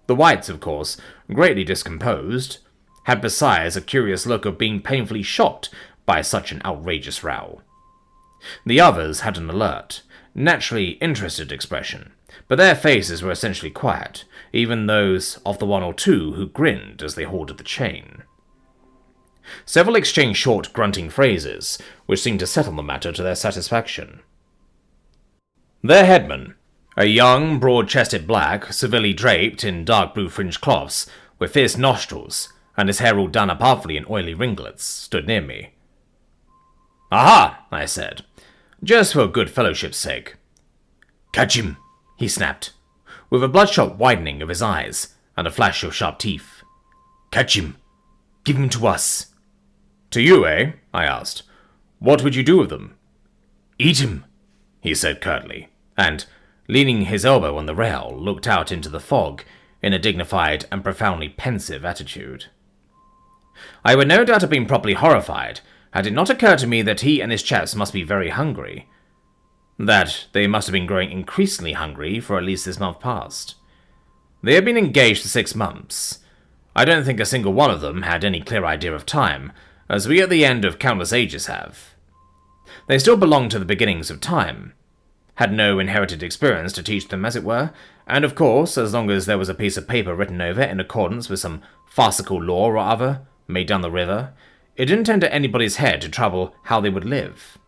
The whites, of course, greatly discomposed, had besides a curious look of being painfully shocked by such an outrageous row. The others had an alert, naturally interested expression, but their faces were essentially quiet, even those of the one or two who grinned as they hauled at the chain. Several exchanged short, grunting phrases, which seemed to settle the matter to their satisfaction. Their headman, a young, broad-chested black, severely draped in dark blue fringed cloths, with fierce nostrils, and his hair all done up awfully in oily ringlets, stood near me. "Aha!" I said, just for good fellowship's sake. "Catch him!" he snapped, with a bloodshot widening of his eyes and a flash of sharp teeth. "Catch him! Give him to us!" "To you, eh?" I asked. "What would you do with them?" "Eat him," he said curtly, and, leaning his elbow on the rail, looked out into the fog in a dignified and profoundly pensive attitude. I would no doubt have been properly horrified had it not occurred to me that he and his chaps must be very hungry. That they must have been growing increasingly hungry for at least this month past. They had been engaged for 6 months. I don't think a single one of them had any clear idea of time, as we at the end of countless ages have. They still belonged to the beginnings of time, had no inherited experience to teach them, as it were, and of course, as long as there was a piece of paper written over in accordance with some farcical law or other, made down the river, it didn't enter anybody's head to trouble how they would live.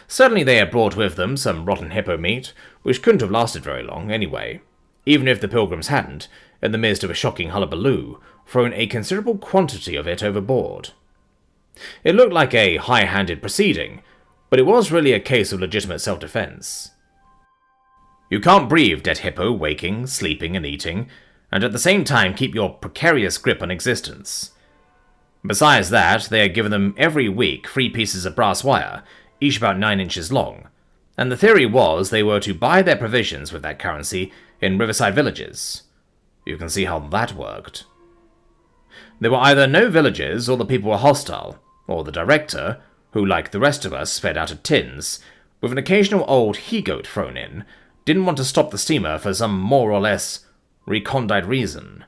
Certainly they had brought with them some rotten hippo meat, which couldn't have lasted very long, anyway, even if the pilgrims hadn't, in the midst of a shocking hullabaloo, thrown a considerable quantity of it overboard. It looked like a high-handed proceeding, but it was really a case of legitimate self-defense. You can't breathe dead hippo waking, sleeping, and eating, and at the same time keep your precarious grip on existence. Besides that, they had given them every week 3 pieces of brass wire, each about 9 inches long, and the theory was they were to buy their provisions with that currency in riverside villages. You can see how that worked. There were either no villages, or the people were hostile, or the director, who, like the rest of us, fed out of tins, with an occasional old he-goat thrown in, didn't want to stop the steamer for some more or less recondite reason.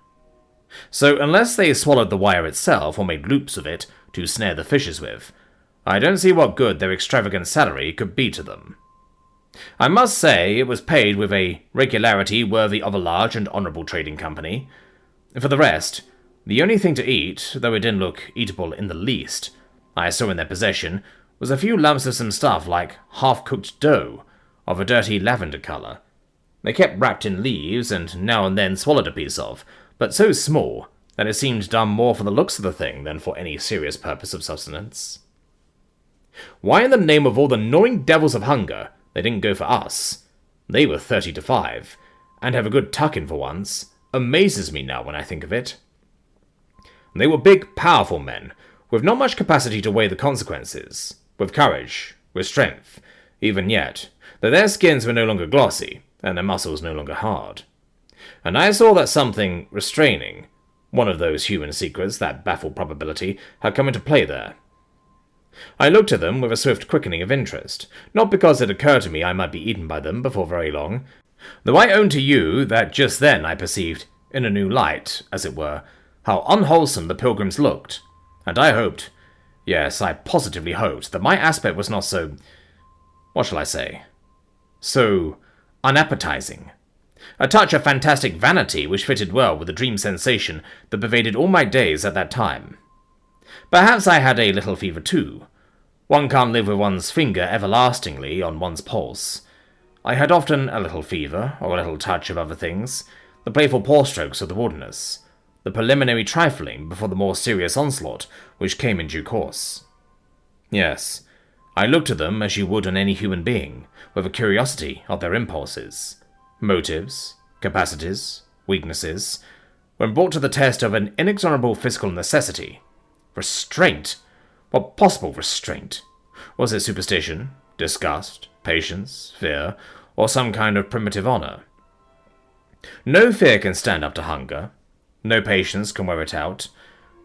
So unless they swallowed the wire itself or made loops of it to snare the fishes with, I don't see what good their extravagant salary could be to them. I must say it was paid with a regularity worthy of a large and honourable trading company. For the rest, the only thing to eat, though it didn't look eatable in the least, I saw in their possession was a few lumps of some stuff like half-cooked dough of a dirty lavender colour. They kept wrapped in leaves and now and then swallowed a piece of, but so small that it seemed done more for the looks of the thing than for any serious purpose of sustenance. Why in the name of all the gnawing devils of hunger they didn't go for us? They were 30 to 5, and have a good tuck-in for once, amazes me now when I think of it. They were big, powerful men, with not much capacity to weigh the consequences, with courage, with strength, even yet, though their skins were no longer glossy, and their muscles no longer hard. And I saw that something restraining, one of those human secrets that baffle probability, had come into play there. I looked at them with a swift quickening of interest, not because it occurred to me I might be eaten by them before very long, though I own to you that just then I perceived, in a new light, as it were, how unwholesome the pilgrims looked, and I hoped, yes, I positively hoped, that my aspect was not so, what shall I say, so unappetizing. A touch of fantastic vanity which fitted well with the dream sensation that pervaded all my days at that time. Perhaps I had a little fever too. One can't live with one's finger everlastingly on one's pulse. I had often a little fever, or a little touch of other things, the playful paw-strokes of the wilderness, the preliminary trifling before the more serious onslaught which came in due course. Yes, I looked at them as you would on any human being, with a curiosity of their impulses, motives, capacities, weaknesses, when brought to the test of an inexorable physical necessity. Restraint! What possible restraint? Was it superstition, disgust, patience, fear, or some kind of primitive honor? No fear can stand up to hunger. No patience can wear it out.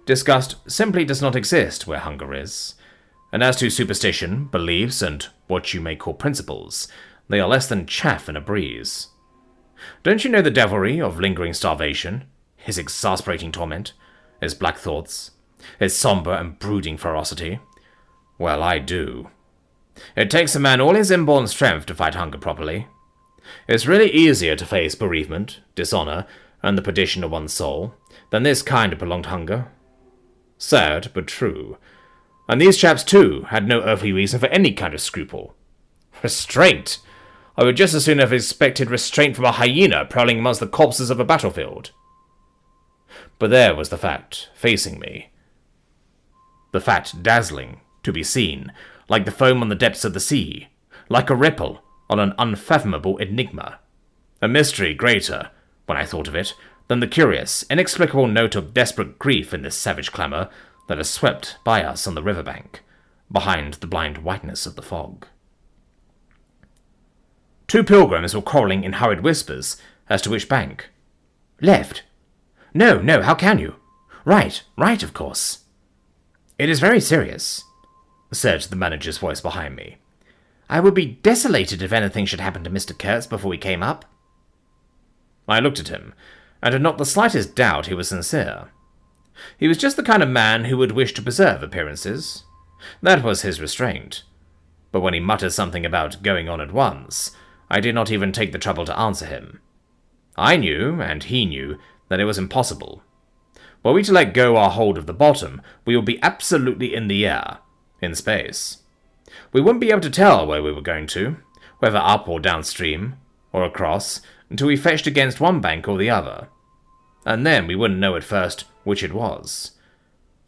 Disgust simply does not exist where hunger is. And as to superstition, beliefs, and what you may call principles, they are less than chaff in a breeze. Don't you know the devilry of lingering starvation, his exasperating torment, his black thoughts, his sombre and brooding ferocity? Well, I do. It takes a man all his inborn strength to fight hunger properly. It's really easier to face bereavement, dishonor, and the perdition of one's soul than this kind of prolonged hunger. Sad, but true. And these chaps, too, had no earthly reason for any kind of scruple. Restraint! I would just as soon have expected restraint from a hyena prowling amongst the corpses of a battlefield. But there was the fact, facing me. The fact dazzling, to be seen, like the foam on the depths of the sea, like a ripple on an unfathomable enigma. A mystery greater, when I thought of it, than the curious, inexplicable note of desperate grief in this savage clamour that has swept by us on the riverbank, behind the blind whiteness of the fog. Two pilgrims were quarrelling in hurried whispers as to which bank. Left. No, how can you? Right, of course. It is very serious, said the manager's voice behind me. I would be desolated if anything should happen to Mr. Kurtz before we came up. I looked at him, and had not the slightest doubt he was sincere. He was just the kind of man who would wish to preserve appearances. That was his restraint. But when he muttered something about going on at once, I did not even take the trouble to answer him. I knew, and he knew, that it was impossible. Were we to let go our hold of the bottom, we would be absolutely in the air, in space. We wouldn't be able to tell where we were going to, whether up or downstream, or across, until we fetched against one bank or the other. And then we wouldn't know at first which it was.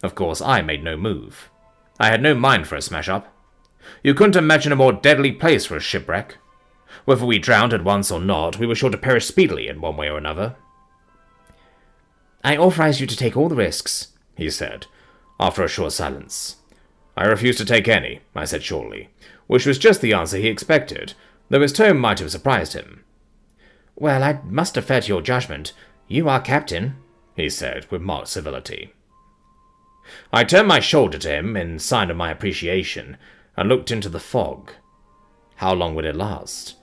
Of course, I made no move. I had no mind for a smash-up. You couldn't imagine a more deadly place for a shipwreck. Whether we drowned at once or not, we were sure to perish speedily in one way or another. I authorize you to take all the risks, he said, after a short silence. I refuse to take any, I said shortly, which was just the answer he expected, though his tone might have surprised him. Well, I must defer to your judgment. You are captain, he said, with marked civility. I turned my shoulder to him in sign of my appreciation, and looked into the fog. How long would it last?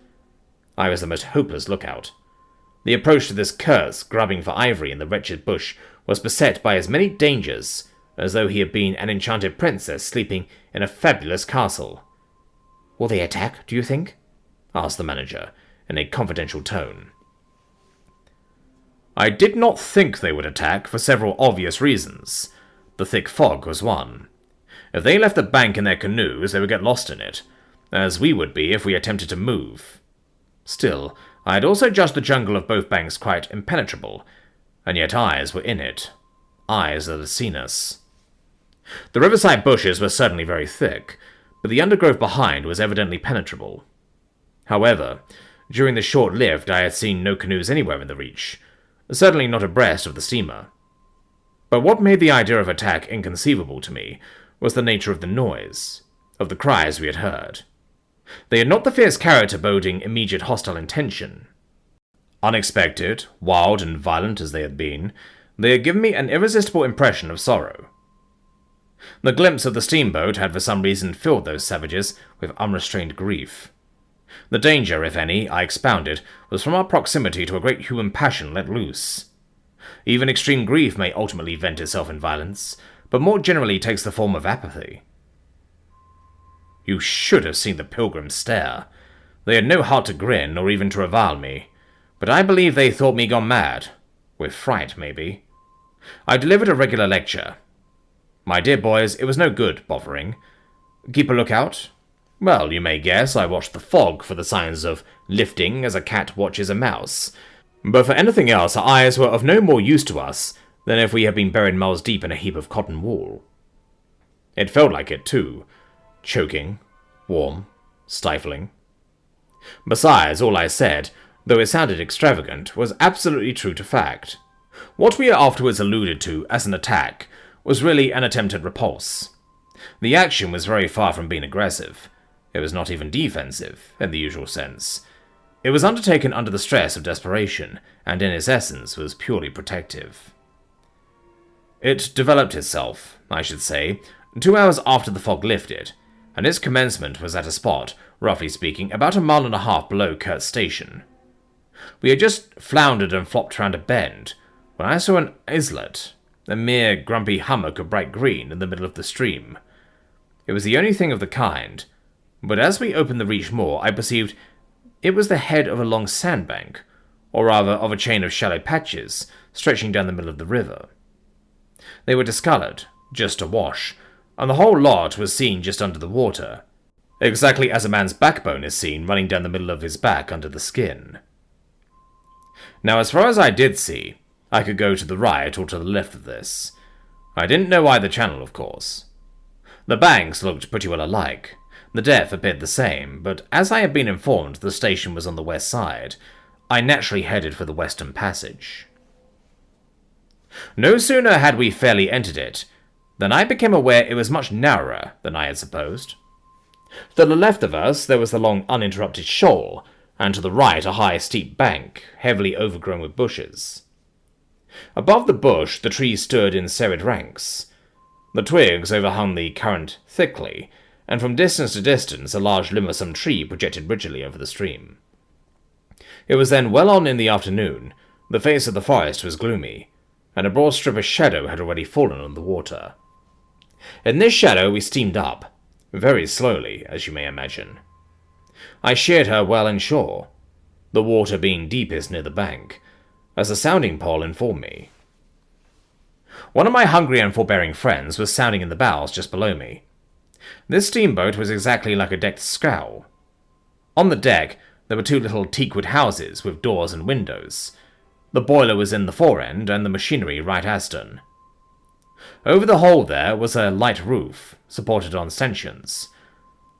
I was the most hopeless lookout. The approach to this Kurtz, grubbing for ivory in the wretched bush, was beset by as many dangers as though he had been an enchanted princess sleeping in a fabulous castle. Will they attack, do you think? Asked the manager, in a confidential tone. I did not think they would attack for several obvious reasons. The thick fog was one. If they left the bank in their canoes, they would get lost in it, as we would be if we attempted to move. Still, I had also judged the jungle of both banks quite impenetrable, and yet eyes were in it. Eyes that had seen us. The riverside bushes were certainly very thick, but the undergrowth behind was evidently penetrable. However, during the short lift I had seen no canoes anywhere in the reach, certainly not abreast of the steamer. But what made the idea of attack inconceivable to me was the nature of the noise, of the cries we had heard. They had not the fierce character boding immediate hostile intention. Unexpected, wild, and violent as they had been, they had given me an irresistible impression of sorrow. The glimpse of the steamboat had for some reason filled those savages with unrestrained grief. The danger, if any, I expounded, was from our proximity to a great human passion let loose. Even extreme grief may ultimately vent itself in violence, but more generally takes the form of apathy. You should have seen the pilgrims stare. They had no heart to grin, or even to revile me, but I believe they thought me gone mad. With fright, maybe. I delivered a regular lecture. My dear boys, it was no good bothering. Keep a lookout? Well, you may guess I watched the fog for the signs of lifting as a cat watches a mouse. But for anything else, our eyes were of no more use to us than if we had been buried miles deep in a heap of cotton wool. It felt like it, too. Choking, warm, stifling. Besides, all I said, though it sounded extravagant, was absolutely true to fact. What we afterwards alluded to as an attack was really an attempt at repulse. The action was very far from being aggressive. It was not even defensive, in the usual sense. It was undertaken under the stress of desperation, and in its essence was purely protective. It developed itself, I should say, 2 hours after the fog lifted, and its commencement was at a spot, roughly speaking, about 1.5 miles below Kurt's station. We had just floundered and flopped round a bend, when I saw an islet, a mere grumpy hummock of bright green in the middle of the stream. It was the only thing of the kind, but as we opened the reach more, I perceived it was the head of a long sandbank, or rather of a chain of shallow patches stretching down the middle of the river. They were discoloured, just awash, and the whole lot was seen just under the water, exactly as a man's backbone is seen running down the middle of his back under the skin. Now, as far as I did see, I could go to the right or to the left of this. I didn't know either channel, of course. The banks looked pretty well alike. The depth appeared the same, but as I had been informed the station was on the west side, I naturally headed for the western passage. No sooner had we fairly entered it, than I became aware it was much narrower than I had supposed. To the left of us there was the long uninterrupted shoal, and to the right a high steep bank, heavily overgrown with bushes. Above the bush the trees stood in serried ranks. The twigs overhung the current thickly, and from distance to distance a large limb of some tree projected rigidly over the stream. It was then well on in the afternoon, the face of the forest was gloomy, and a broad strip of shadow had already fallen on the water. In this shadow we steamed up, very slowly, as you may imagine. I sheered her well inshore, the water being deepest near the bank, as the sounding pole informed me. One of my hungry and forbearing friends was sounding in the bows just below me. This steamboat was exactly like a decked scow. On the deck there were 2 little teakwood houses with doors and windows. The boiler was in the fore-end and the machinery right astern. Over the whole there was a light roof, supported on stanchions.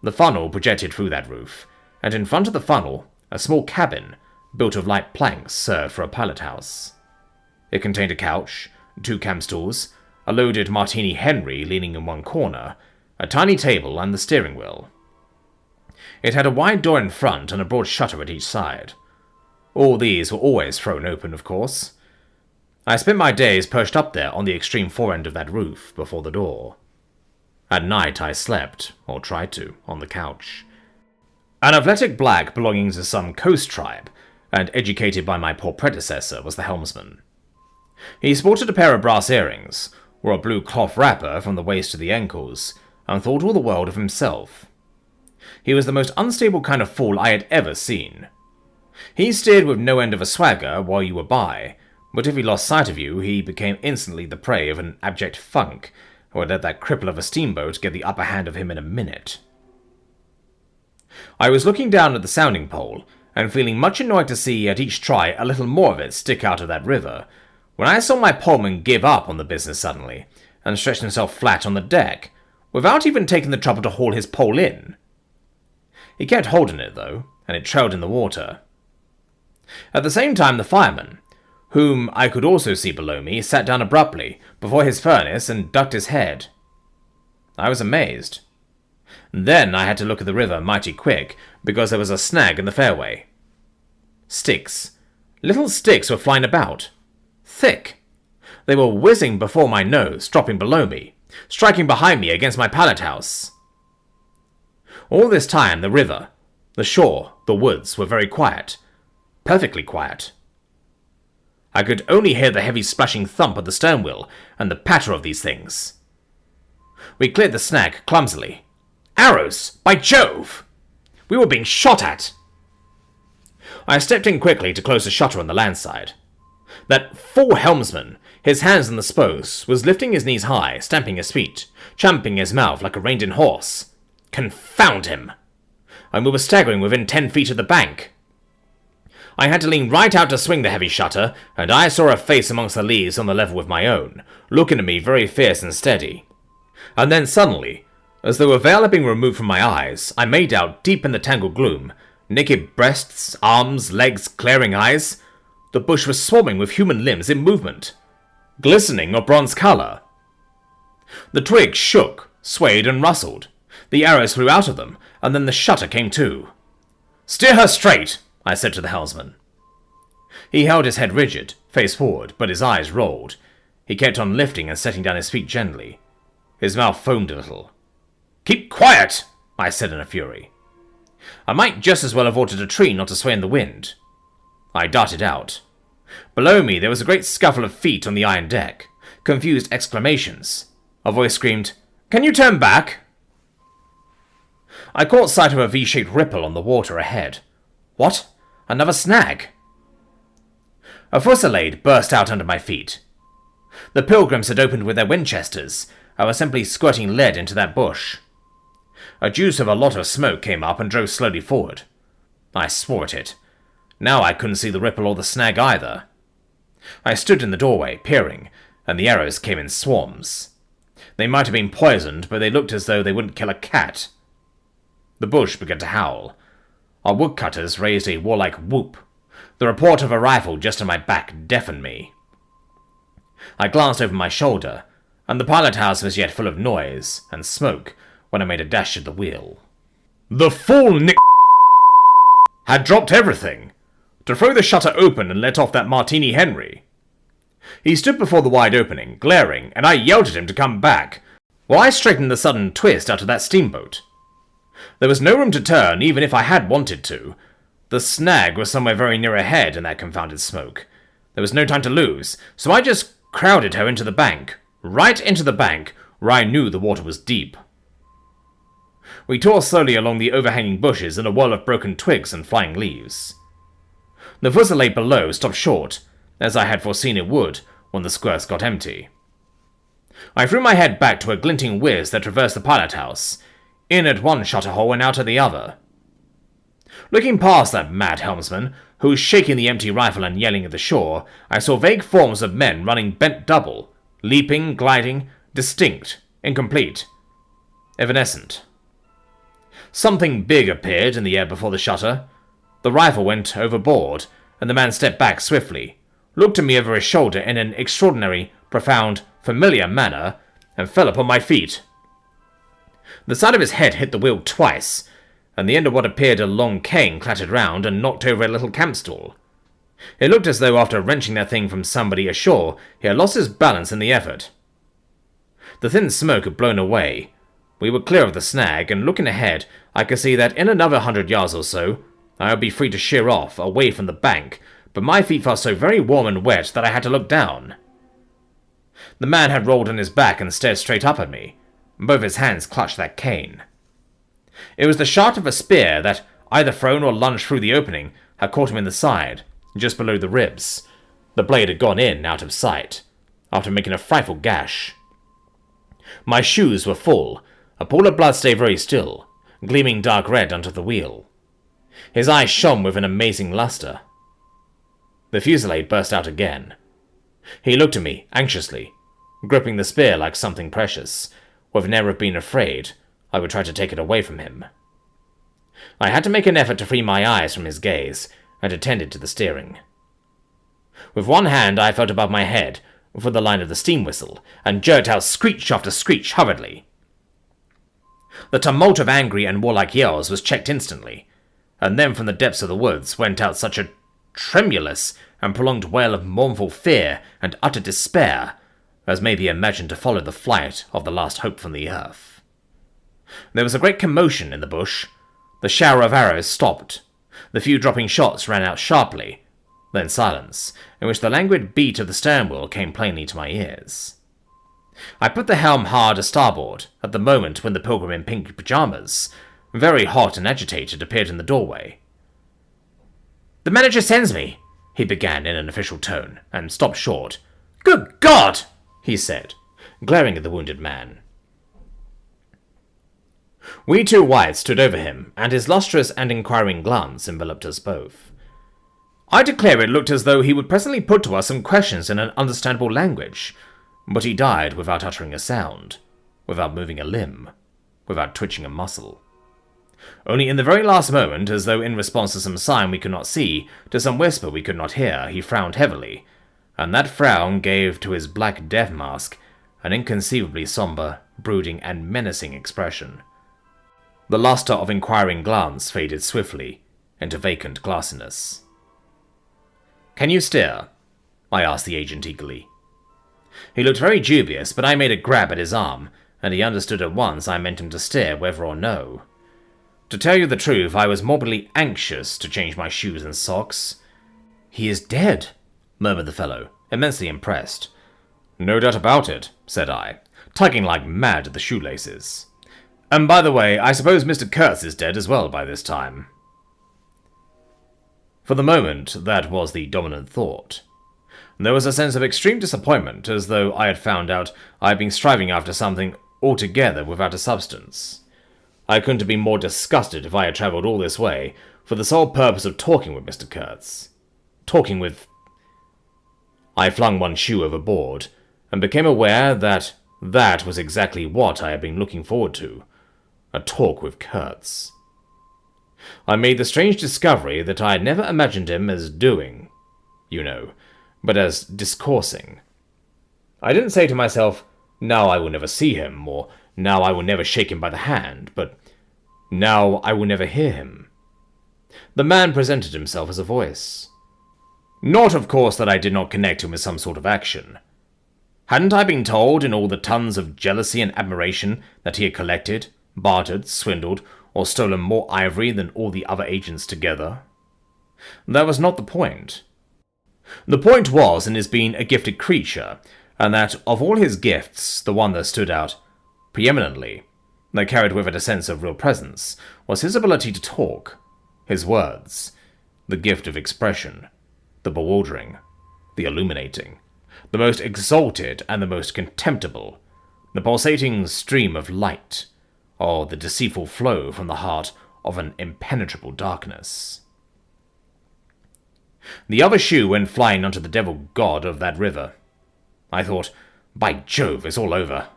The funnel projected through that roof, and in front of the funnel a small cabin, built of light planks, served for a pilot house. It contained a couch, 2 camp stools, a loaded Martini Henry leaning in one corner, a tiny table, and the steering wheel. It had a wide door in front and a broad shutter at each side. All these were always thrown open, of course. I spent my days perched up there on the extreme fore-end of that roof, before the door. At night I slept, or tried to, on the couch. An athletic black belonging to some coast tribe, and educated by my poor predecessor, was the helmsman. He sported a pair of brass earrings, wore a blue cloth wrapper from the waist to the ankles, and thought all the world of himself. He was the most unstable kind of fool I had ever seen. He steered with no end of a swagger while you were by, but if he lost sight of you, he became instantly the prey of an abject funk, I would let that cripple of a steamboat get the upper hand of him in a minute. I was looking down at the sounding pole, and feeling much annoyed to see at each try a little more of it stick out of that river, when I saw my poleman give up on the business suddenly, and stretch himself flat on the deck, without even taking the trouble to haul his pole in. He kept holding it, though, and it trailed in the water. At the same time, the fireman, whom I could also see below me, sat down abruptly before his furnace and ducked his head. I was amazed. Then I had to look at the river mighty quick, because there was a snag in the fairway. Sticks. Little sticks were flying about. Thick. They were whizzing before my nose, dropping below me, striking behind me against my pallet house. All this time the river, the shore, the woods were very quiet. Perfectly quiet. I could only hear the heavy splashing thump of the stern wheel and the patter of these things. We cleared the snag clumsily. Arrows! By Jove! We were being shot at! I stepped in quickly to close the shutter on the land side. That fool helmsman, his hands on the spokes, was lifting his knees high, stamping his feet, champing his mouth like a reined-in horse. Confound him! And we were staggering within 10 feet of the bank. I had to lean right out to swing the heavy shutter, and I saw a face amongst the leaves on the level with my own, looking at me very fierce and steady. And then suddenly, as though a veil had been removed from my eyes, I made out, deep in the tangled gloom, naked breasts, arms, legs, glaring eyes. The bush was swarming with human limbs in movement, glistening of bronze colour. The twigs shook, swayed, and rustled. The arrows flew out of them, and then the shutter came to. "Steer her straight," I said to the helmsman. He held his head rigid, face forward, but his eyes rolled. He kept on lifting and setting down his feet gently. His mouth foamed a little. "Keep quiet," I said in a fury. I might just as well have ordered a tree not to sway in the wind. I darted out. Below me there was a great scuffle of feet on the iron deck, confused exclamations. A voice screamed, "Can you turn back?" I caught sight of a V-shaped ripple on the water ahead. What? Another snag? A fusillade burst out under my feet. The pilgrims had opened with their Winchesters, and were simply squirting lead into that bush. A juice of a lot of smoke came up and drove slowly forward. I swore at it. Now I couldn't see the ripple or the snag either. I stood in the doorway, peering, and the arrows came in swarms. They might have been poisoned, but they looked as though they wouldn't kill a cat. The bush began to howl. Our woodcutters raised a warlike whoop. The report of a rifle just on my back deafened me. I glanced over my shoulder, and the pilot house was yet full of noise and smoke when I made a dash at the wheel. The fool Nick had dropped everything to throw the shutter open and let off that Martini Henry. He stood before the wide opening, glaring, and I yelled at him to come back, while I straightened the sudden twist out of that steamboat. There was no room to turn, even if I had wanted to. The snag was somewhere very near ahead in that confounded smoke. There was no time to lose, so I just crowded her into the bank, right into the bank, where I knew the water was deep. We tore slowly along the overhanging bushes in a whirl of broken twigs and flying leaves. The fusillade below stopped short, as I had foreseen it would when the squirts got empty. I threw my head back to a glinting whiz that traversed the pilot house, in at one shutter hole and out at the other. Looking past that mad helmsman, who was shaking the empty rifle and yelling at the shore, I saw vague forms of men running bent double, leaping, gliding, distinct, incomplete, evanescent. Something big appeared in the air before the shutter. The rifle went overboard, and the man stepped back swiftly, looked at me over his shoulder in an extraordinary, profound, familiar manner, and fell upon my feet. The side of his head hit the wheel twice, and the end of what appeared a long cane clattered round and knocked over a little camp stool. It looked as though after wrenching that thing from somebody ashore, he had lost his balance in the effort. The thin smoke had blown away. We were clear of the snag, and looking ahead, I could see that in another 100 yards or so, I would be free to sheer off, away from the bank, but my feet felt so very warm and wet that I had to look down. The man had rolled on his back and stared straight up at me. Both his hands clutched that cane. It was the shaft of a spear that, either thrown or lunged through the opening, had caught him in the side, just below the ribs. The blade had gone in, out of sight, after making a frightful gash. My shoes were full. A pool of blood stayed very still, gleaming dark red under the wheel. His eyes shone with an amazing luster. The fusillade burst out again. He looked at me, anxiously, gripping the spear like something precious. With an air of being afraid, I would try to take it away from him. I had to make an effort to free my eyes from his gaze, and attended to the steering. With one hand I felt above my head for the line of the steam whistle, and jerked out screech after screech hurriedly. The tumult of angry and warlike yells was checked instantly, and then from the depths of the woods went out such a tremulous and prolonged wail of mournful fear and utter despair as may be imagined to follow the flight of the last hope from the earth. There was a great commotion in the bush. The shower of arrows stopped. The few dropping shots ran out sharply, then silence, in which the languid beat of the stern wheel came plainly to my ears. I put the helm hard a starboard at the moment when the pilgrim in pink pyjamas, very hot and agitated, appeared in the doorway. "The manager sends me," he began in an official tone, and stopped short. "Good God!" he said, glaring at the wounded man. We two whites stood over him, and his lustrous and inquiring glance enveloped us both. I declare it looked as though he would presently put to us some questions in an understandable language, but he died without uttering a sound, without moving a limb, without twitching a muscle. Only in the very last moment, as though in response to some sign we could not see, to some whisper we could not hear, he frowned heavily, and that frown gave to his black death mask an inconceivably somber, brooding, and menacing expression. The luster of inquiring glance faded swiftly into vacant glassiness. "Can you steer?" I asked the agent eagerly. He looked very dubious, but I made a grab at his arm, and he understood at once I meant him to steer whether or no. To tell you the truth, I was morbidly anxious to change my shoes and socks. "He is dead," murmured the fellow, immensely impressed. "No doubt about it," said I, tugging like mad at the shoelaces. "And by the way, I suppose Mr. Kurtz is dead as well by this time." For the moment, that was the dominant thought. There was a sense of extreme disappointment, as though I had found out I had been striving after something altogether without a substance. I couldn't have been more disgusted if I had travelled all this way for the sole purpose of talking with Mr. Kurtz. Talking with... I flung one shoe overboard, and became aware that that was exactly what I had been looking forward to. A talk with Kurtz. I made the strange discovery that I had never imagined him as doing, you know, but as discoursing. I didn't say to myself, "Now I will never see him," or "Now I will never shake him by the hand," but "Now I will never hear him." The man presented himself as a voice. Not, of course, that I did not connect him with some sort of action. Hadn't I been told in all the tons of jealousy and admiration that he had collected, bartered, swindled, or stolen more ivory than all the other agents together? That was not the point. The point was in his being a gifted creature, and that of all his gifts, the one that stood out preeminently, that carried with it a sense of real presence, was his ability to talk, his words, the gift of expression, the bewildering, the illuminating, the most exalted and the most contemptible, the pulsating stream of light, or the deceitful flow from the heart of an impenetrable darkness. The other shoe went flying onto the devil god of that river. I thought, "By Jove, it's all over.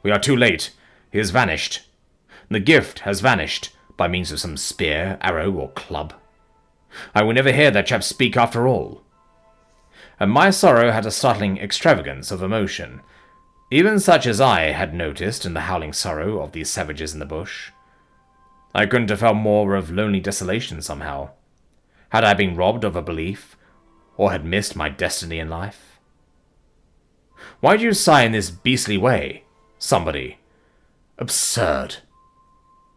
We are too late. He has vanished. The gift has vanished by means of some spear, arrow, or club. I will never hear that chap speak after all." And my sorrow had a startling extravagance of emotion, even such as I had noticed in the howling sorrow of these savages in the bush. I couldn't have felt more of lonely desolation somehow. Had I been robbed of a belief, or had missed my destiny in life? "Why do you sigh in this beastly way?" Somebody. "Absurd."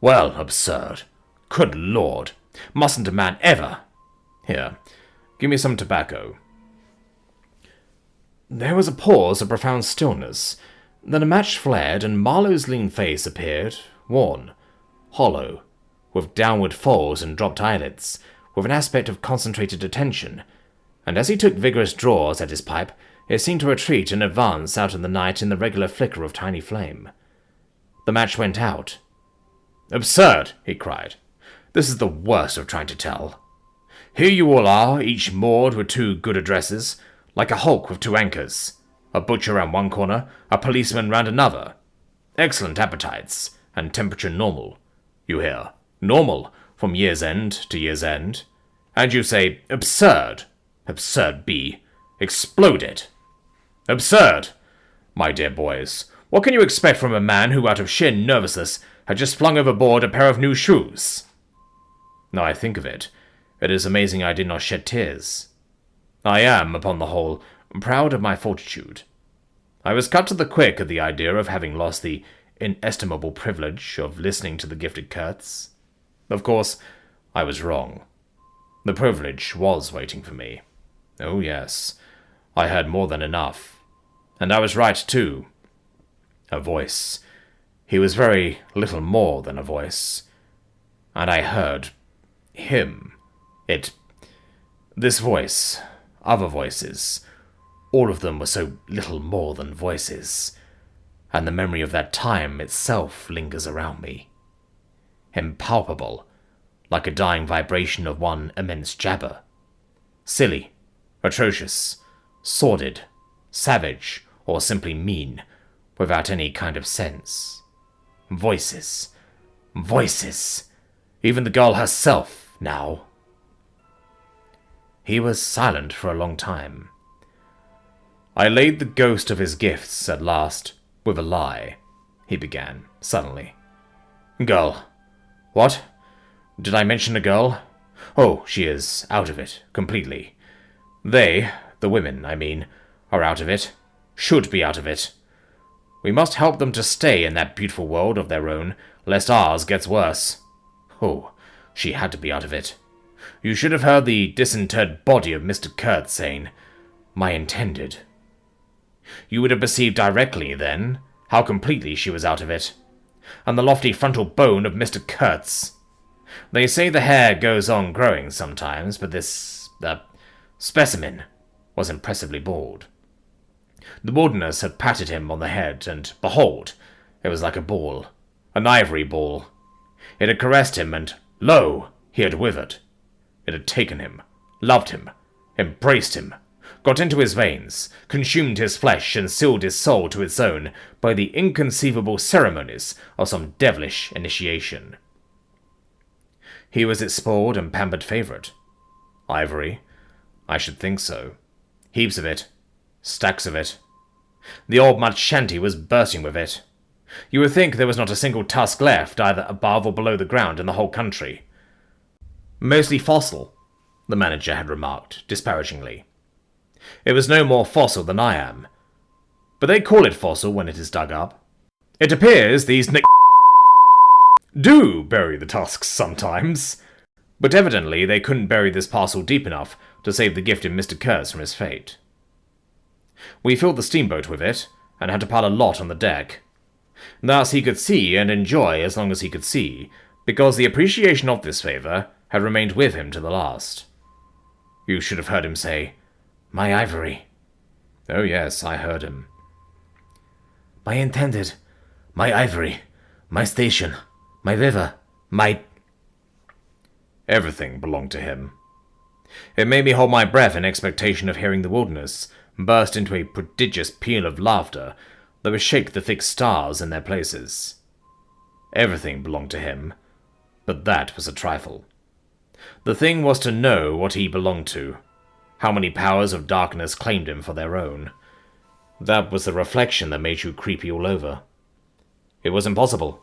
Well, absurd. Good Lord. Mustn't a man ever... Here, give me some tobacco. There was a pause of profound stillness. Then a match flared, and Marlowe's lean face appeared, worn, hollow, with downward folds and dropped eyelids, with an aspect of concentrated attention, and as he took vigorous draws at his pipe, It seemed to retreat and advance out in the night in the regular flicker of tiny flame. The match went out. "Absurd!" he cried. "This is the worst of trying to tell. Here you all are, each moored with 2 good addresses, like a hulk with 2 anchors. A butcher round one corner, a policeman round another. Excellent appetites, and temperature normal. You hear, normal, from year's end to year's end. And you say, absurd. Absurd be. Exploded. Absurd! My dear boys, what can you expect from a man who, out of sheer nervousness, had just flung overboard a pair of new shoes? Now I think of it, it is amazing I did not shed tears. I am, upon the whole, proud of my fortitude. I was cut to the quick at the idea of having lost the inestimable privilege of listening to the gifted Kurtz. Of course, I was wrong. The privilege was waiting for me. Oh yes, I heard more than enough. And I was right, too. A voice. He was very little more than a voice. And I heard him. This voice, other voices, all of them were so little more than voices, and the memory of that time itself lingers around me. Impalpable, like a dying vibration of one immense jabber. Silly, atrocious, sordid, savage, or simply mean, without any kind of sense. Voices. Voices. Even the girl herself, now. He was silent for a long time. I laid the ghost of his gifts, at last, with a lie, he began, suddenly. Girl. What? Did I mention a girl? Oh, she is out of it, completely. They, the women, I mean, are out of it, should be out of it. We must help them to stay in that beautiful world of their own, lest ours gets worse. Oh, she had to be out of it. You should have heard the disinterred body of Mr. Kurtz saying, "My intended." You would have perceived directly, then, how completely she was out of it. And the lofty frontal bone of Mr. Kurtz. They say the hair goes on growing sometimes, but this, specimen, was impressively bald. The wilderness had patted him on the head, and behold, it was like a ball, an ivory ball. It had caressed him, and lo, he had withered. It had taken him, loved him, embraced him, got into his veins, consumed his flesh, and sealed his soul to its own by the inconceivable ceremonies of some devilish initiation. He was its spoiled and pampered favourite. Ivory? I should think so. Heaps of it. Stacks of it. The old mud shanty was bursting with it. You would think there was not a single tusk left, either above or below the ground in the whole country. Mostly fossil, the manager had remarked, disparagingly. It was no more fossil than I am. But they call it fossil when it is dug up. It appears these do bury the tusks sometimes. But evidently they couldn't bury this parcel deep enough to save the gifted Mr. Kurtz from his fate. We filled the steamboat with it, and had to pile a lot on the deck. Thus he could see and enjoy as long as he could see, because the appreciation of this favour had remained with him to the last. You should have heard him say, "My ivory." Oh yes, I heard him. "My intended, my ivory, my station, my river, my—" Everything belonged to him. It made me hold my breath in expectation of hearing the wilderness burst into a prodigious peal of laughter that would shake the fixed stars in their places. Everything belonged to him, but that was a trifle. The thing was to know what he belonged to, how many powers of darkness claimed him for their own. That was the reflection that made you creepy all over. It was impossible.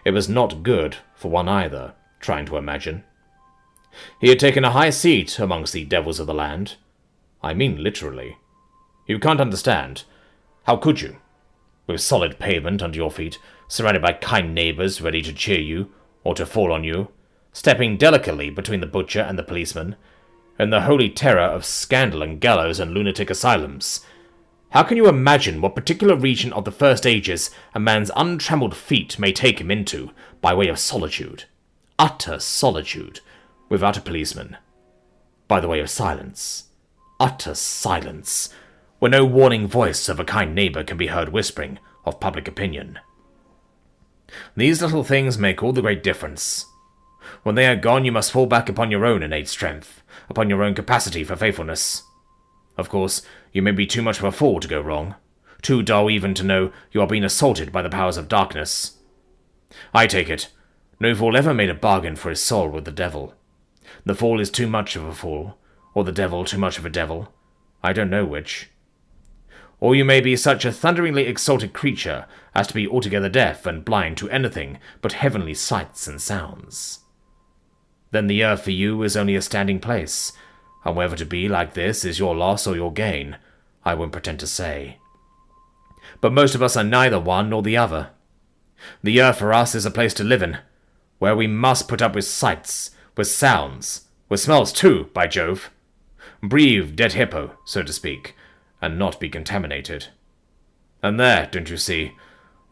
It was not good for one either, trying to imagine. He had taken a high seat amongst the devils of the land. I mean literally. You can't understand. How could you? With solid pavement under your feet, surrounded by kind neighbours ready to cheer you, or to fall on you, stepping delicately between the butcher and the policeman, in the holy terror of scandal and gallows and lunatic asylums. How can you imagine what particular region of the first ages a man's untrammelled feet may take him into, by way of solitude? Utter solitude, without a policeman. By the way of silence. Utter silence, where no warning voice of a kind neighbor can be heard whispering of public opinion. These little things make all the great difference. When they are gone, you must fall back upon your own innate strength, upon your own capacity for faithfulness. Of course, you may be too much of a fool to go wrong, too dull even to know you are being assaulted by the powers of darkness. I take it, no fool ever made a bargain for his soul with the devil. The fool is too much of a fool, or the devil too much of a devil. I don't know which. Or you may be such a thunderingly exalted creature as to be altogether deaf and blind to anything but heavenly sights and sounds. Then the earth for you is only a standing place, and whether to be like this is your loss or your gain, I won't pretend to say. But most of us are neither one nor the other. The earth for us is a place to live in, where we must put up with sights, with sounds, with smells too, by Jove. Breathe dead hippo, so to speak, and not be contaminated. And there, don't you see,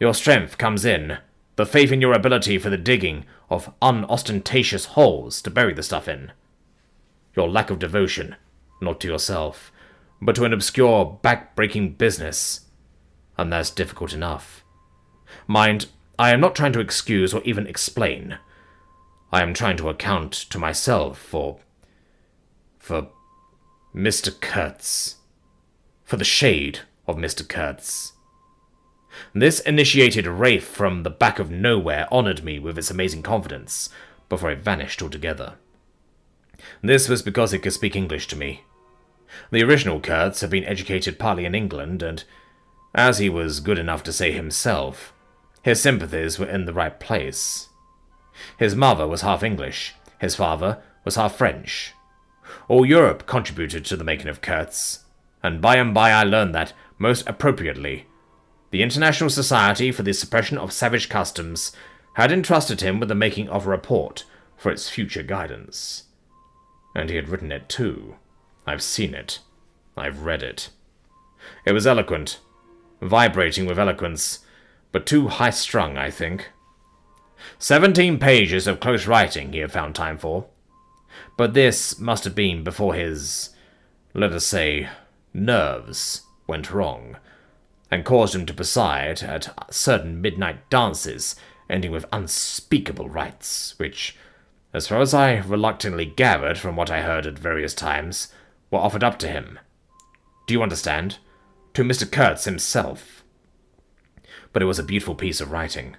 your strength comes in, the faith in your ability for the digging of unostentatious holes to bury the stuff in. Your lack of devotion, not to yourself, but to an obscure, back-breaking business. And that's difficult enough. Mind, I am not trying to excuse or even explain. I am trying to account to myself for Mr. Kurtz. For the shade of Mr. Kurtz. This initiated wraith from the back of nowhere honored me with its amazing confidence, before it vanished altogether. This was because it could speak English to me. The original Kurtz had been educated partly in England, and, as he was good enough to say himself, his sympathies were in the right place. His mother was half English, his father was half French. All Europe contributed to the making of Kurtz, and by I learned that, most appropriately, the International Society for the Suppression of Savage Customs had entrusted him with the making of a report for its future guidance. And he had written it too. I've seen it. I've read it. It was eloquent, vibrating with eloquence, but too high-strung, I think. 17 pages of close writing he had found time for. But this must have been before his, let us say, nerves went wrong, and caused him to preside at certain midnight dances, ending with unspeakable rites, which, as far as I reluctantly gathered from what I heard at various times, were offered up to him. Do you understand? To Mr. Kurtz himself. But it was a beautiful piece of writing.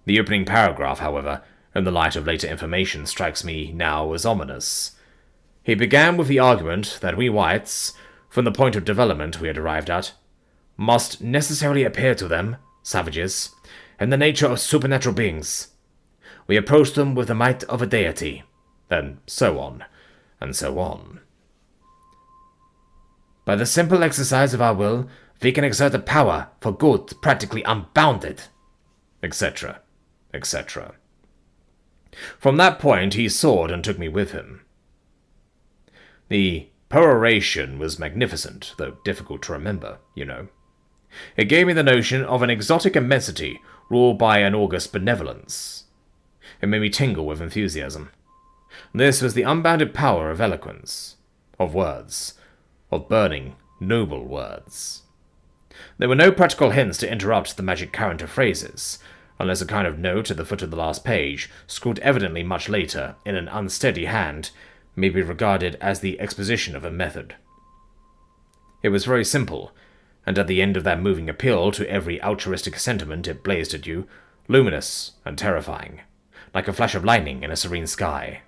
The opening paragraph, however, in the light of later information, strikes me now as ominous. He began with the argument that we whites, from the point of development we had arrived at, must necessarily appear to them, savages, in the nature of supernatural beings. We approach them with the might of a deity, and so on, and so on. By the simple exercise of our will, we can exert a power for good practically unbounded, etc., etc. From that point he soared and took me with him. The peroration was magnificent, though difficult to remember, you know. It gave me the notion of an exotic immensity ruled by an august benevolence. It made me tingle with enthusiasm. This was the unbounded power of eloquence, of words, of burning, noble words. There were no practical hints to interrupt the magic current of phrases, unless a kind of note at the foot of the last page, scrawled evidently much later, in an unsteady hand, may be regarded as the exposition of a method. It was very simple, and at the end of that moving appeal to every altruistic sentiment it blazed at you, luminous and terrifying, like a flash of lightning in a serene sky.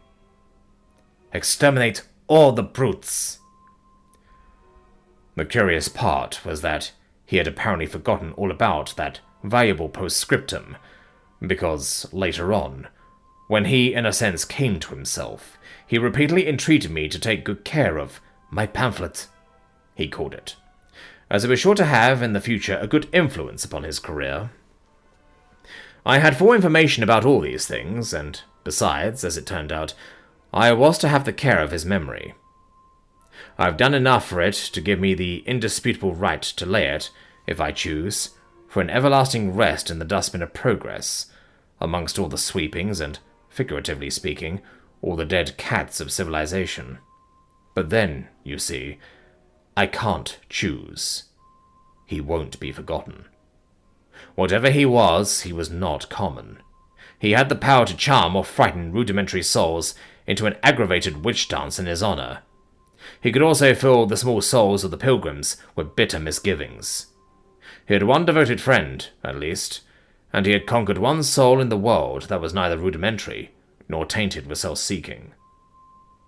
Exterminate all the brutes! The curious part was that he had apparently forgotten all about that valuable postscriptum, because later on, when he in a sense came to himself, he repeatedly entreated me to take good care of my pamphlet, he called it, as it was sure to have in the future a good influence upon his career. I had full information about all these things, and besides, as it turned out, I was to have the care of his memory. I've done enough for it to give me the indisputable right to lay it, if I choose, for an everlasting rest in the dustbin of progress, amongst all the sweepings and, figuratively speaking, all the dead cats of civilization. But then, you see, I can't choose. He won't be forgotten. Whatever he was not common. He had the power to charm or frighten rudimentary souls into an aggravated witch dance in his honor. He could also fill the small souls of the pilgrims with bitter misgivings. He had one devoted friend, at least, and he had conquered one soul in the world that was neither rudimentary nor tainted with self-seeking.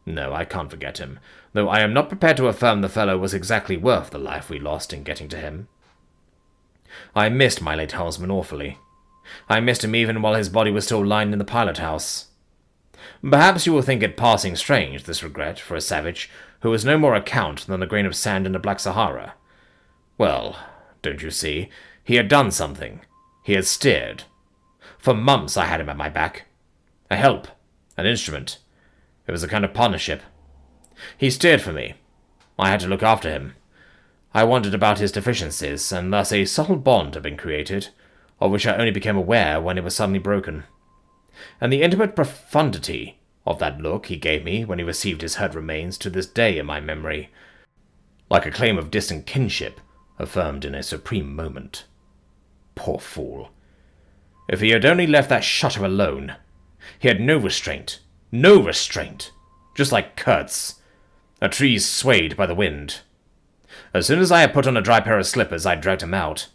No, I can't forget him, though I am not prepared to affirm the fellow was exactly worth the life we lost in getting to him. I missed my late helmsman awfully. I missed him even while his body was still lying in the pilot house. Perhaps you will think it passing strange, this regret for a savage who was no more account than a grain of sand in the Black Sahara. Well, don't you see, he had done something. He had steered. For months I had him at my back. A help, an instrument. It was a kind of partnership. He steered for me. I had to look after him. I wondered about his deficiencies, and thus a subtle bond had been created, of which I only became aware when it was suddenly broken. And the intimate profundity of that look he gave me when he received his hurt remains to this day in my memory, like a claim of distant kinship affirmed in a supreme moment. Poor fool. If he had only left that shutter alone. He had no restraint. No restraint. Just like Kurtz. A tree swayed by the wind. As soon as I had put on a dry pair of slippers, I dragged him out.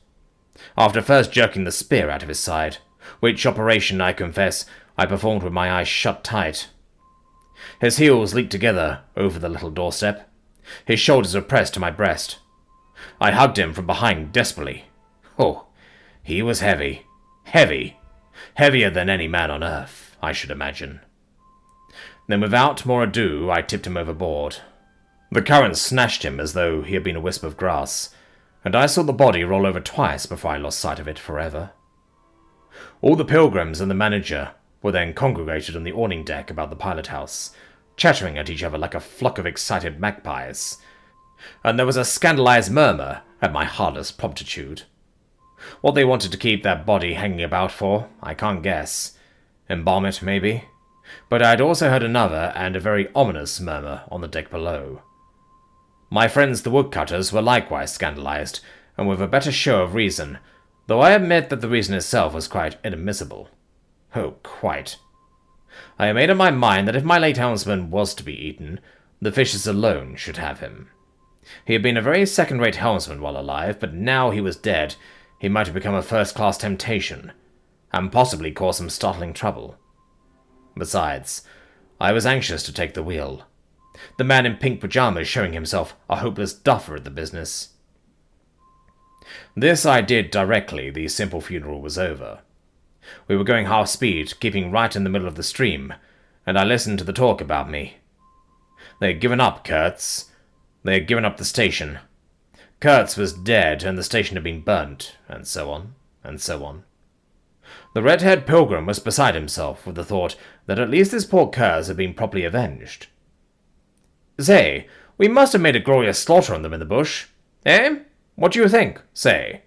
After first jerking the spear out of his side, which operation, I confess, I performed with my eyes shut tight. His heels leaped together over the little doorstep. His shoulders were pressed to my breast. I hugged him from behind desperately. Oh, he was heavy. Heavy. Heavier than any man on earth, I should imagine. Then without more ado, I tipped him overboard. The current snatched him as though he had been a wisp of grass, and I saw the body roll over twice before I lost sight of it forever. All the pilgrims and the manager were then congregated on the awning deck about the pilot house, chattering at each other like a flock of excited magpies, and there was a scandalized murmur at my heartless promptitude. What they wanted to keep that body hanging about for, I can't guess. Embalm it, maybe? But I had also heard another and a very ominous murmur on the deck below. My friends the woodcutters were likewise scandalized, and with a better show of reason, though I admit that the reason itself was quite inadmissible. Oh, quite. I had made up my mind that if my late helmsman was to be eaten, the fishes alone should have him. He had been a very second-rate helmsman while alive, but now he was dead, he might have become a first-class temptation, and possibly cause some startling trouble. Besides, I was anxious to take the wheel. The man in pink pajamas showing himself a hopeless duffer at the business. This I did directly the simple funeral was over. We were going half-speed, keeping right in the middle of the stream, and I listened to the talk about me. They had given up Kurtz. They had given up the station. Kurtz was dead, and the station had been burnt, and so on, and so on. The red-haired pilgrim was beside himself with the thought that at least this poor Kurtz had been properly avenged. Say, we must have made a glorious slaughter on them in the bush. Eh? What do you think? Say.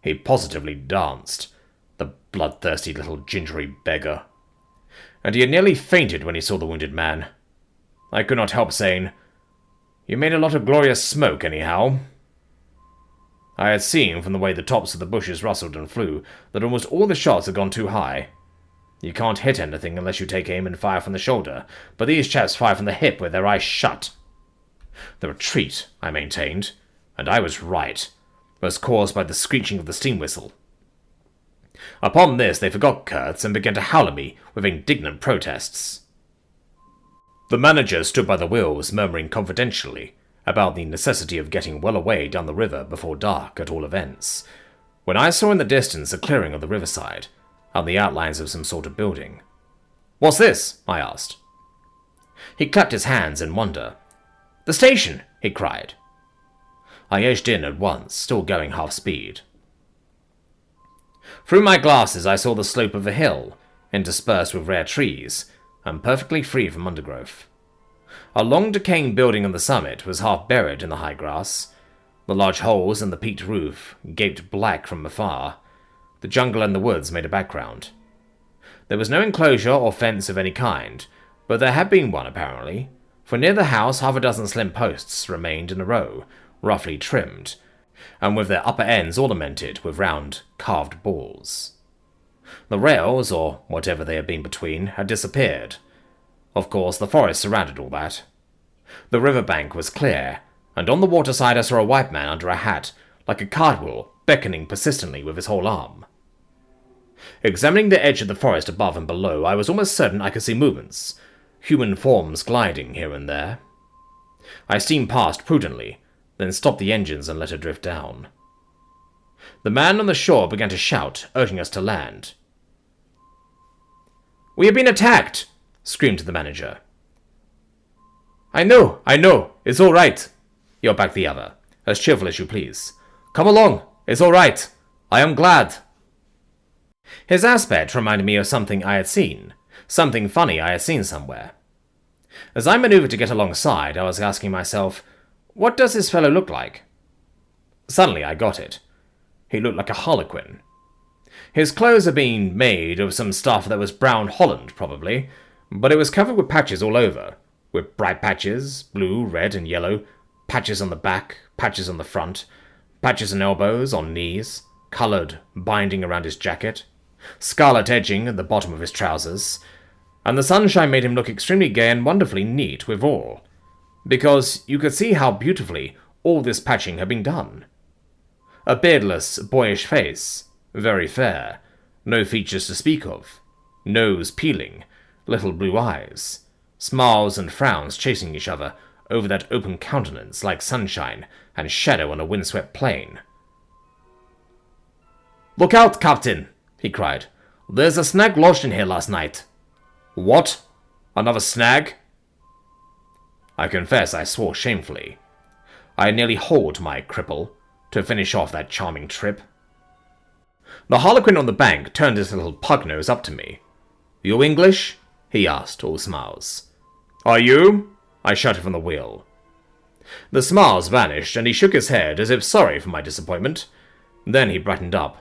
He positively danced, the bloodthirsty little gingery beggar. And he had nearly fainted when he saw the wounded man. I could not help saying, "You made a lot of glorious smoke, anyhow." I had seen, from the way the tops of the bushes rustled and flew, that almost all the shots had gone too high. You can't hit anything unless you take aim and fire from the shoulder, but these chaps fire from the hip with their eyes shut. The retreat, I maintained, and I was right, was caused by the screeching of the steam whistle. Upon this they forgot Kurtz and began to howl at me with indignant protests. The manager stood by the wheels, murmuring confidentially about the necessity of getting well away down the river before dark at all events, when I saw in the distance a clearing on the riverside, and the outlines of some sort of building. "What's this?" I asked. He clapped his hands in wonder. "The station!" he cried. I edged in at once, still going half-speed. Through my glasses I saw the slope of a hill, interspersed with rare trees, and perfectly free from undergrowth. A long decaying building on the summit was half buried in the high grass. The large holes in the peaked roof gaped black from afar. The jungle and the woods made a background. There was no enclosure or fence of any kind, but there had been one apparently, for near the house 6 slim posts remained in a row, roughly trimmed, and with their upper ends ornamented with round, carved balls. The rails, or whatever they had been between, had disappeared. Of course, the forest surrounded all that. The riverbank was clear, and on the waterside I saw a white man under a hat, like a cartwheel, beckoning persistently with his whole arm. Examining the edge of the forest above and below, I was almost certain I could see movements, human forms gliding here and there. I steamed past prudently, then stopped the engines and let her drift down. The man on the shore began to shout, urging us to land. "We have been attacked!" screamed the manager. I know, it's all right," yelled back the other, as cheerful as you please. "Come along, it's all right. I am glad." His aspect reminded me of something I had seen, something funny I had seen somewhere. As I maneuvered to get alongside, I was asking myself, what does this fellow look like? Suddenly I got it. He looked like a harlequin. His clothes had been made of some stuff that was brown holland, probably, but it was covered with patches all over, with bright patches, blue, red, and yellow, patches on the back, patches on the front, patches on elbows, on knees, coloured binding around his jacket, scarlet edging at the bottom of his trousers, and the sunshine made him look extremely gay and wonderfully neat withal, because you could see how beautifully all this patching had been done. A beardless, boyish face, very fair, no features to speak of, nose peeling, little blue eyes, smiles and frowns chasing each other over that open countenance like sunshine and shadow on a windswept plain. "Look out, Captain!" he cried. "There's a snag lodged in here last night." "What? Another snag?" I confess I swore shamefully. I had nearly hauled my cripple to finish off that charming trip. The harlequin on the bank turned his little pug nose up to me. "You English?" he asked, all smiles. "Are you?" I shouted from the wheel. The smiles vanished, and he shook his head as if sorry for my disappointment. Then he brightened up.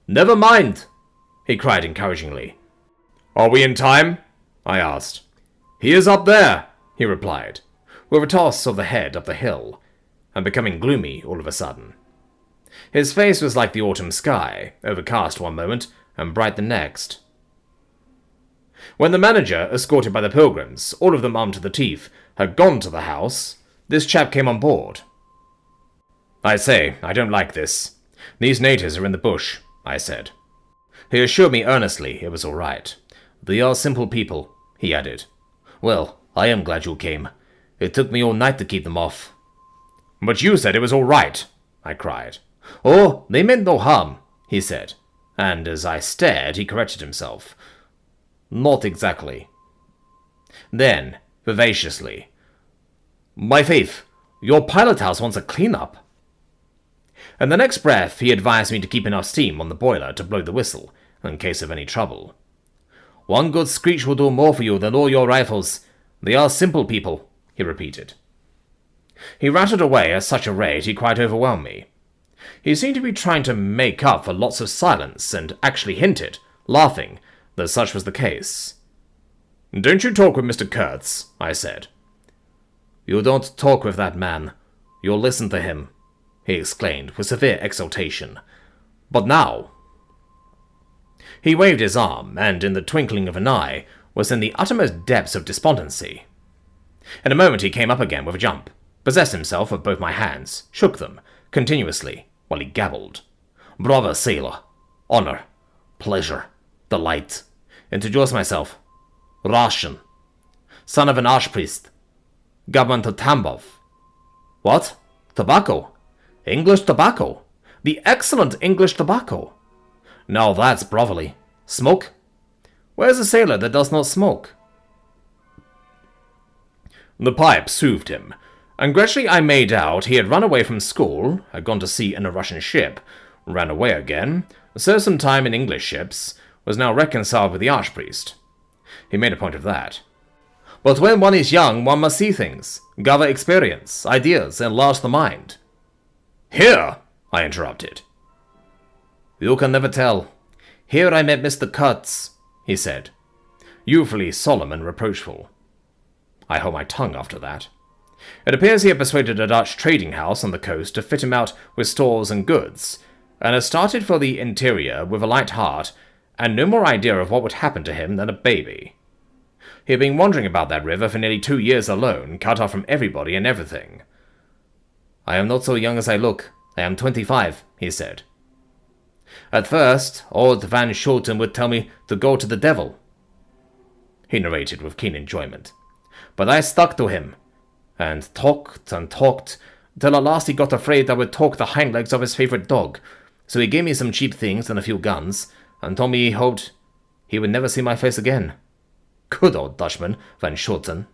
"Never mind," he cried encouragingly. "Are we in time?" I asked. "He is up there," he replied, with a toss of the head up the hill, and becoming gloomy all of a sudden. His face was like the autumn sky, overcast one moment and bright the next. When the manager, escorted by the pilgrims, all of them armed to the teeth, had gone to the house, this chap came on board. "I say, I don't like this. These natives are in the bush," I said. He assured me earnestly it was all right. "They are simple people," he added. "Well, I am glad you came. It took me all night to keep them off." "But you said it was all right," I cried. "Oh, they meant no harm," he said, and as I stared he corrected himself. "Not exactly." Then, vivaciously, "My faith, your pilot house wants a clean-up." And the next breath he advised me to keep enough steam on the boiler to blow the whistle, in case of any trouble. "One good screech will do more for you than all your rifles. They are simple people," he repeated. He rattled away at such a rate he quite overwhelmed me. He seemed to be trying to make up for lots of silence, and actually hinted, laughing, that such was the case. "Don't you talk with Mr. Kurtz," I said. "You don't talk with that man. You'll listen to him," he exclaimed with severe exultation. "But now—" He waved his arm, and in the twinkling of an eye was in the uttermost depths of despondency. In a moment he came up again with a jump, possessed himself of both my hands, shook them, continuously, while he gabbled. "Bravo, sailor. Honor. Pleasure. Delight. Introduce myself. Russian. Son of an archpriest. Government of Tambov. What? Tobacco? English tobacco. The excellent English tobacco. Now that's brotherly. Smoke? Where's a sailor that does not smoke?" The pipe soothed him, and gradually I made out he had run away from school, had gone to sea in a Russian ship, ran away again, served some time in English ships, was now reconciled with the archpriest. He made a point of that. "But when one is young, one must see things, gather experience, ideas, enlarge the mind." "Here," I interrupted. "You can never tell. Here I met Mr. Kurtz," he said, youthfully solemn and reproachful. I hold my tongue after that. It appears he had persuaded a Dutch trading house on the coast to fit him out with stores and goods, and had started for the interior with a light heart and no more idea of what would happen to him than a baby. He had been wandering about that river for nearly 2 years alone, cut off from everybody and everything. "I am not so young as I look. I am 25, he said. "At first, old Van Schulten would tell me to go to the devil," he narrated with keen enjoyment. "But I stuck to him, and talked, till at last he got afraid I would talk the hind legs of his favorite dog, so he gave me some cheap things and a few guns, and told me he hoped he would never see my face again. Good old Dutchman, Van Schulten.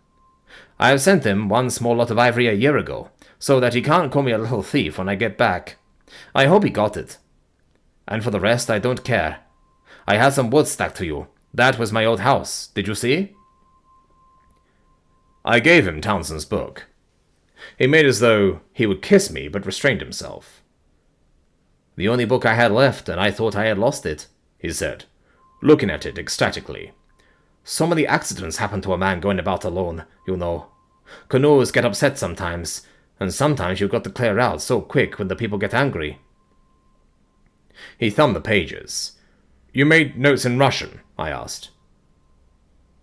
I have sent him one small lot of ivory a year ago, so that he can't call me a little thief when I get back. I hope he got it. And for the rest, I don't care. I had some wood stacked to you. That was my old house. Did you see?" I gave him Townsend's book. He made as though he would kiss me, but restrained himself. "The only book I had left, and I thought I had lost it," he said, looking at it ecstatically. "So many accidents happen to a man going about alone, you know. Canoes get upset sometimes, and sometimes you've got to clear out so quick when the people get angry." He thumbed the pages. "You made notes in Russian?" I asked.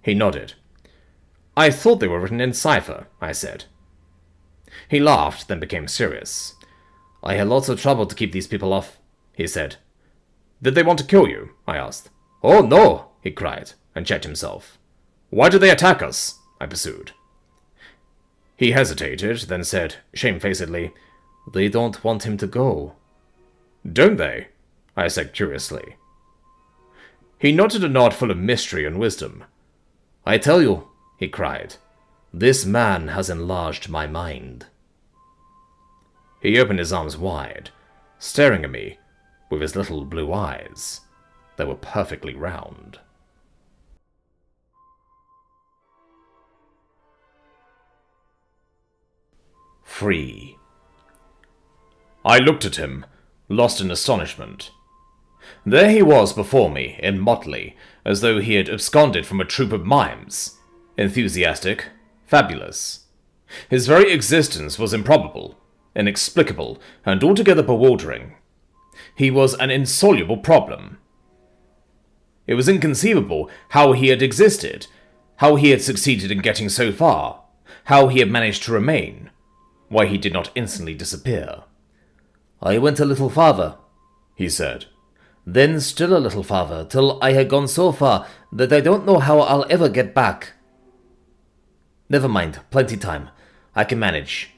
He nodded. "I thought they were written in cipher," I said. He laughed, then became serious. "I had lots of trouble to keep these people off," he said. "Did they want to kill you?" I asked. "Oh, no!" he cried, and checked himself. "Why did they attack us?" I pursued. He hesitated, then said, shamefacedly, "They don't want him to go." "Don't they?" I said curiously. He nodded a nod full of mystery and wisdom. "I tell you," he cried, "this man has enlarged my mind." He opened his arms wide, staring at me with his little blue eyes. They were perfectly round. Free. I looked at him, lost in astonishment. There he was before me, in motley, as though he had absconded from a troupe of mimes. Enthusiastic, fabulous. His very existence was improbable, inexplicable, and altogether bewildering. He was an insoluble problem. It was inconceivable how he had existed, how he had succeeded in getting so far, how he had managed to remain, why he did not instantly disappear. "I went a little farther," he said. "Then still a little farther, till I had gone so far that I don't know how I'll ever get back." "Never mind, plenty time. I can manage.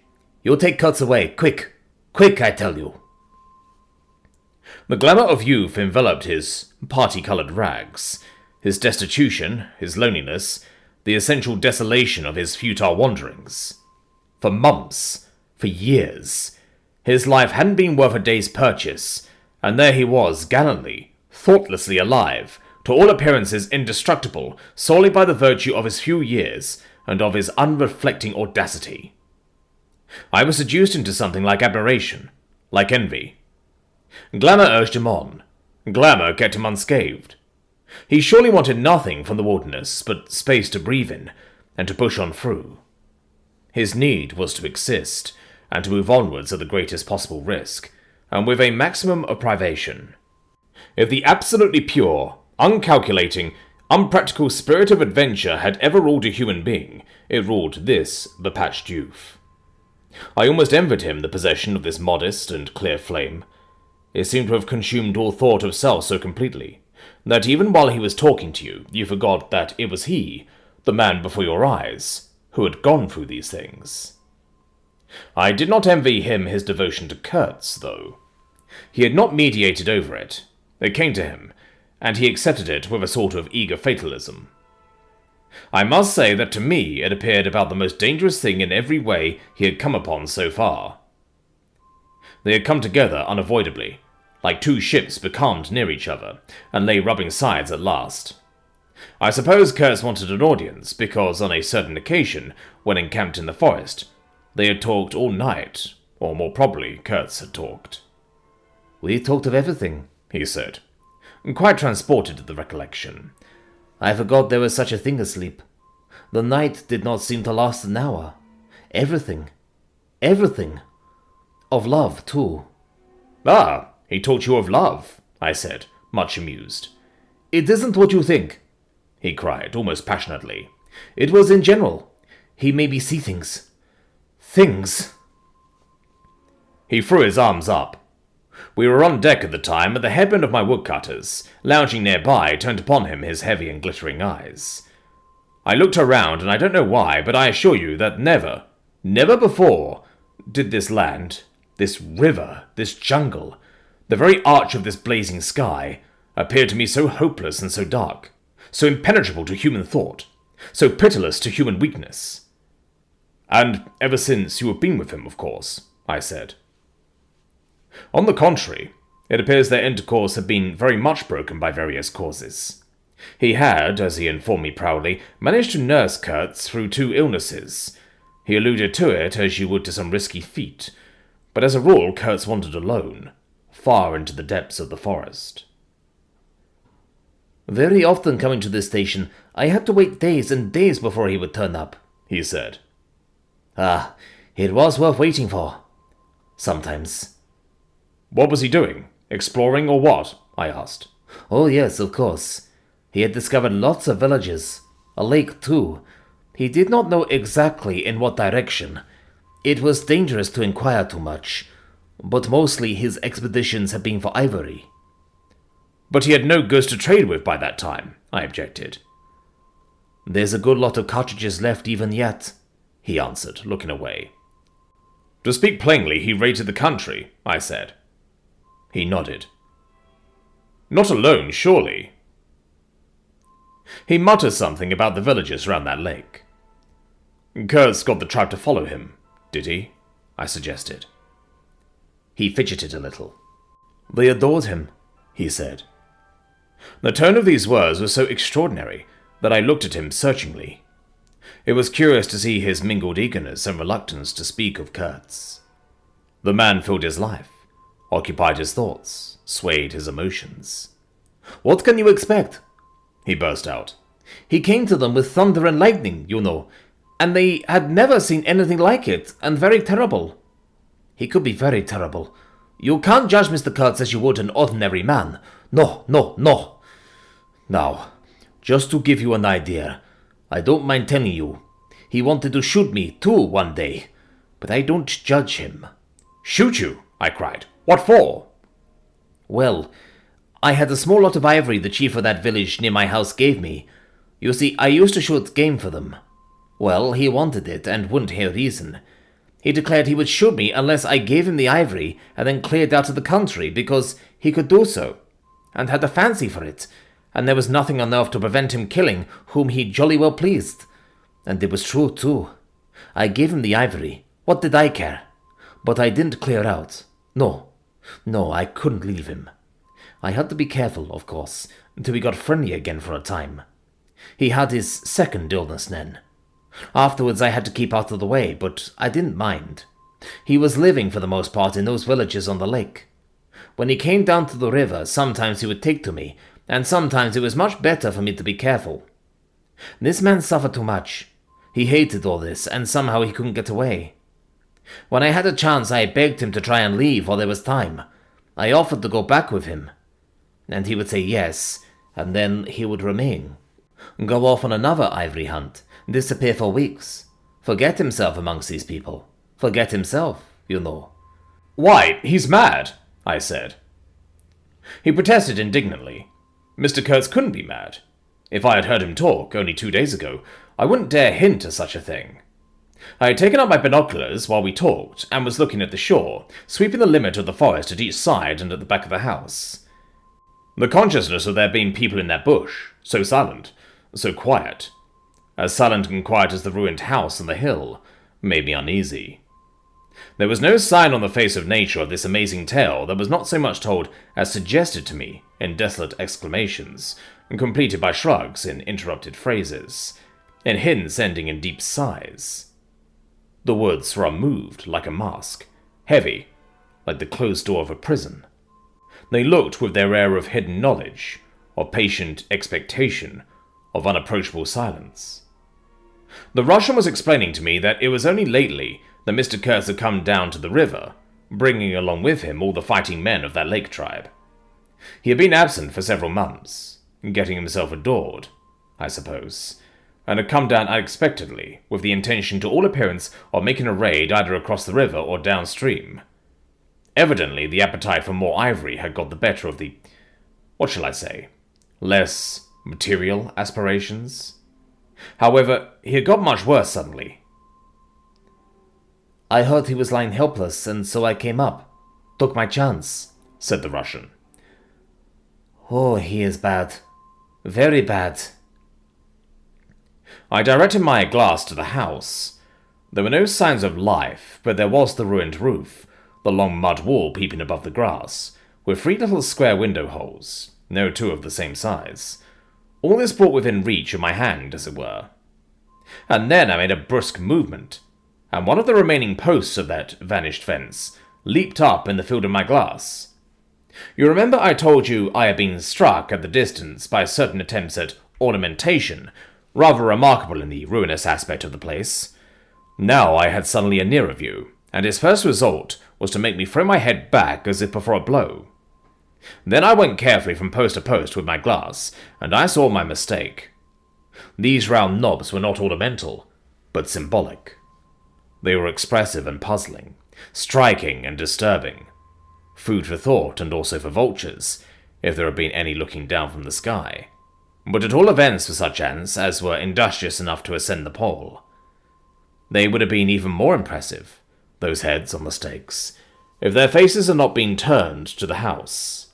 You take Kurtz away, quick! Quick, I tell you!" The glamour of youth enveloped his party-coloured rags, his destitution, his loneliness, the essential desolation of his futile wanderings. For months, for years, his life hadn't been worth a day's purchase, and there he was, gallantly, thoughtlessly alive, to all appearances indestructible, solely by the virtue of his few years, and of his unreflecting audacity. I was seduced into something like admiration, like envy. Glamour urged him on. Glamour kept him unscathed. He surely wanted nothing from the wilderness but space to breathe in, and to push on through. His need was to exist, and to move onwards at the greatest possible risk, and with a maximum of privation. If the absolutely pure, uncalculating, unpractical spirit of adventure had ever ruled a human being, it ruled this bepatched youth. I almost envied him the possession of this modest and clear flame. It seemed to have consumed all thought of self so completely, that even while he was talking to you, you forgot that it was he, the man before your eyes, who had gone through these things. I did not envy him his devotion to Kurtz, though. He had not mediated over it. It came to him, and he accepted it with a sort of eager fatalism. I must say that to me it appeared about the most dangerous thing in every way he had come upon so far. They had come together unavoidably, like two ships becalmed near each other, and lay rubbing sides at last. I suppose Kurtz wanted an audience, because on a certain occasion, when encamped in the forest, they had talked all night, or more probably Kurtz had talked. "We talked of everything," he said, quite transported at the recollection. "I forgot there was such a thing as sleep. The night did not seem to last an hour. Everything. Everything. Of love, too. Ah, he taught you of love, I said, much amused. It isn't what you think, he cried, almost passionately. It was in general. He made me see things. Things. He threw his arms up. We were on deck at the time, and the headman of my woodcutters, lounging nearby, turned upon him his heavy and glittering eyes. I looked around, and I don't know why, but I assure you that never before did this land, this river, this jungle, the very arch of this blazing sky, appear to me so hopeless and so dark, so impenetrable to human thought, so pitiless to human weakness. And ever since you have been with him, of course, I said. On the contrary, it appears their intercourse had been very much broken by various causes. He had, as he informed me proudly, managed to nurse Kurtz through 2 illnesses. He alluded to it as you would to some risky feat, but as a rule Kurtz wandered alone, far into the depths of the forest. Very often coming to this station, I had to wait days and days before he would turn up, he said. Ah, it was worth waiting for. Sometimes. What was he doing? Exploring or what? I asked. Oh yes, of course. He had discovered lots of villages. A lake, too. He did not know exactly in what direction. It was dangerous to inquire too much, but mostly his expeditions had been for ivory. But he had no goods to trade with by that time, I objected. There's a good lot of cartridges left even yet, he answered, looking away. To speak plainly, he raided the country, I said. He nodded. Not alone, surely. He muttered something about the villagers round that lake. Kurtz got the tribe to follow him, did he? I suggested. He fidgeted a little. They adored him, he said. The tone of these words was so extraordinary that I looked at him searchingly. It was curious to see his mingled eagerness and reluctance to speak of Kurtz. The man filled his life, occupied his thoughts, swayed his emotions. What can you expect? He burst out. He came to them with thunder and lightning, you know, and they had never seen anything like it, and very terrible. He could be very terrible. You can't judge Mr. Kurtz as you would an ordinary man. No, no, no. Now, just to give you an idea, I don't mind telling you, he wanted to shoot me too one day, but I don't judge him. Shoot you? I cried. What for? Well, I had a small lot of ivory the chief of that village near my house gave me. You see, I used to shoot game for them. Well, he wanted it and wouldn't hear reason. He declared he would shoot me unless I gave him the ivory and then cleared out of the country because he could do so, and had a fancy for it, and there was nothing on earth to prevent him killing whom he jolly well pleased. And it was true, too. I gave him the ivory. What did I care? But I didn't clear out. No, I couldn't leave him. I had to be careful, of course, until we got friendly again for a time. He had his second illness then. Afterwards I had to keep out of the way, but I didn't mind. He was living for the most part in those villages on the lake. When he came down to the river, sometimes he would take to me, and sometimes it was much better for me to be careful. This man suffered too much. He hated all this, and somehow he couldn't get away. When I had a chance, I begged him to try and leave while there was time. I offered to go back with him, and he would say yes, and then he would remain. Go off on another ivory hunt, disappear for weeks, forget himself amongst these people. Forget himself, you know. Why, he's mad, I said. He protested indignantly. Mr. Kurtz couldn't be mad. If I had heard him talk only 2 days ago, I wouldn't dare hint at such a thing. I had taken up my binoculars while we talked, and was looking at the shore, sweeping the limit of the forest at each side and at the back of the house. The consciousness of there being people in that bush, so silent, so quiet, as silent and quiet as the ruined house on the hill, made me uneasy. There was no sign on the face of nature of this amazing tale that was not so much told as suggested to me in desolate exclamations, completed by shrugs in interrupted phrases, in hints ending in deep sighs. The words were unmoved like a mask, heavy, like the closed door of a prison. They looked with their air of hidden knowledge, of patient expectation, of unapproachable silence. The Russian was explaining to me that it was only lately that Mr. Kurtz had come down to the river, bringing along with him all the fighting men of that lake tribe. He had been absent for several months, getting himself adored, I suppose, and had come down unexpectedly with the intention to all appearance of making a raid either across the river or downstream. Evidently, the appetite for more ivory had got the better of the, what shall I say, less material aspirations. However, he had got much worse suddenly. "I heard he was lying helpless, and so I came up. Took my chance," said the Russian. "Oh, he is bad. Very bad." I directed my glass to the house. There were no signs of life, but there was the ruined roof, the long mud wall peeping above the grass, with 3 little square window holes, no 2 of the same size. All this brought within reach of my hand, as it were. And then I made a brusque movement, and one of the remaining posts of that vanished fence leaped up in the field of my glass. You remember I told you I had been struck at the distance by certain attempts at ornamentation, rather remarkable in the ruinous aspect of the place. Now I had suddenly a nearer view, and its first result was to make me throw my head back as if before a blow. Then I went carefully from post to post with my glass, and I saw my mistake. These round knobs were not ornamental, but symbolic. They were expressive and puzzling, striking and disturbing. Food for thought and also for vultures, if there had been any looking down from the sky. But at all events for such ants as were industrious enough to ascend the pole. They would have been even more impressive, those heads on the stakes, if their faces had not been turned to the house.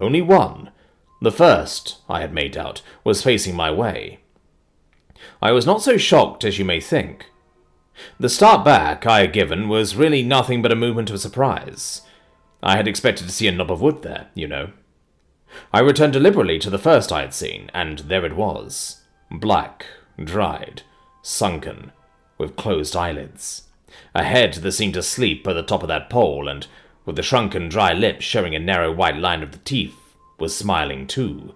Only one, the first, I had made out, was facing my way. I was not so shocked as you may think. The start back I had given was really nothing but a movement of surprise. I had expected to see a knob of wood there, you know. I returned deliberately to the first I had seen, and there it was. Black, dried, sunken, with closed eyelids. A head that seemed to sleep at the top of that pole, and with the shrunken dry lips showing a narrow white line of the teeth, was smiling too,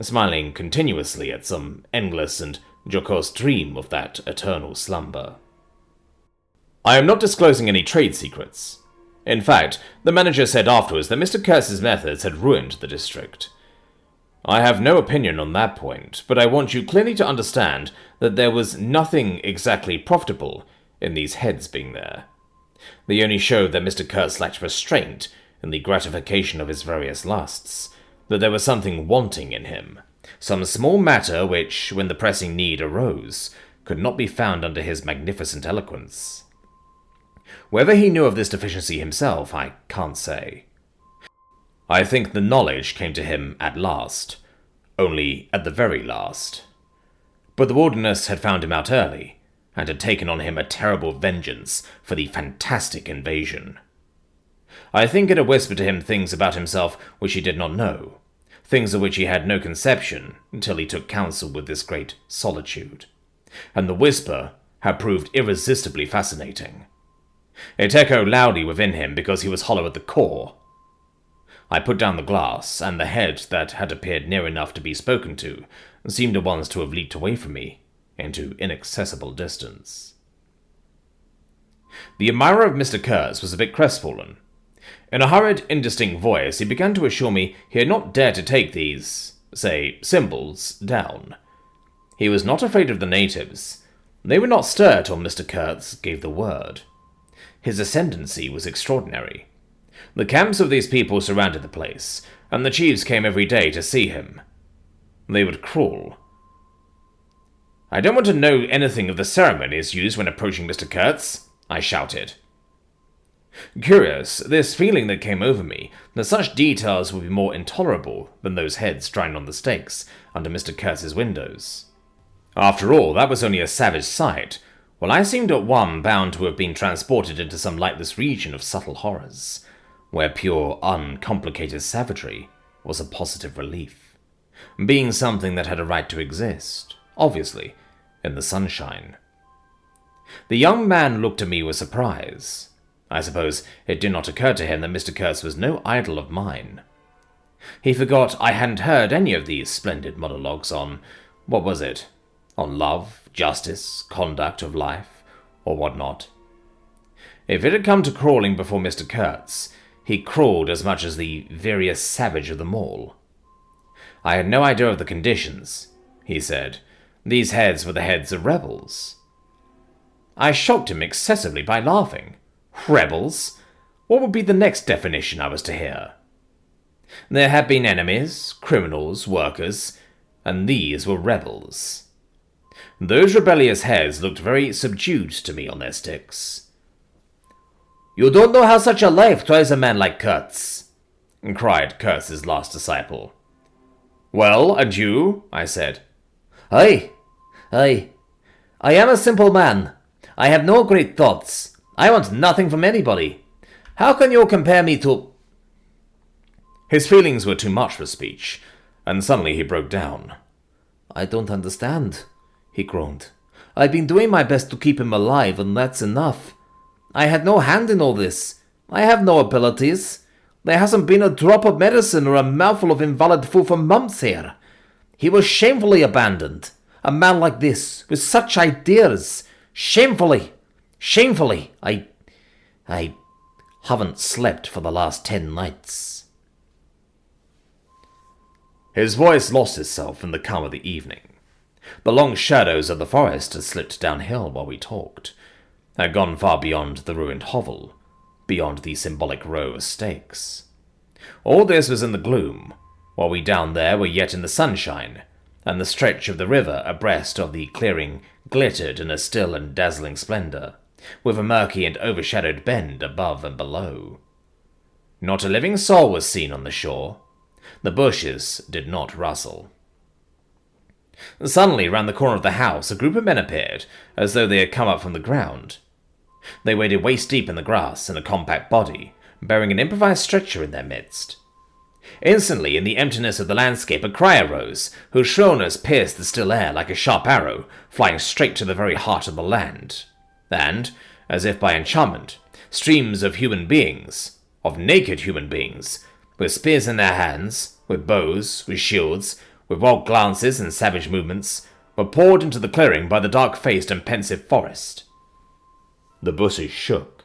smiling continuously at some endless and jocose dream of that eternal slumber. I am not disclosing any trade secrets. In fact, the manager said afterwards that Mr. Kurtz's methods had ruined the district. I have no opinion on that point, but I want you clearly to understand that there was nothing exactly profitable in these heads being there. They only showed that Mr. Kurtz lacked restraint in the gratification of his various lusts, that there was something wanting in him, some small matter which, when the pressing need arose, could not be found under his magnificent eloquence. Whether he knew of this deficiency himself, I can't say. I think the knowledge came to him at last, only at the very last. But the wilderness had found him out early, and had taken on him a terrible vengeance for the fantastic invasion. I think it had whispered to him things about himself which he did not know, things of which he had no conception until he took counsel with this great solitude, and the whisper had proved irresistibly fascinating. It echoed loudly within him because he was hollow at the core. I put down the glass, and the head that had appeared near enough to be spoken to seemed at once to have leaped away from me into inaccessible distance. The admirer of Mr. Kurtz was a bit crestfallen. In a hurried, indistinct voice, he began to assure me he had not dared to take these, say, symbols, down. He was not afraid of the natives. They would not stir till Mr. Kurtz gave the word. His ascendancy was extraordinary. The camps of these people surrounded the place, and the chiefs came every day to see him. They would crawl. "I don't want to know anything of the ceremonies used when approaching Mr. Kurtz," I shouted. Curious, this feeling that came over me, that such details would be more intolerable than those heads drying on the stakes under Mr. Kurtz's windows. After all, that was only a savage sight, while I seemed at one bound to have been transported into some lightless region of subtle horrors, where pure, uncomplicated savagery was a positive relief, being something that had a right to exist, obviously, in the sunshine. The young man looked at me with surprise. I suppose it did not occur to him that Mr. Kurtz was no idol of mine. He forgot I hadn't heard any of these splendid monologues on, what was it, On love, justice, conduct of life, or what not. If it had come to crawling before Mr. Kurtz, he crawled as much as the veriest savage of them all. I had no idea of the conditions, he said. These heads were the heads of rebels. I shocked him excessively by laughing. Rebels? What would be the next definition I was to hear? There had been enemies, criminals, workers, and these were rebels. Those rebellious heads looked very subdued to me on their sticks. "You don't know how such a life tries a man like Kurtz," cried Kurtz's last disciple. "Well, and you?" I said. I am a simple man. I have no great thoughts. I want nothing from anybody. How can you compare me to—" His feelings were too much for speech, and suddenly he broke down. "I don't understand," he groaned. "I've been doing my best to keep him alive, and that's enough. I had no hand in all this. I have no abilities. There hasn't been a drop of medicine or a mouthful of invalid food for months here. He was shamefully abandoned. A man like this, with such ideas. Shamefully. I haven't slept for the last 10 nights. His voice lost itself in the calm of the evening. The long shadows of the forest had slipped downhill while we talked, had gone far beyond the ruined hovel, beyond the symbolic row of stakes. All this was in the gloom, while we down there were yet in the sunshine, and the stretch of the river abreast of the clearing glittered in a still and dazzling splendor, with a murky and overshadowed bend above and below. Not a living soul was seen on the shore. The bushes did not rustle. Suddenly, round the corner of the house, a group of men appeared, as though they had come up from the ground. They waded waist-deep in the grass in a compact body, bearing an improvised stretcher in their midst. Instantly, in the emptiness of the landscape, a cry arose, whose shrillness pierced the still air like a sharp arrow, flying straight to the very heart of the land. And, as if by enchantment, streams of human beings, of naked human beings, with spears in their hands, with bows, with shields, with wild glances and savage movements, were poured into the clearing by the dark-faced and pensive forest. The bushes shook,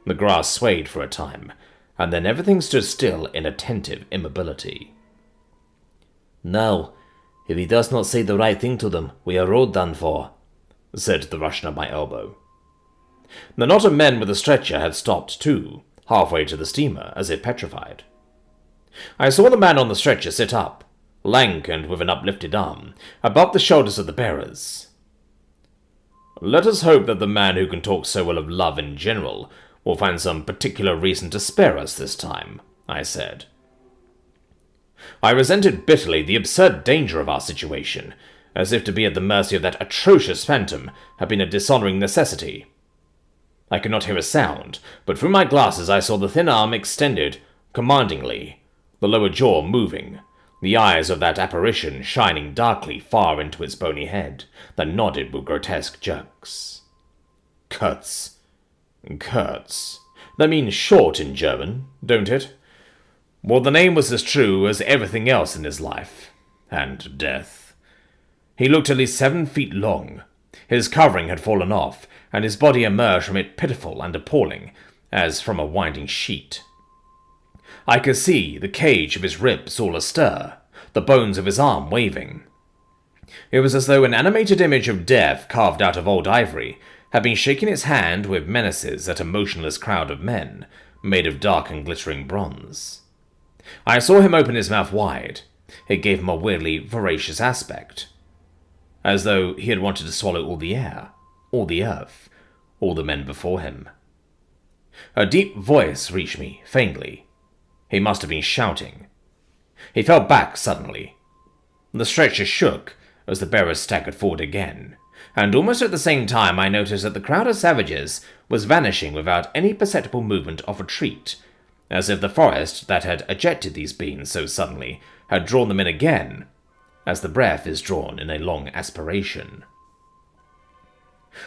the grass swayed for a time, and then everything stood still in attentive immobility. "Now, if he does not say the right thing to them, we are all done for," said the Russian at my elbow. The knot of men with the stretcher had stopped too, halfway to the steamer, as if petrified. I saw the man on the stretcher sit up, lank and with an uplifted arm, above the shoulders of the bearers. "Let us hope that the man who can talk so well of love in general will find some particular reason to spare us this time," I said. I resented bitterly the absurd danger of our situation, as if to be at the mercy of that atrocious phantom had been a dishonouring necessity. I could not hear a sound, but through my glasses I saw the thin arm extended commandingly, the lower jaw moving, the eyes of that apparition shining darkly far into its bony head, that nodded with grotesque jerks. Kurtz. That means short in German, don't it? Well, the name was as true as everything else in his life. And death. He looked at least 7 feet long. His covering had fallen off, and his body emerged from it pitiful and appalling, as from a winding sheet. I could see the cage of his ribs all astir, the bones of his arm waving. It was as though an animated image of death carved out of old ivory had been shaking its hand with menaces at a motionless crowd of men, made of dark and glittering bronze. I saw him open his mouth wide. It gave him a weirdly voracious aspect, as though he had wanted to swallow all the air, all the earth, all the men before him. A deep voice reached me, faintly. He must have been shouting. He fell back suddenly. The stretcher shook as the bearers staggered forward again, and almost at the same time I noticed that the crowd of savages was vanishing without any perceptible movement of retreat, as if the forest that had ejected these beings so suddenly had drawn them in again, as the breath is drawn in a long aspiration.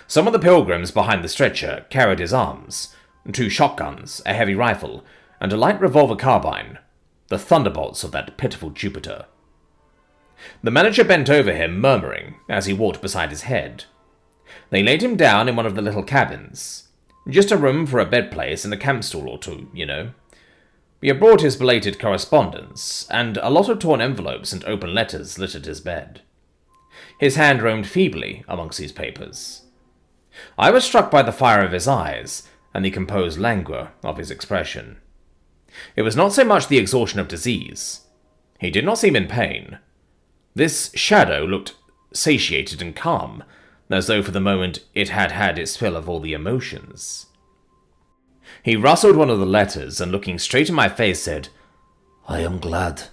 Some of the pilgrims behind the stretcher carried his arms, 2 shotguns, a heavy rifle, and a light revolver carbine, the thunderbolts of that pitiful Jupiter. The manager bent over him, murmuring, as he walked beside his head. They laid him down in one of the little cabins. Just a room for a bed place and a camp stool or two, you know. He had brought his belated correspondence, and a lot of torn envelopes and open letters littered his bed. His hand roamed feebly amongst these papers. I was struck by the fire of his eyes and the composed languor of his expression. It was not so much the exhaustion of disease. He did not seem in pain. This shadow looked satiated and calm, as though for the moment it had had its fill of all the emotions. He rustled one of the letters and, looking straight in my face, said, "I am glad."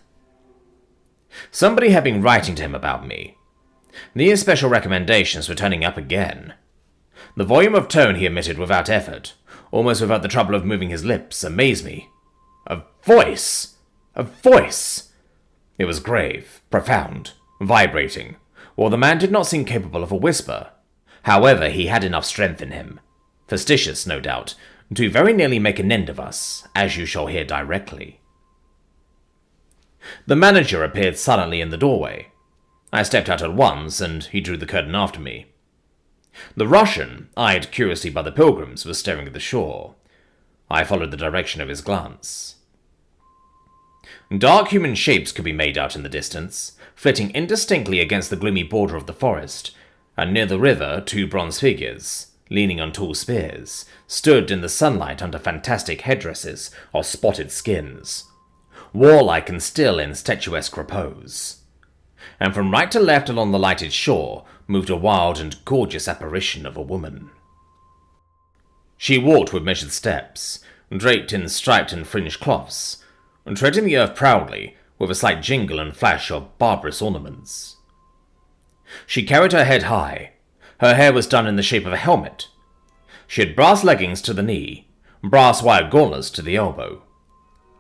Somebody had been writing to him about me. These special recommendations were turning up again. The volume of tone he emitted without effort, almost without the trouble of moving his lips, amazed me. A voice! A voice! It was grave, profound, vibrating, while the man did not seem capable of a whisper. However, he had enough strength in him, facetious, no doubt, to very nearly make an end of us, as you shall hear directly. The manager appeared silently in the doorway. I stepped out at once, and he drew the curtain after me. The Russian, eyed curiously by the pilgrims, was staring at the shore. I followed the direction of his glance. Dark human shapes could be made out in the distance, flitting indistinctly against the gloomy border of the forest, and near the river 2 bronze figures, leaning on tall spears, stood in the sunlight under fantastic headdresses of spotted skins, warlike and still in statuesque repose. And from right to left along the lighted shore moved a wild and gorgeous apparition of a woman. She walked with measured steps, draped in striped and fringed cloths, treading the earth proudly with a slight jingle and flash of barbarous ornaments. She carried her head high. Her hair was done in the shape of a helmet. She had brass leggings to the knee, brass wire gauntlets to the elbow,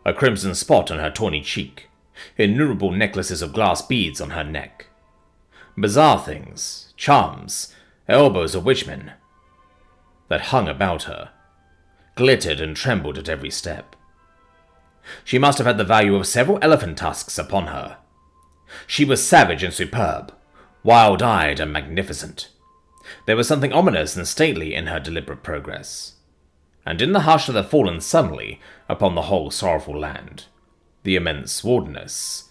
a crimson spot on her tawny cheek, innumerable necklaces of glass beads on her neck, bizarre things, charms, elbows of witchmen, that hung about her, glittered and trembled at every step. She must have had the value of several elephant tusks upon her. She was savage and superb, wild-eyed and magnificent. There was something ominous and stately in her deliberate progress. And in the hush that had fallen suddenly upon the whole sorrowful land, the immense wilderness,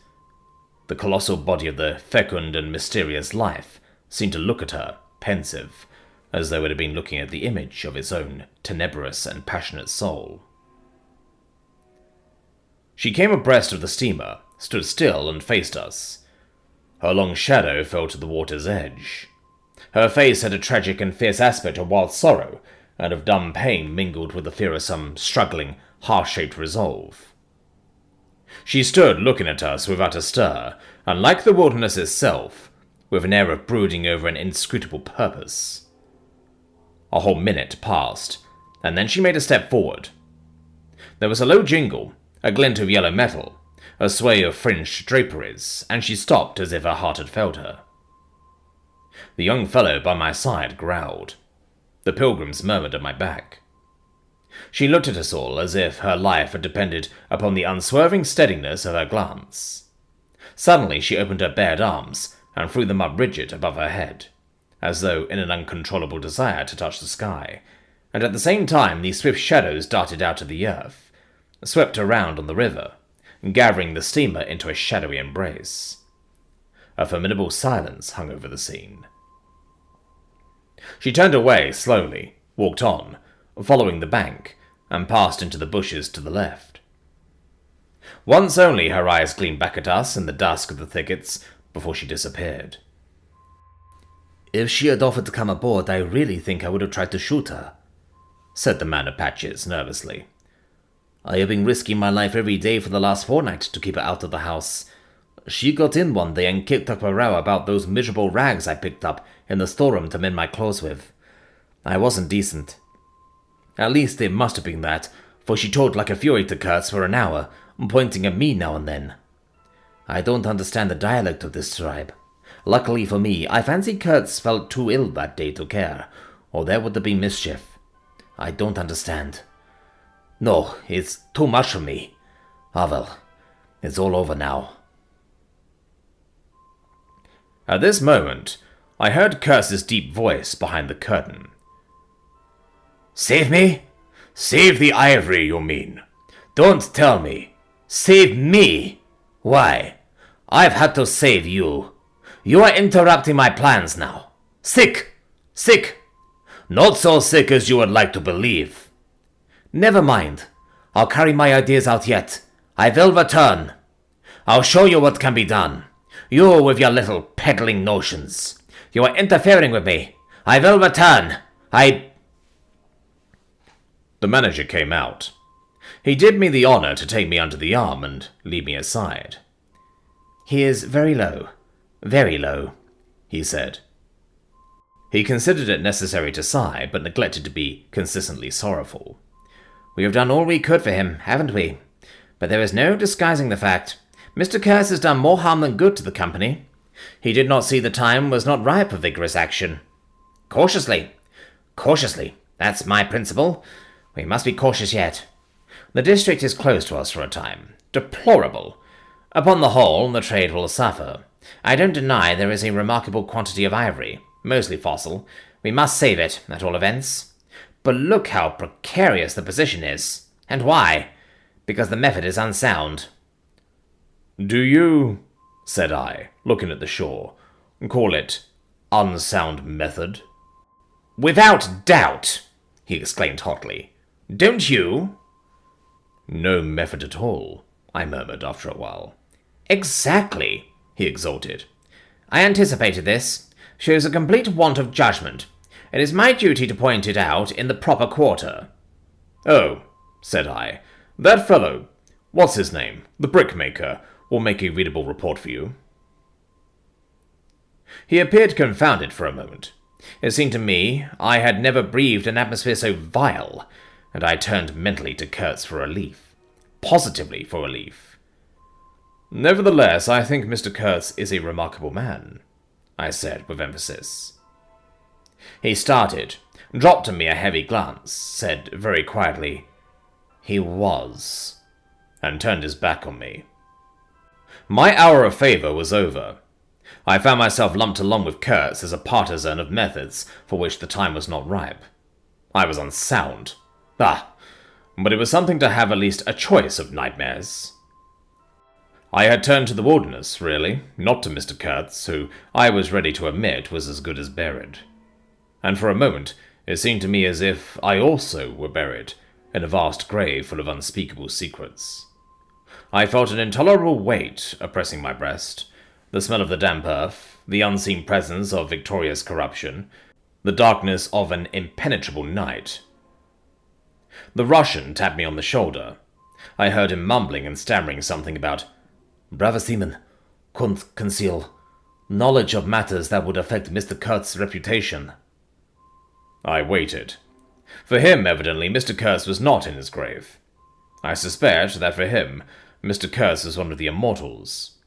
the colossal body of the fecund and mysterious life seemed to look at her, pensive, as though it had been looking at the image of its own tenebrous and passionate soul. She came abreast of the steamer, stood still, and faced us. Her long shadow fell to the water's edge. Her face had a tragic and fierce aspect of wild sorrow, and of dumb pain mingled with the fear of some struggling, heart-shaped resolve. She stood looking at us without a stir, and like the wilderness itself, with an air of brooding over an inscrutable purpose. A whole minute passed, and then she made a step forward. There was a low jingle, a glint of yellow metal, a sway of fringed draperies, and she stopped as if her heart had failed her. The young fellow by my side growled. The pilgrims murmured at my back. She looked at us all as if her life had depended upon the unswerving steadiness of her glance. Suddenly she opened her bared arms and threw them up rigid above her head, as though in an uncontrollable desire to touch the sky, and at the same time the swift shadows darted out of the earth, swept around on the river, gathering the steamer into a shadowy embrace. A formidable silence hung over the scene. She turned away slowly, walked on, following the bank, and passed into the bushes to the left. Once only her eyes gleamed back at us in the dusk of the thickets before she disappeared. "If she had offered to come aboard, I really think I would have tried to shoot her," said the man of patches nervously. "I have been risking my life every day for the last fortnight to keep her out of the house. She got in one day and kicked up a row about those miserable rags I picked up in the storeroom to mend my clothes with. I wasn't decent. At least it must have been that, for she talked like a fury to Kurtz for an hour, pointing at me now and then. I don't understand the dialect of this tribe. Luckily for me, I fancy Kurtz felt too ill that day to care, or there would have been mischief. I don't understand. No, it's too much for me. Ah well, it's all over now." At this moment, I heard Kurtz's deep voice behind the curtain. Save me? Save the ivory, you mean? Don't tell me. Save me? Why? I've had to save you. You are interrupting my plans now. Sick! Sick! Not so sick as you would like to believe. Never mind. I'll carry my ideas out yet. I will return. I'll show you what can be done. You with your little peddling notions. You are interfering with me. I will return. The manager came out. He did me the honor to take me under the arm and lead me aside. He is very low, he said. He considered it necessary to sigh, but neglected to be consistently sorrowful. We have done all we could for him, haven't we? But there is no disguising the fact. Mr. Kurtz has done more harm than good to the company. He did not see the time was not ripe for vigorous action. Cautiously. That's my principle. We must be cautious yet. The district is closed to us for a time. Deplorable. Upon the whole, the trade will suffer. I don't deny there is a remarkable quantity of ivory, mostly fossil. We must save it, at all events. But look how precarious the position is. And why? Because the method is unsound. Do you, said I, looking at the shore, call it unsound method? Without doubt, he exclaimed hotly. Don't you? No method at all, I murmured after a while. Exactly, he exulted. I anticipated this. Shows a complete want of judgment. It is my duty to point it out in the proper quarter. Oh, said I, that fellow, what's his name, the brickmaker, will make a readable report for you. He appeared confounded for a moment. It seemed to me I had never breathed an atmosphere so vile, and I turned mentally to Kurtz for relief. Positively for relief. Nevertheless, I think Mr. Kurtz is a remarkable man, I said with emphasis. He started, dropped on me a heavy glance, said very quietly, "He was," and turned his back on me. My hour of favor was over. I found myself lumped along with Kurtz as a partisan of methods for which the time was not ripe. I was unsound. But it was something to have at least a choice of nightmares. I had turned to the wilderness, really, not to Mr. Kurtz, who I was ready to admit was as good as buried. And for a moment, it seemed to me as if I also were buried in a vast grave full of unspeakable secrets. I felt an intolerable weight oppressing my breast, the smell of the damp earth, the unseen presence of victorious corruption, the darkness of an impenetrable night. The Russian tapped me on the shoulder. I heard him mumbling and stammering something about "Bravo seaman, couldn't conceal knowledge of matters that would affect Mr. Kurtz's reputation." I waited. For him, evidently, Mr. Kurtz was not in his grave. I suspect that for him, Mr. Kurtz was one of the immortals.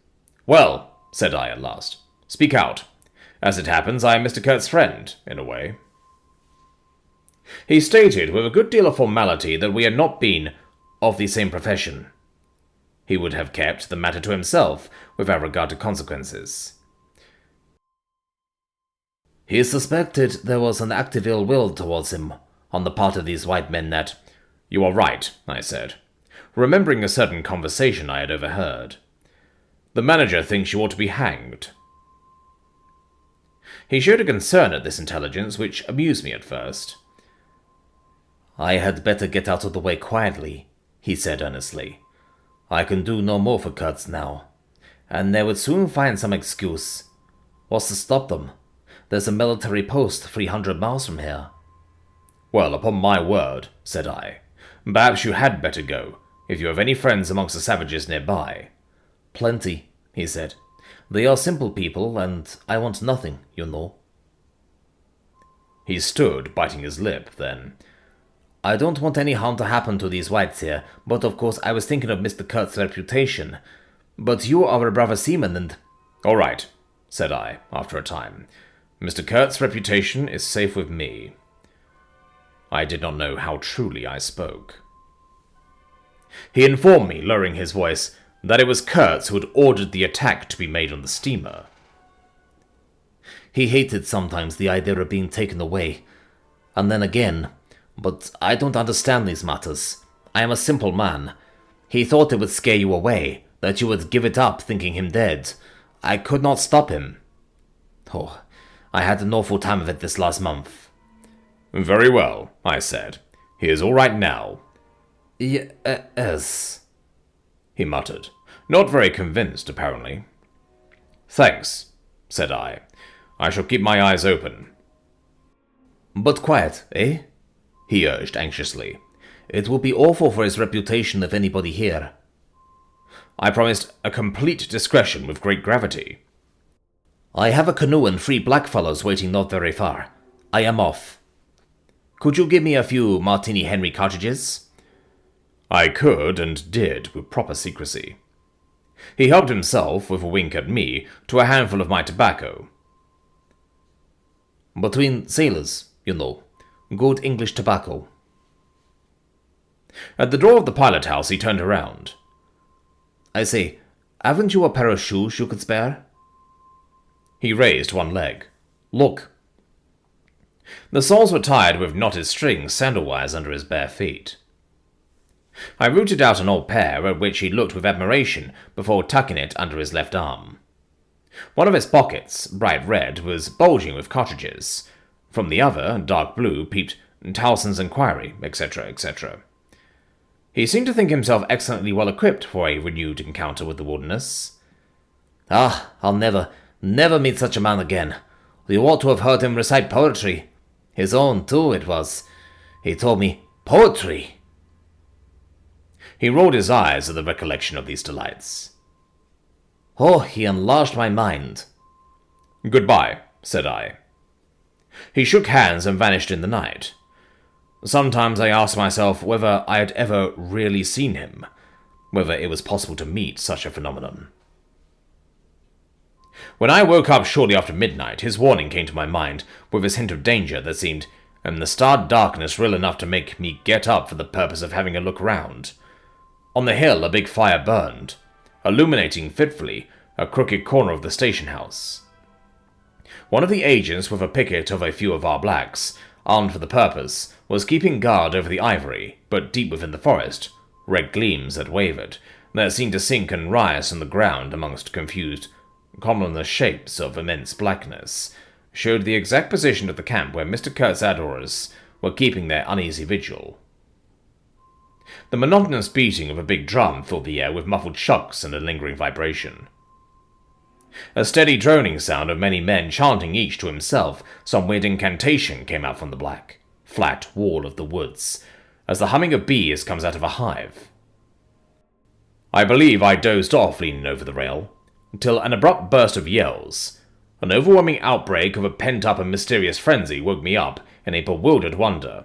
"Well," said I at last, "speak out. As it happens, I am Mr. Kurtz's friend, in a way." He stated with a good deal of formality that we had not been of the same profession. He would have kept the matter to himself without regard to consequences. He suspected there was an active ill will towards him on the part of these white men that— "You are right," I said, remembering a certain conversation I had overheard. "The manager thinks you ought to be hanged." He showed a concern at this intelligence which amused me at first. "I had better get out of the way quietly," he said earnestly. "I can do no more for Kurtz now, and they would soon find some excuse. What's to stop them? There's a military post 300 miles from here." "Well, upon my word," said I, "perhaps you had better go, if you have any friends amongst the savages nearby." "Plenty," he said. "They are simple people, and I want nothing, you know." He stood, biting his lip, then— "I don't want any harm to happen to these whites here, but of course I was thinking of Mr. Kurtz's reputation. But you are a brave seaman and—" "All right," said I, after a time. "Mr. Kurtz's reputation is safe with me." I did not know how truly I spoke. He informed me, lowering his voice, that it was Kurtz who had ordered the attack to be made on the steamer. He hated sometimes the idea of being taken away. And then again, but I don't understand these matters. I am a simple man. He thought it would scare you away, that you would give it up thinking him dead. I could not stop him. Oh, I had an awful time of it this last month. Very well, I said. He is all right now. Yes, he muttered, not very convinced, apparently. Thanks, said I. I shall keep my eyes open. But quiet, eh? He urged anxiously. It will be awful for his reputation if anybody hear. I promised a complete discretion with great gravity. I have a canoe and 3 blackfellows waiting not very far. I am off. Could you give me a few Martini Henry cartridges? I could and did with proper secrecy. He helped himself, with a wink at me, to a handful of my tobacco. Between sailors, you know. Good English tobacco. At the door of the pilot house he turned around. I say, haven't you a pair of shoes you could spare? He raised one leg. Look. The soles were tied with knotted string sandal-wise under his bare feet. I rooted out an old pair, at which he looked with admiration before tucking it under his left arm. One of its pockets, bright red, was bulging with cartridges. From the other, dark blue, peeped Towson's Inquiry, etc., etc. He seemed to think himself excellently well equipped for a renewed encounter with the wilderness. Ah, I'll never meet such a man again. You ought to have heard him recite poetry. His own, too, it was. He told me, poetry. He rolled his eyes at the recollection of these delights. Oh, he enlarged my mind. Goodbye, said I. He shook hands and vanished in the night. Sometimes I asked myself whether I had ever really seen him, whether it was possible to meet such a phenomenon. When I woke up shortly after midnight, his warning came to my mind, with his hint of danger that seemed, in the starred darkness, real enough to make me get up for the purpose of having a look round. On the hill a big fire burned, illuminating fitfully a crooked corner of the station house. One of the agents, with a picket of a few of our blacks, armed for the purpose, was keeping guard over the ivory, but deep within the forest, red gleams that wavered, that seemed to sink and rise on the ground amongst confused, columnar shapes of immense blackness, showed the exact position of the camp where Mr. Kurtz's adorers were keeping their uneasy vigil. The monotonous beating of a big drum filled the air with muffled shocks and a lingering vibration. A steady droning sound of many men chanting each to himself some weird incantation came out from the black, flat wall of the woods, as the humming of bees comes out of a hive. I believe I dozed off leaning over the rail, until an abrupt burst of yells, an overwhelming outbreak of a pent-up and mysterious frenzy woke me up in a bewildered wonder.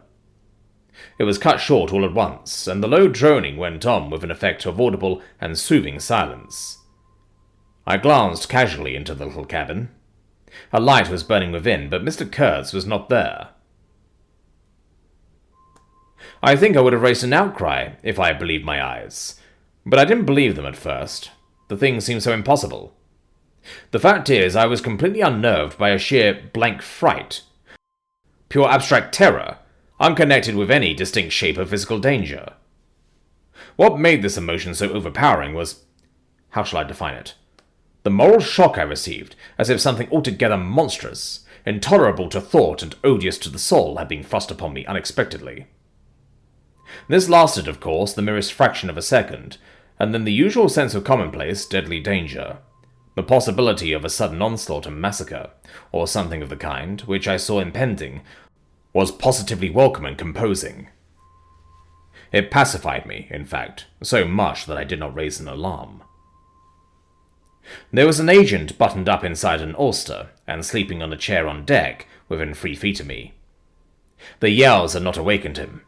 It was cut short all at once, and the low droning went on with an effect of audible and soothing silence. I glanced casually into the little cabin. A light was burning within, but Mr. Kurtz was not there. I think I would have raised an outcry if I had believed my eyes, but I didn't believe them at first. The thing seemed so impossible. The fact is, I was completely unnerved by a sheer blank fright. Pure abstract terror, unconnected with any distinct shape of physical danger. What made this emotion so overpowering was, how shall I define it? The moral shock I received, as if something altogether monstrous, intolerable to thought and odious to the soul had been thrust upon me unexpectedly. This lasted, of course, the merest fraction of a second, and then the usual sense of commonplace, deadly danger. The possibility of a sudden onslaught and massacre, or something of the kind, which I saw impending, was positively welcome and composing. It pacified me, in fact, so much that I did not raise an alarm. There was an agent buttoned up inside an ulster, and sleeping on a chair on deck, within 3 feet of me. The yells had not awakened him.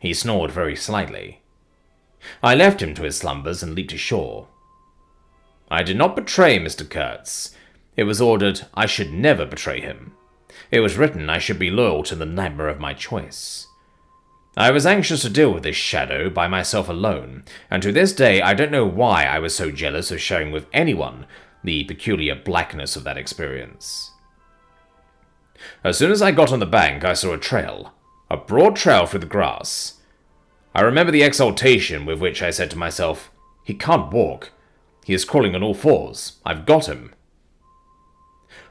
He snored very slightly. I left him to his slumbers and leaped ashore. I did not betray Mr. Kurtz. It was ordered I should never betray him. It was written I should be loyal to the nightmare of my choice. I was anxious to deal with this shadow by myself alone, and to this day I don't know why I was so jealous of sharing with anyone the peculiar blackness of that experience. As soon as I got on the bank, I saw a trail. A broad trail through the grass. I remember the exultation with which I said to myself, "He can't walk. He is crawling on all fours. I've got him."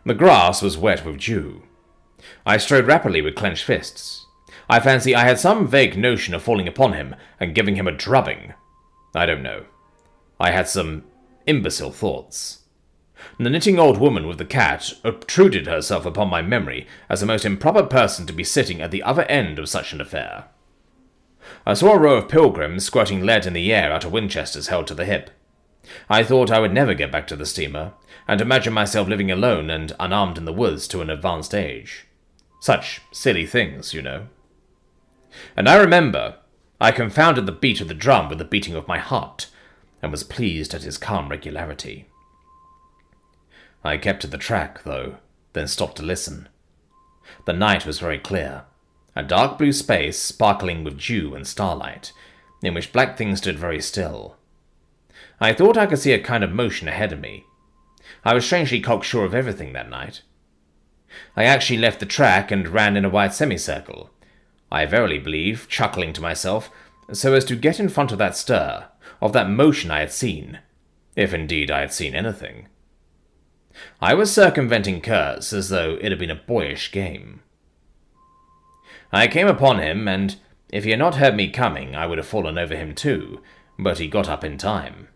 The grass was wet with dew. I strode rapidly with clenched fists. I fancy I had some vague notion of falling upon him and giving him a drubbing. I don't know. I had some imbecile thoughts. The knitting old woman with the cat obtruded herself upon my memory as the most improper person to be sitting at the other end of such an affair. I saw a row of pilgrims squirting lead in the air out of Winchesters held to the hip. I thought I would never get back to the steamer, and imagined myself living alone and unarmed in the woods to an advanced age. Such silly things, you know. And I remember I confounded the beat of the drum with the beating of my heart, and was pleased at his calm regularity. I kept to the track, though, then stopped to listen. The night was very clear, a dark blue space sparkling with dew and starlight, in which black things stood very still. I thought I could see a kind of motion ahead of me. I was strangely cocksure of everything that night. I actually left the track and ran in a wide semicircle, I verily believe, chuckling to myself, so as to get in front of that stir, of that motion I had seen, if indeed I had seen anything. I was circumventing Kurtz as though it had been a boyish game. I came upon him, and if he had not heard me coming, I would have fallen over him too, but he got up in time.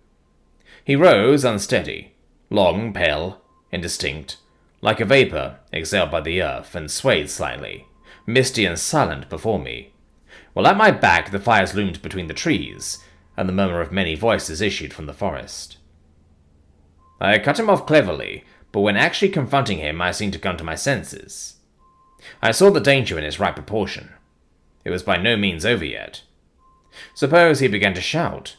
He rose unsteady, long, pale, indistinct, like a vapour exhaled by the earth, and swayed slightly, misty and silent before me, while at my back the fires loomed between the trees, and the murmur of many voices issued from the forest. I had cut him off cleverly, but when actually confronting him I seemed to come to my senses. I saw the danger in its right proportion. It was by no means over yet. Suppose he began to shout.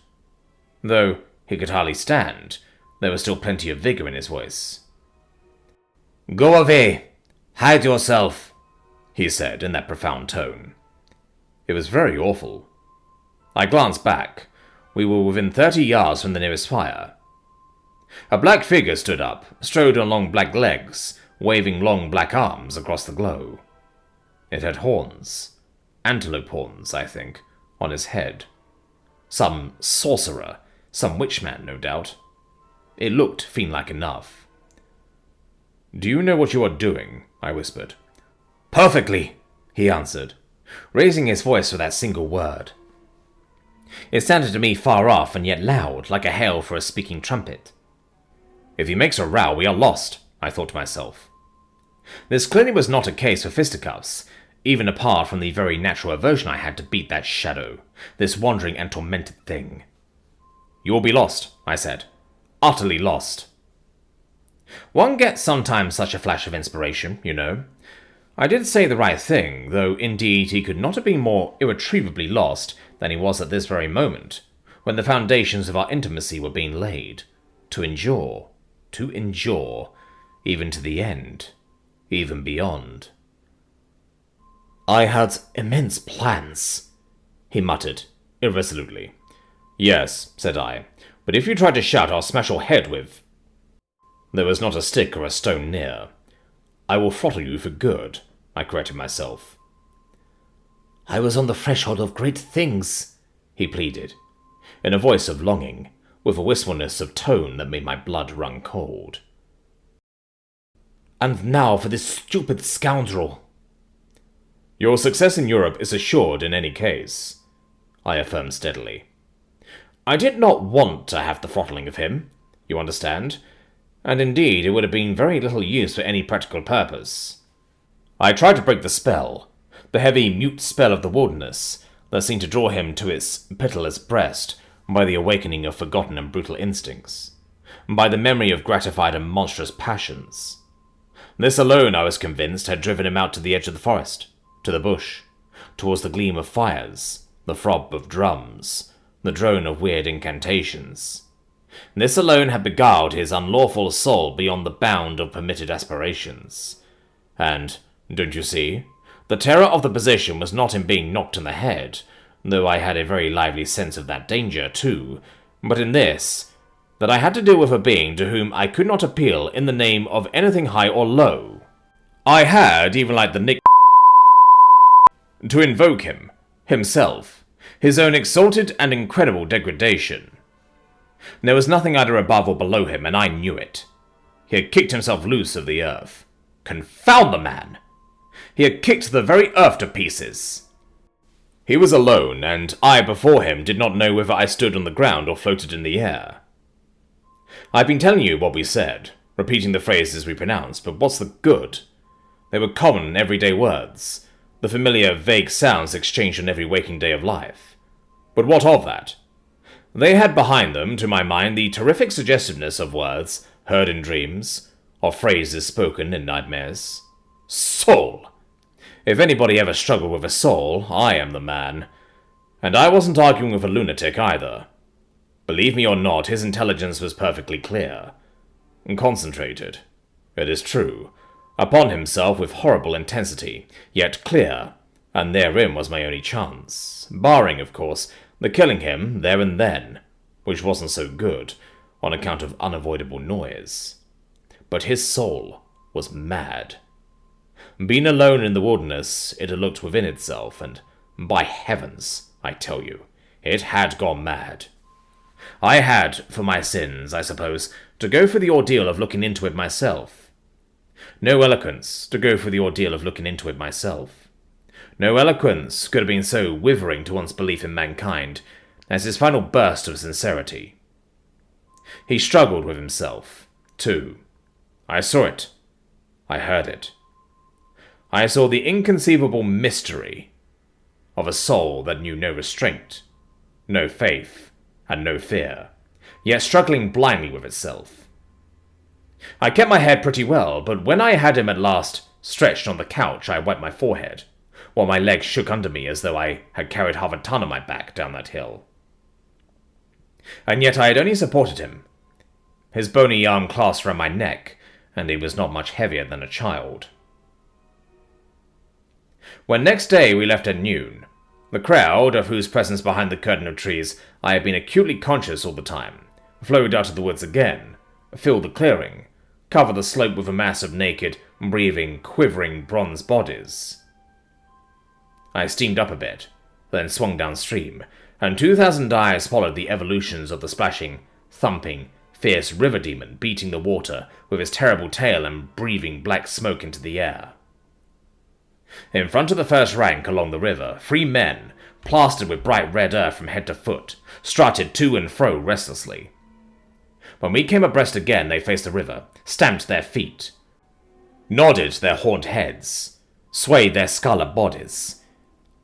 Though he could hardly stand, there was still plenty of vigour in his voice. "Go away! Hide yourself!" he said in that profound tone. It was very awful. I glanced back. We were within 30 yards from the nearest fire. A black figure stood up, strode on long black legs, waving long black arms across the glow. It had horns, antelope horns, I think, on his head. Some sorcerer, some witchman, no doubt. It looked fiend-like enough. "Do you know what you are doing?" I whispered. "Perfectly," he answered, raising his voice for that single word. It sounded to me far off and yet loud, like a hail for a speaking trumpet. If he makes a row, we are lost, I thought to myself. This clearly was not a case for fisticuffs, even apart from the very natural aversion I had to beat that shadow, this wandering and tormented thing. "You will be lost," I said. "Utterly lost." One gets sometimes such a flash of inspiration, you know. I did say the right thing, though indeed he could not have been more irretrievably lost than he was at this very moment, when the foundations of our intimacy were being laid. To endure, even to the end, even beyond. "I had immense plans," he muttered, irresolutely. "Yes," said I, "but if you try to shout, I'll smash your head with—" There was not a stick or a stone near. "I will throttle you for good," I corrected myself. "I was on the threshold of great things," he pleaded, in a voice of longing, with a wistfulness of tone that made my blood run cold. "And now for this stupid scoundrel." "Your success in Europe is assured in any case," I affirmed steadily. I did not want to have the throttling of him, you understand, and indeed it would have been very little use for any practical purpose. I tried to break the spell, the heavy, mute spell of the wilderness, that seemed to draw him to its pitiless breast by the awakening of forgotten and brutal instincts, by the memory of gratified and monstrous passions. This alone, I was convinced, had driven him out to the edge of the forest, to the bush, towards the gleam of fires, the throb of drums, the drone of weird incantations. This alone had beguiled his unlawful soul beyond the bound of permitted aspirations. And, don't you see, the terror of the position was not in being knocked in the head, though I had a very lively sense of that danger too, but in this, that I had to deal with a being to whom I could not appeal in the name of anything high or low. I had even like the nick to invoke him, himself, his own exalted and incredible degradation. There was nothing either above or below him, and I knew it. He had kicked himself loose of the earth. Confound the man! He had kicked the very earth to pieces. He was alone, and I before him did not know whether I stood on the ground or floated in the air. I've been telling you what we said, repeating the phrases we pronounced, but what's the good? They were common, everyday words, the familiar, vague sounds exchanged on every waking day of life. But what of that? They had behind them, to my mind, the terrific suggestiveness of words heard in dreams, of phrases spoken in nightmares. Soul! If anybody ever struggled with a soul, I am the man. And I wasn't arguing with a lunatic either. Believe me or not, his intelligence was perfectly clear. And concentrated, it is true, upon himself with horrible intensity, yet clear, and therein was my only chance, barring, of course, the killing him there and then, which wasn't so good, on account of unavoidable noise. But his soul was mad. Being alone in the wilderness, it had looked within itself, and by heavens, I tell you, it had gone mad. I had, for my sins, I suppose, to go through the ordeal of looking into it myself. No eloquence to go through the ordeal of looking into it myself. No eloquence could have been so withering to one's belief in mankind as his final burst of sincerity. He struggled with himself, too. I saw it. I heard it. I saw the inconceivable mystery of a soul that knew no restraint, no faith, and no fear, yet struggling blindly with itself. I kept my head pretty well, but when I had him at last stretched on the couch, I wiped my forehead, while my legs shook under me as though I had carried half a ton on my back down that hill. And yet I had only supported him. His bony arm clasped round my neck, and he was not much heavier than a child. When next day we left at noon, the crowd, of whose presence behind the curtain of trees I had been acutely conscious all the time, flowed out of the woods again, filled the clearing, covered the slope with a mass of naked, breathing, quivering bronze bodies. I steamed up a bit, then swung downstream, and 2,000 eyes followed the evolutions of the splashing, thumping, fierce river demon beating the water with his terrible tail and breathing black smoke into the air. In front of the first rank along the river, 3 men, plastered with bright red earth from head to foot, strutted to and fro restlessly. When we came abreast again, they faced the river, stamped their feet, nodded their horned heads, swayed their scarlet bodies.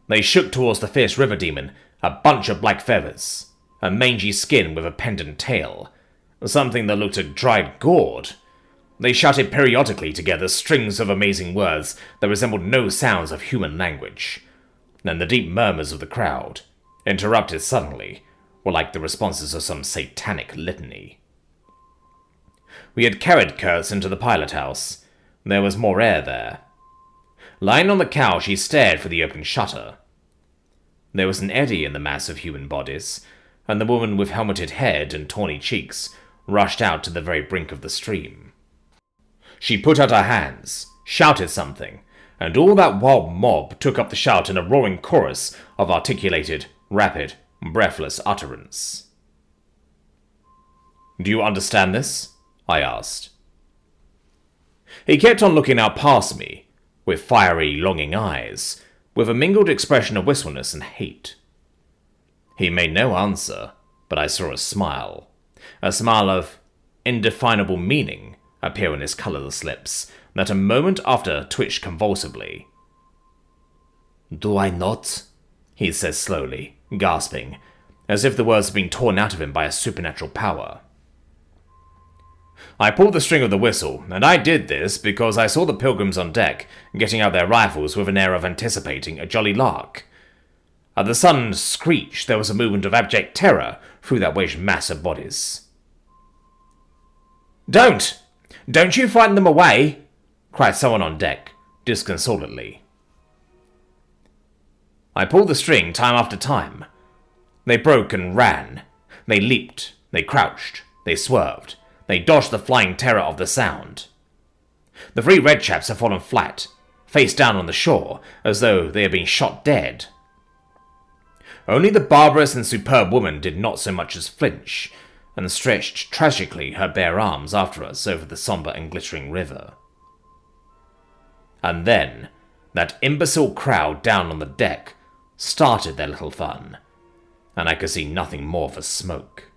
They shook towards the fierce river demon, a bunch of black feathers, a mangy skin with a pendant tail, something that looked a dried gourd. They shouted periodically together strings of amazing words that resembled no sounds of human language, and the deep murmurs of the crowd, interrupted suddenly, were like the responses of some satanic litany. We had carried Kurtz into the pilot house. There was more air there. Lying on the couch, he stared for the open shutter. There was an eddy in the mass of human bodies, and the woman with helmeted head and tawny cheeks rushed out to the very brink of the stream. She put out her hands, shouted something, and all that wild mob took up the shout in a roaring chorus of articulated, rapid, breathless utterance. "Do you understand this?" I asked. He kept on looking out past me, with fiery, longing eyes, with a mingled expression of wistfulness and hate. He made no answer, but I saw a smile of indefinable meaning appear on his colourless lips, that a moment after twitched convulsively. "Do I not?" he said slowly, gasping, as if the words had been torn out of him by a supernatural power. I pulled the string of the whistle, and I did this because I saw the pilgrims on deck getting out their rifles with an air of anticipating a jolly lark. At the sudden screech, there was a movement of abject terror through that wedged mass of bodies. "Don't! Don't you frighten them away!" cried someone on deck, disconsolately. I pulled the string time after time. They broke and ran. They leaped. They crouched. They swerved. They dodged the flying terror of the sound. The 3 red chaps have fallen flat, face down on the shore, as though they had been shot dead. Only the barbarous and superb woman did not so much as flinch, and stretched tragically her bare arms after us over the sombre and glittering river. And then, that imbecile crowd down on the deck started their little fun, and I could see nothing more for smoke.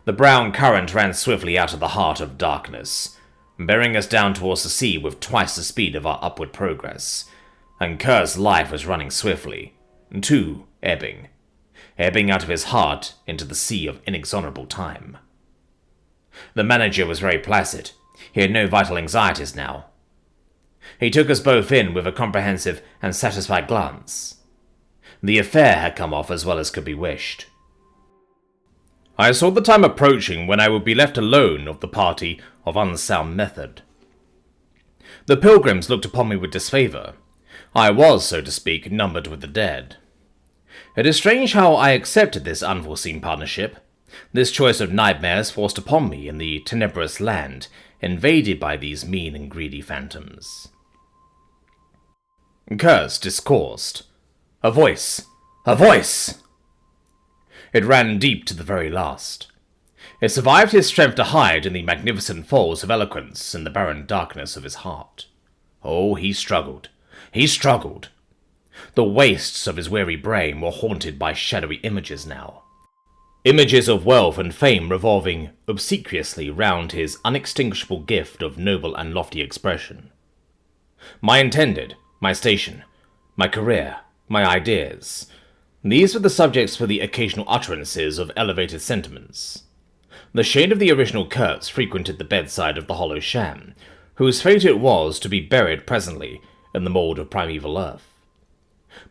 The brown current ran swiftly out of the heart of darkness, bearing us down towards the sea with twice the speed of our upward progress, and Kurt's life was running swiftly, too ebbing out of his heart into the sea of inexorable time. The manager was very placid. He had no vital anxieties now. He took us both in with a comprehensive and satisfied glance. The affair had come off as well as could be wished. I saw the time approaching when I would be left alone of the party of unsound method. The pilgrims looked upon me with disfavour. I was, so to speak, numbered with the dead. It is strange how I accepted this unforeseen partnership, this choice of nightmares forced upon me in the tenebrous land invaded by these mean and greedy phantoms. Kurtz discoursed. A voice! A voice! It ran deep to the very last. It survived his strength to hide in the magnificent falls of eloquence in the barren darkness of his heart. Oh, he struggled. He struggled. The wastes of his weary brain were haunted by shadowy images now. Images of wealth and fame revolving obsequiously round his unextinguishable gift of noble and lofty expression. My intended, my station, my career, my ideas, these were the subjects for the occasional utterances of elevated sentiments. The shade of the original Kurtz frequented the bedside of the hollow sham, whose fate it was to be buried presently in the mould of primeval earth.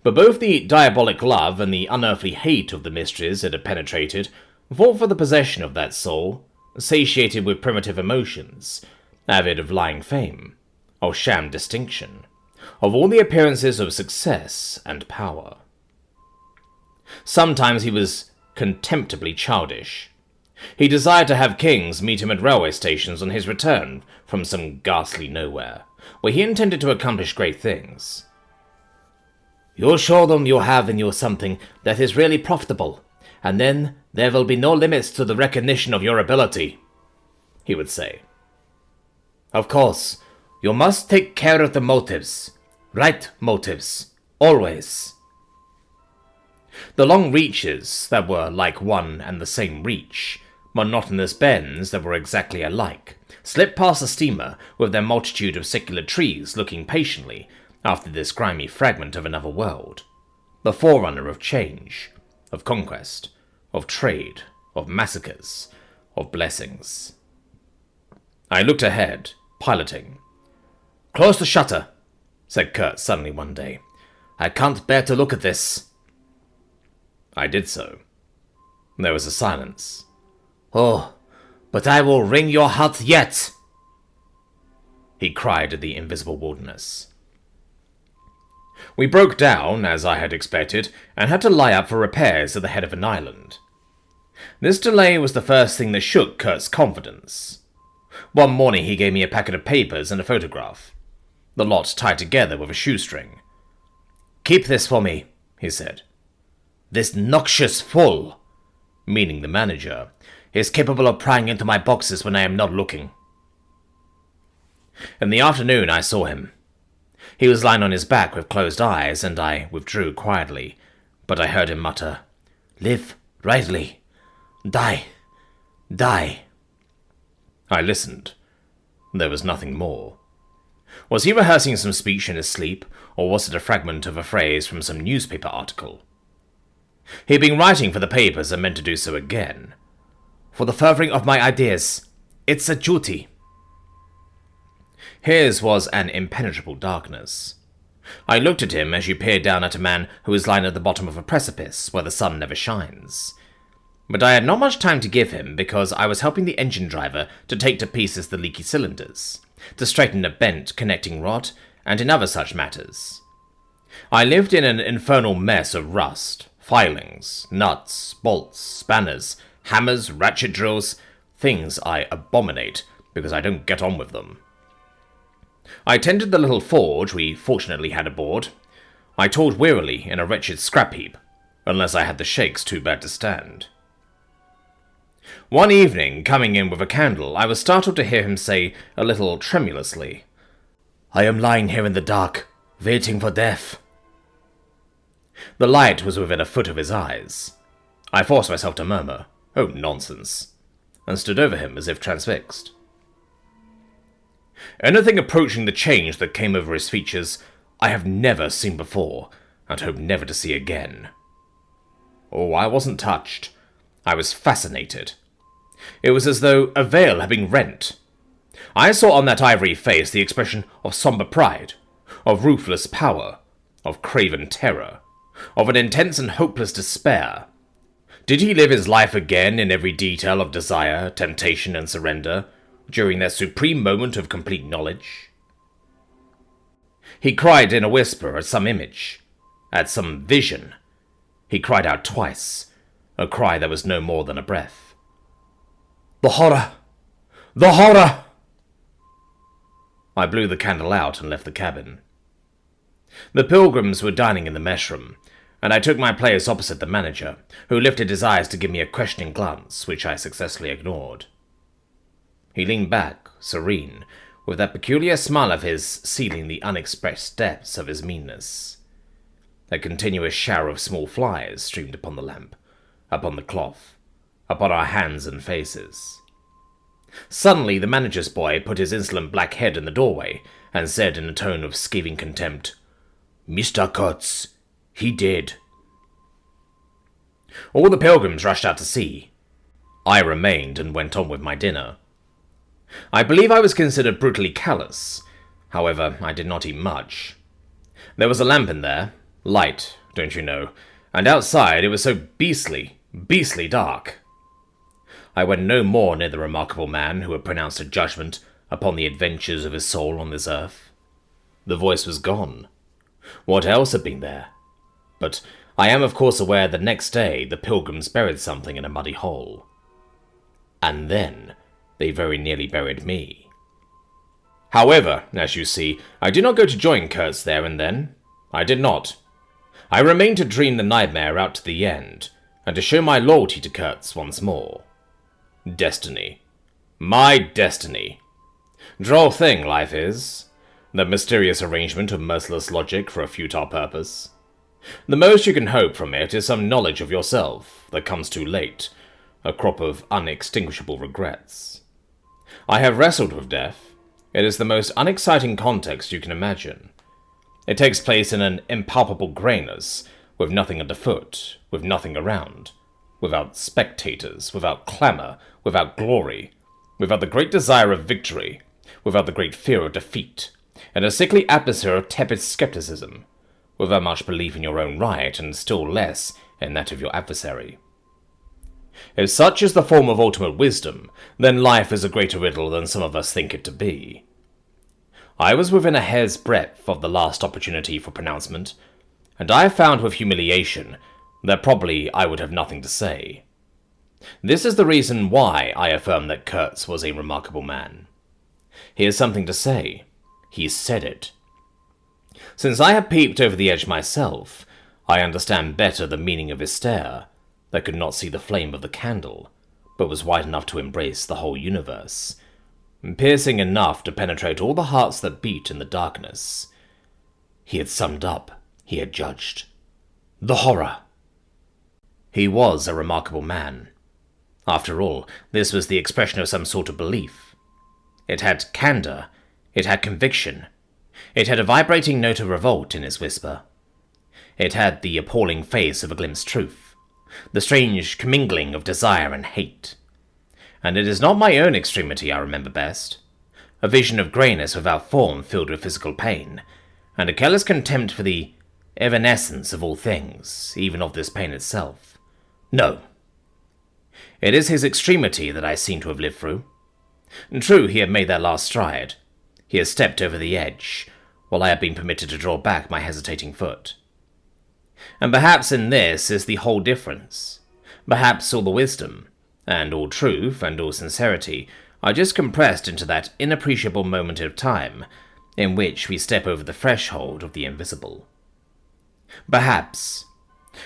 But both the diabolic love and the unearthly hate of the mysteries it had penetrated fought for the possession of that soul, satiated with primitive emotions, avid of lying fame, of sham distinction, of all the appearances of success and power. Sometimes he was contemptibly childish. He desired to have kings meet him at railway stations on his return from some ghastly nowhere, where he intended to accomplish great things. "You'll show them you have in you something that is really profitable, and then there will be no limits to the recognition of your ability," he would say. "Of course, you must take care of the motives, right motives, always." The long reaches that were like one and the same reach, monotonous bends that were exactly alike, slipped past the steamer with their multitude of secular trees looking patiently after this grimy fragment of another world, the forerunner of change, of conquest, of trade, of massacres, of blessings. I looked ahead, piloting. "Close the shutter," said Kurt suddenly one day. "I can't bear to look at this." I did so. There was a silence. "Oh, but I will wring your heart yet!" he cried at the invisible wilderness. We broke down, as I had expected, and had to lie up for repairs at the head of an island. This delay was the first thing that shook Kurt's confidence. One morning he gave me a packet of papers and a photograph, the lot tied together with a shoestring. "Keep this for me," he said. "This noxious fool," meaning the manager, "is capable of prying into my boxes when I am not looking." In the afternoon I saw him. He was lying on his back with closed eyes, and I withdrew quietly, but I heard him mutter, "Live rightly. Die. Die." I listened. There was nothing more. Was he rehearsing some speech in his sleep, or was it a fragment of a phrase from some newspaper article? He had been writing for the papers and meant to do so again. "For the furthering of my ideas. It's a duty." His was an impenetrable darkness. I looked at him as you peer down at a man who is lying at the bottom of a precipice where the sun never shines. But I had not much time to give him because I was helping the engine driver to take to pieces the leaky cylinders, to straighten a bent connecting rod, and in other such matters. I lived in an infernal mess of rust, filings, nuts, bolts, spanners, hammers, ratchet drills, things I abominate because I don't get on with them. I tended the little forge we fortunately had aboard. I toiled wearily in a wretched scrap heap, unless I had the shakes too bad to stand. One evening, coming in with a candle, I was startled to hear him say, a little tremulously, "I am lying here in the dark, waiting for death." The light was within a foot of his eyes. I forced myself to murmur, "Oh, nonsense," and stood over him as if transfixed. Anything approaching the change that came over his features I have never seen before, and hope never to see again. Oh, I wasn't touched. I was fascinated. It was as though a veil had been rent. I saw on that ivory face the expression of somber pride, of ruthless power, of craven terror, of an intense and hopeless despair. Did he live his life again in every detail of desire, temptation, and surrender, during that supreme moment of complete knowledge? He cried in a whisper at some image, at some vision. He cried out twice, a cry that was no more than a breath. "The horror! The horror!" I blew the candle out and left the cabin. The pilgrims were dining in the mess room, and I took my place opposite the manager, who lifted his eyes to give me a questioning glance, which I successfully ignored. He leaned back, serene, with that peculiar smile of his sealing the unexpressed depths of his meanness. A continuous shower of small flies streamed upon the lamp, upon the cloth, upon our hands and faces. Suddenly the manager's boy put his insolent black head in the doorway, and said in a tone of scathing contempt, "Mr. Kurtz, he did." All the pilgrims rushed out to see. I remained and went on with my dinner. I believe I was considered brutally callous. However, I did not eat much. There was a lamp in there, light, don't you know, and outside it was so beastly dark. I went no more near the remarkable man who had pronounced a judgment upon the adventures of his soul on this earth. The voice was gone. What else had been there? But I am of course aware that next day the pilgrims buried something in a muddy hole. And then they very nearly buried me. However, as you see, I did not go to join Kurtz there and then. I did not. I remained to dream the nightmare out to the end, and to show my loyalty to Kurtz once more. Destiny. My destiny. Droll thing life is. That mysterious arrangement of merciless logic for a futile purpose. The most you can hope from it is some knowledge of yourself that comes too late, a crop of unextinguishable regrets. I have wrestled with death. It is the most unexciting context you can imagine. It takes place in an impalpable grayness, with nothing underfoot, with nothing around, without spectators, without clamour, without glory, without the great desire of victory, without the great fear of defeat, and a sickly atmosphere of tepid skepticism, without much belief in your own right, and still less in that of your adversary. If such is the form of ultimate wisdom, then life is a greater riddle than some of us think it to be. I was within a hair's breadth of the last opportunity for pronouncement, and I found with humiliation that probably I would have nothing to say. This is the reason why I affirm that Kurtz was a remarkable man. He has something to say. He said it. Since I have peeped over the edge myself, I understand better the meaning of his stare, that could not see the flame of the candle, but was wide enough to embrace the whole universe, piercing enough to penetrate all the hearts that beat in the darkness. He had summed up. He had judged. The horror. He was a remarkable man. After all, this was the expression of some sort of belief. It had candour. It had conviction. It had a vibrating note of revolt in his whisper. It had the appalling face of a glimpsed truth, the strange commingling of desire and hate. And it is not my own extremity I remember best. A vision of greyness without form filled with physical pain, and a careless contempt for the evanescence of all things, even of this pain itself. No. It is his extremity that I seem to have lived through. True, he had made that last stride. He had stepped over the edge, while I had been permitted to draw back my hesitating foot. And perhaps in this is the whole difference. Perhaps all the wisdom, and all truth, and all sincerity, are just compressed into that inappreciable moment of time in which we step over the threshold of the invisible. Perhaps.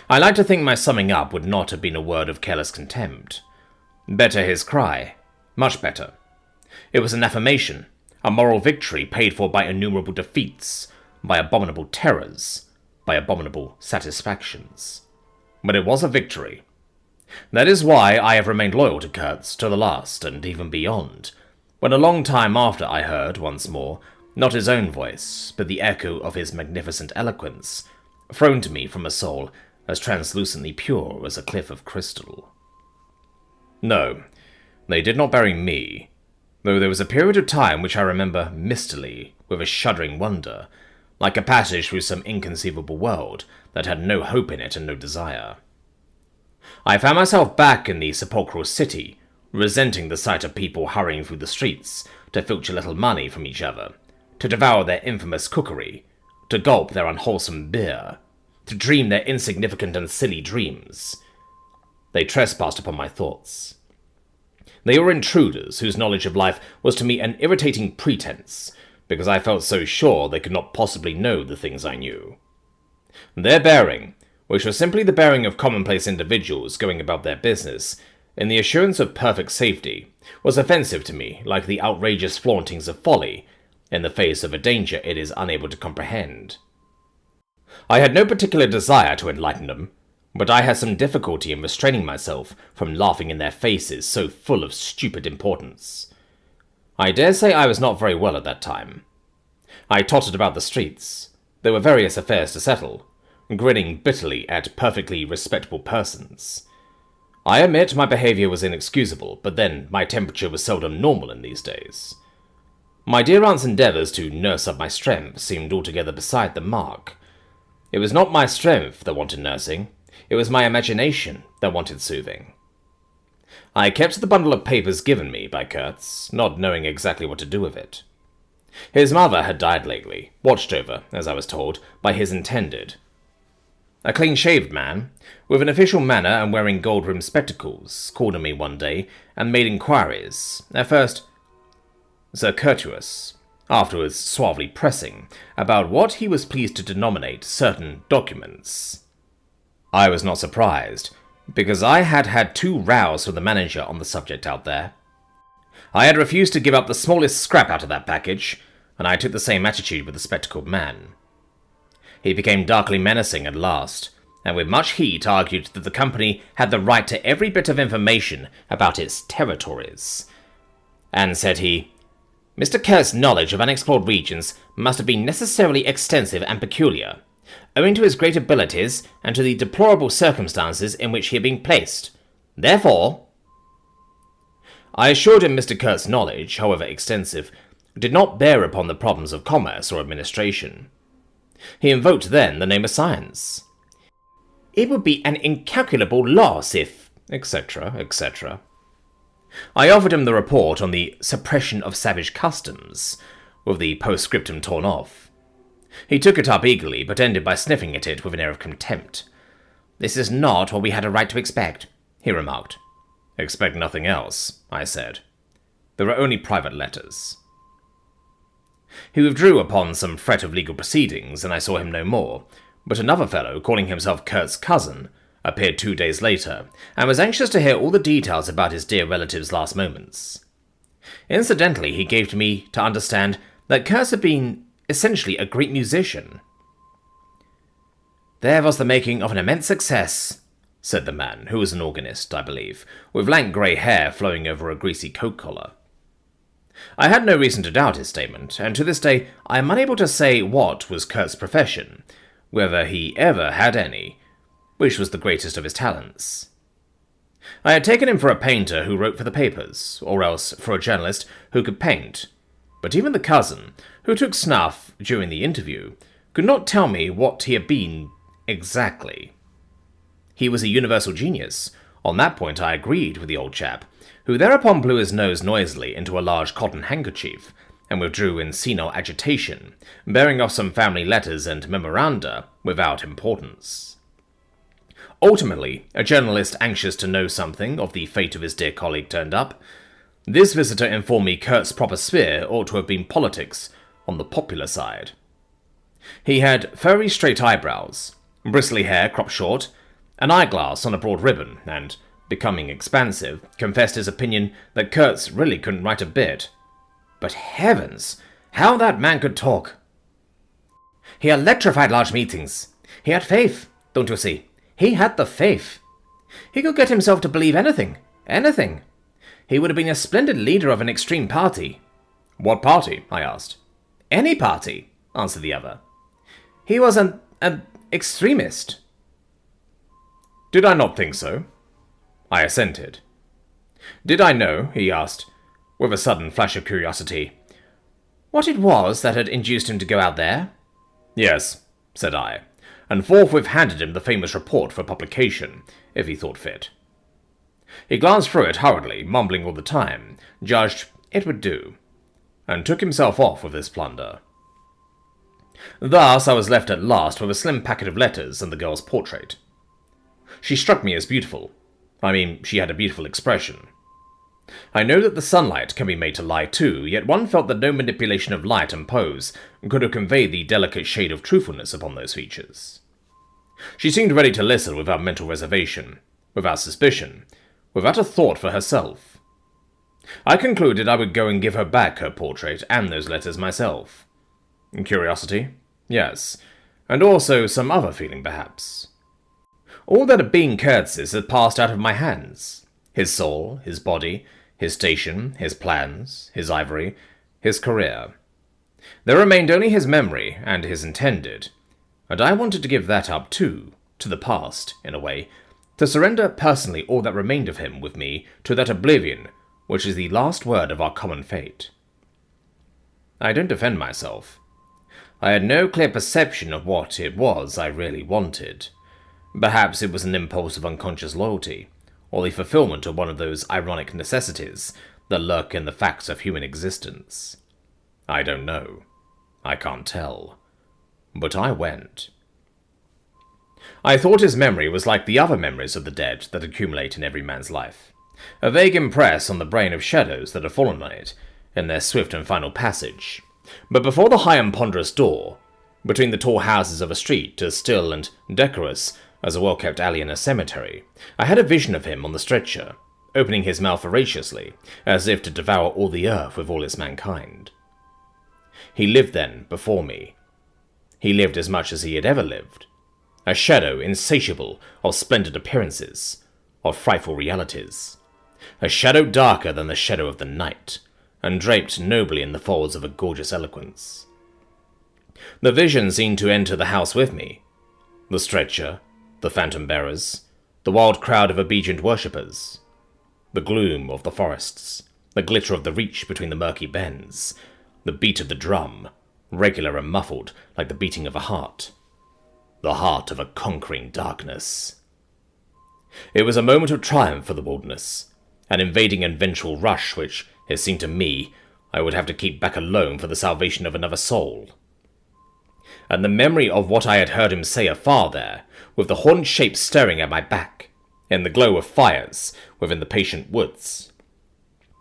I like to think my summing up would not have been a word of careless contempt. Better his cry. Much better. It was an affirmation, a moral victory paid for by innumerable defeats, by abominable terrors, by abominable satisfactions. But it was a victory. That is why I have remained loyal to Kurtz to the last, and even beyond, when a long time after I heard, once more, not his own voice, but the echo of his magnificent eloquence, thrown to me from a soul as translucently pure as a cliff of crystal. No, they did not bury me, though there was a period of time which I remember mistily, with a shuddering wonder, like a passage through some inconceivable world that had no hope in it and no desire. I found myself back in the sepulchral city, resenting the sight of people hurrying through the streets to filch a little money from each other, to devour their infamous cookery, to gulp their unwholesome beer, to dream their insignificant and silly dreams. They trespassed upon my thoughts. They were intruders whose knowledge of life was to me an irritating pretense, because I felt so sure they could not possibly know the things I knew. Their bearing, which was simply the bearing of commonplace individuals going about their business, in the assurance of perfect safety, was offensive to me like the outrageous flauntings of folly in the face of a danger it is unable to comprehend. I had no particular desire to enlighten them, but I had some difficulty in restraining myself from laughing in their faces so full of stupid importance. I dare say I was not very well at that time. I tottered about the streets. There were various affairs to settle, grinning bitterly at perfectly respectable persons. I admit my behaviour was inexcusable, but then my temperature was seldom normal in these days. My dear aunt's endeavours to nurse up my strength seemed altogether beside the mark. It was not my strength that wanted nursing, it was my imagination that wanted soothing. I kept the bundle of papers given me by Kurtz, not knowing exactly what to do with it. His mother had died lately, watched over, as I was told, by his intended. A clean-shaved man, with an official manner and wearing gold-rimmed spectacles, called on me one day and made inquiries, at first circuitous, afterwards suavely pressing, about what he was pleased to denominate certain documents. I was not surprised, because I had had 2 rows from the manager on the subject out there. I had refused to give up the smallest scrap out of that package, and I took the same attitude with the spectacled man. He became darkly menacing at last, and with much heat argued that the company had the right to every bit of information about its territories. And said he, Mr. Kurtz's knowledge of unexplored regions must have been necessarily extensive and peculiar, owing to his great abilities and to the deplorable circumstances in which he had been placed. Therefore, I assured him Mr. Kurtz's knowledge, however extensive, did not bear upon the problems of commerce or administration. He invoked then the name of science. It would be an incalculable loss if, etc., etc. I offered him the report on the suppression of savage customs, with the postscriptum torn off. He took it up eagerly, but ended by sniffing at it with an air of contempt. This is not what we had a right to expect, he remarked. Expect nothing else, I said. There are only private letters. He withdrew upon some threat of legal proceedings, and I saw him no more, but another fellow, calling himself Kurtz's cousin, appeared 2 days later, and was anxious to hear all the details about his dear relative's last moments. Incidentally, he gave me to understand that Kurtz had been essentially a great musician. There was the making of an immense success, said the man, who was an organist, I believe, with lank grey hair flowing over a greasy coat collar. I had no reason to doubt his statement, and to this day I am unable to say what was Kurtz's profession, whether he ever had any, which was the greatest of his talents. I had taken him for a painter who wrote for the papers, or else for a journalist who could paint, but even the cousin, who took snuff during the interview, could not tell me what he had been exactly. He was a universal genius. On that point I agreed with the old chap, who thereupon blew his nose noisily into a large cotton handkerchief, and withdrew in senile agitation, bearing off some family letters and memoranda without importance. Ultimately, a journalist anxious to know something of the fate of his dear colleague turned up. This visitor informed me Kurt's proper sphere ought to have been politics on the popular side. He had furry straight eyebrows, bristly hair cropped short, an eyeglass on a broad ribbon, and, becoming expansive, confessed his opinion that Kurtz really couldn't write a bit. But heavens, how that man could talk! He electrified large meetings. He had faith, don't you see? He had the faith. He could get himself to believe anything. Anything. He would have been a splendid leader of an extreme party. What party? I asked. Any party, answered the other. He was an extremist. Did I not think so? I assented. Did I know, he asked, with a sudden flash of curiosity, what it was that had induced him to go out there? Yes, said I, and forthwith handed him the famous report for publication, if he thought fit. He glanced through it hurriedly, mumbling all the time, judged it would do, and took himself off with his plunder. Thus I was left at last with a slim packet of letters and the girl's portrait. She struck me as beautiful. I mean, she had a beautiful expression. I know that the sunlight can be made to lie too, yet one felt that no manipulation of light and pose could have conveyed the delicate shade of truthfulness upon those features. She seemed ready to listen without mental reservation, without suspicion, without a thought for herself. I concluded I would go and give her back her portrait and those letters myself. Curiosity? Yes. And also some other feeling, perhaps. All that had been Kurtz's had passed out of my hands. His soul, his body, his station, his plans, his ivory, his career. There remained only his memory and his intended, and I wanted to give that up too, to the past, in a way, to surrender personally all that remained of him with me to that oblivion which is the last word of our common fate. I don't defend myself. I had no clear perception of what it was I really wanted. Perhaps it was an impulse of unconscious loyalty, or the fulfillment of one of those ironic necessities that lurk in the facts of human existence. I don't know. I can't tell. But I went. I thought his memory was like the other memories of the dead that accumulate in every man's life, a vague impress on the brain of shadows that have fallen on it in their swift and final passage. But before the high and ponderous door, between the tall houses of a street as still and decorous as a well-kept alley in a cemetery, I had a vision of him on the stretcher, opening his mouth voraciously, as if to devour all the earth with all its mankind. He lived then before me. He lived as much as he had ever lived, a shadow insatiable of splendid appearances, of frightful realities, a shadow darker than the shadow of the night, and draped nobly in the folds of a gorgeous eloquence. The vision seemed to enter the house with me. The stretcher, the phantom bearers, the wild crowd of obedient worshippers, the gloom of the forests, the glitter of the reach between the murky bends, the beat of the drum, regular and muffled like the beating of a heart, the heart of a conquering darkness. It was a moment of triumph for the wilderness, an invading and vengeful rush which, it seemed to me, I would have to keep back alone for the salvation of another soul. And the memory of what I had heard him say afar there, with the horned shape staring at my back, in the glow of fires within the patient woods.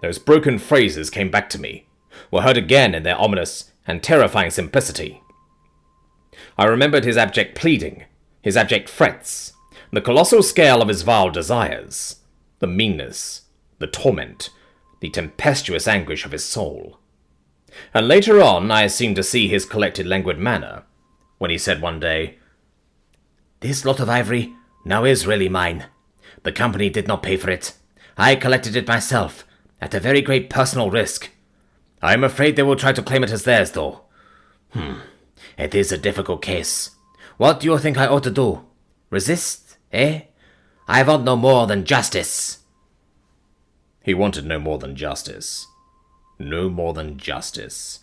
Those broken phrases came back to me, were heard again in their ominous and terrifying simplicity. I remembered his abject pleading, his abject threats, the colossal scale of his vile desires, the meanness, the torment, the tempestuous anguish of his soul. And later on I seemed to see his collected languid manner, when he said one day, "This lot of ivory now is really mine. The company did not pay for it. I collected it myself, at a very great personal risk. I am afraid they will try to claim it as theirs, though. It is a difficult case. What do you think I ought to do? Resist, eh? I want no more than justice." He wanted no more than justice. No more than justice.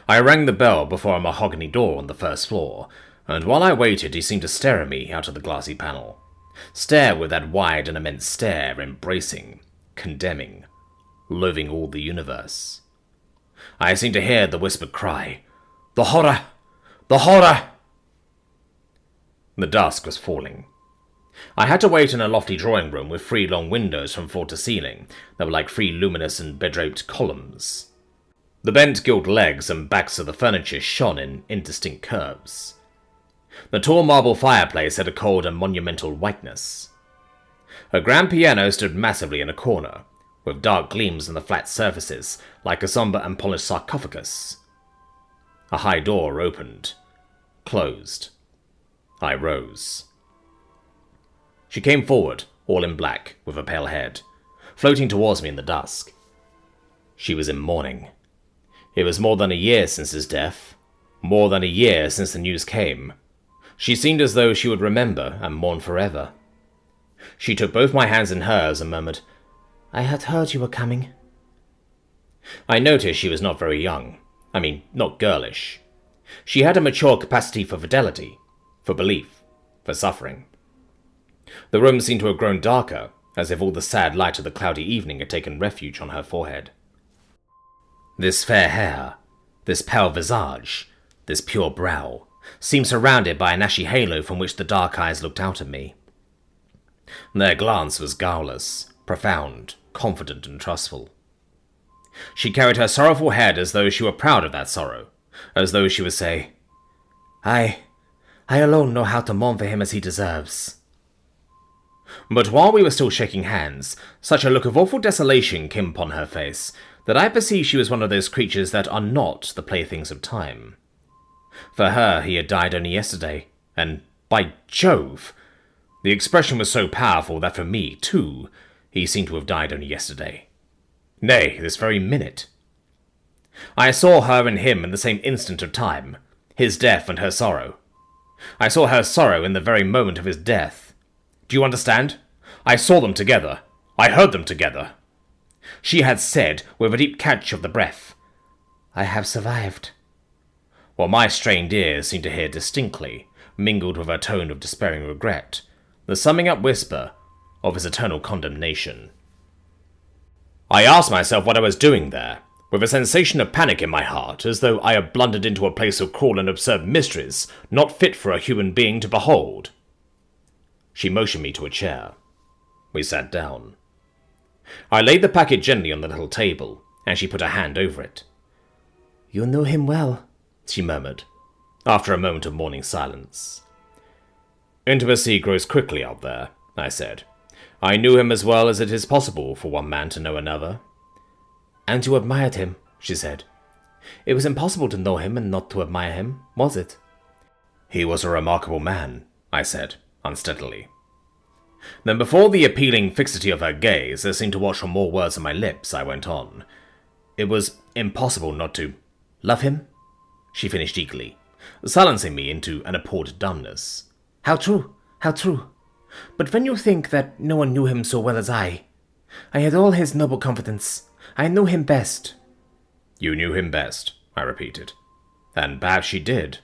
I rang the bell before a mahogany door on the first floor, and while I waited he seemed to stare at me out of the glassy panel. Stare with that wide and immense stare, embracing, condemning, loathing all the universe. I seemed to hear the whispered cry, "The horror! The horror!" The dusk was falling. I had to wait in a lofty drawing room with 3 long windows from floor to ceiling that were like 3 luminous and bed-draped columns. The bent gilt legs and backs of the furniture shone in indistinct curves. The tall marble fireplace had a cold and monumental whiteness. A grand piano stood massively in a corner, with dark gleams on the flat surfaces like a somber and polished sarcophagus. A high door opened, closed. I rose. She came forward, all in black, with a pale head, floating towards me in the dusk. She was in mourning. It was more than a year since his death, more than a year since the news came. She seemed as though she would remember and mourn forever. She took both my hands in hers and murmured, "I had heard you were coming." I noticed she was not very young. I mean, not girlish. She had a mature capacity for fidelity, for belief, for suffering. The room seemed to have grown darker, as if all the sad light of the cloudy evening had taken refuge on her forehead. This fair hair, this pale visage, this pure brow, seemed surrounded by an ashy halo from which the dark eyes looked out at me. Their glance was guileless, profound, confident and trustful. She carried her sorrowful head as though she were proud of that sorrow, as though she would say, I alone know how to mourn for him as he deserves." But while we were still shaking hands, such a look of awful desolation came upon her face that I perceived she was one of those creatures that are not the playthings of time. For her, he had died only yesterday, and, by Jove, the expression was so powerful that for me, too, he seemed to have died only yesterday. Nay, this very minute. I saw her and him in the same instant of time, his death and her sorrow. I saw her sorrow in the very moment of his death. Do you understand? I saw them together. I heard them together. She had said, with a deep catch of the breath, "I have survived," while my strained ears seemed to hear distinctly, mingled with her tone of despairing regret, the summing up whisper of his eternal condemnation. I asked myself what I was doing there, with a sensation of panic in my heart, as though I had blundered into a place of cruel and absurd mysteries, not fit for a human being to behold. She motioned me to a chair. We sat down. I laid the packet gently on the little table, and she put her hand over it. "You know him well," she murmured, after a moment of mourning silence. "Intimacy grows quickly out there," I said. "I knew him as well as it is possible for one man to know another." "And you admired him," she said. "It was impossible to know him and not to admire him, was it?" "He was a remarkable man," I said, unsteadily. Then before the appealing fixity of her gaze there seemed to watch for more words on my lips, I went on. "It was impossible not to love him," she finished eagerly, silencing me into an appalled dumbness. "How true, how true. But when you think that no one knew him so well as I had all his noble confidence. I knew him best." "You knew him best," I repeated. And perhaps she did.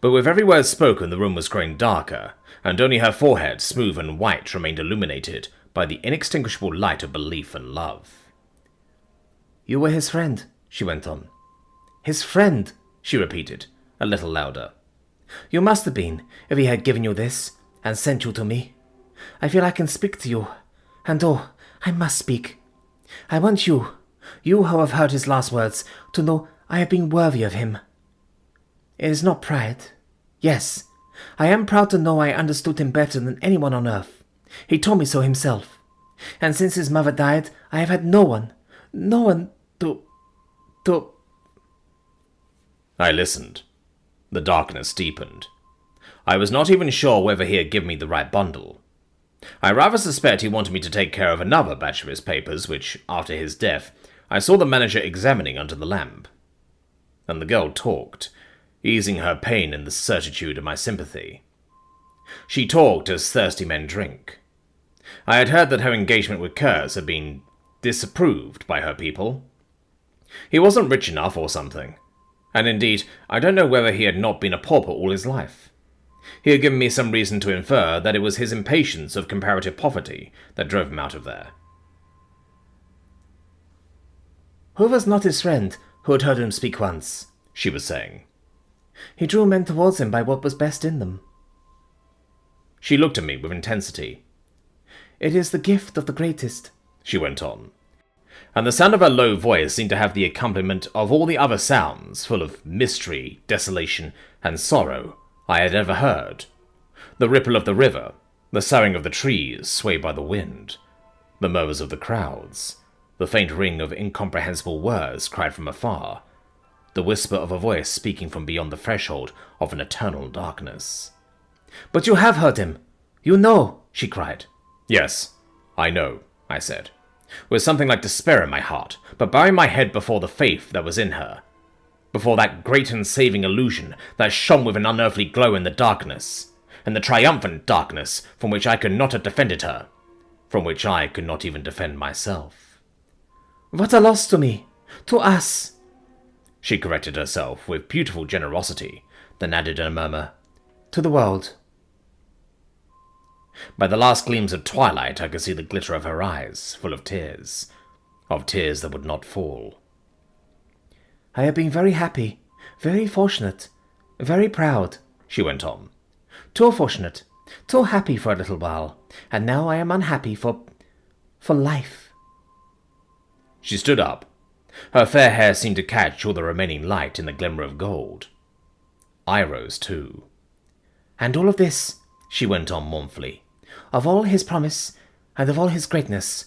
But with every word spoken the room was growing darker, and only her forehead, smooth and white, remained illuminated by the inextinguishable light of belief and love. "You were his friend," she went on. "His friend," she repeated, a little louder. "You must have been, if he had given you this, and sent you to me. I feel I can speak to you, and oh, I must speak. I want you who have heard his last words, to know I have been worthy of him. It is not pride. Yes, I am proud to know I understood him better than anyone on earth. He told me so himself. And since his mother died, I have had no one to... I listened. The darkness deepened. I was not even sure whether he had given me the right bundle. I rather suspect he wanted me to take care of another batch of his papers, which, after his death, I saw the manager examining under the lamp. And the girl talked, easing her pain in the certitude of my sympathy. She talked as thirsty men drink. I had heard that her engagement with Kurz had been disapproved by her people. He wasn't rich enough or something, and indeed, I don't know whether he had not been a pauper all his life. He had given me some reason to infer that it was his impatience of comparative poverty that drove him out of there. "Who was not his friend who had heard him speak once?" she was saying. "He drew men towards him by what was best in them." She looked at me with intensity. "It is the gift of the greatest," she went on, and the sound of her low voice seemed to have the accompaniment of all the other sounds, full of mystery, desolation, and sorrow, I had ever heard. The ripple of the river, the soughing of the trees swayed by the wind, the murmurs of the crowds, the faint ring of incomprehensible words cried from afar, the whisper of a voice speaking from beyond the threshold of an eternal darkness. "But you have heard him. You know," she cried. "Yes, I know," I said, with something like despair in my heart, but bowing my head before the faith that was in her, before that great and saving illusion that shone with an unearthly glow in the darkness, and the triumphant darkness from which I could not have defended her, from which I could not even defend myself. "What a loss to me, to us," she corrected herself with beautiful generosity, then added in a murmur, "to the world." By the last gleams of twilight I could see the glitter of her eyes, full of tears that would not fall. "I have been very happy, very fortunate, very proud," she went on. "Too fortunate, too happy for a little while, and now I am unhappy for life." She stood up. Her fair hair seemed to catch all the remaining light in the glimmer of gold. I rose too. "And all of this," she went on mournfully, "of all his promise, and of all his greatness,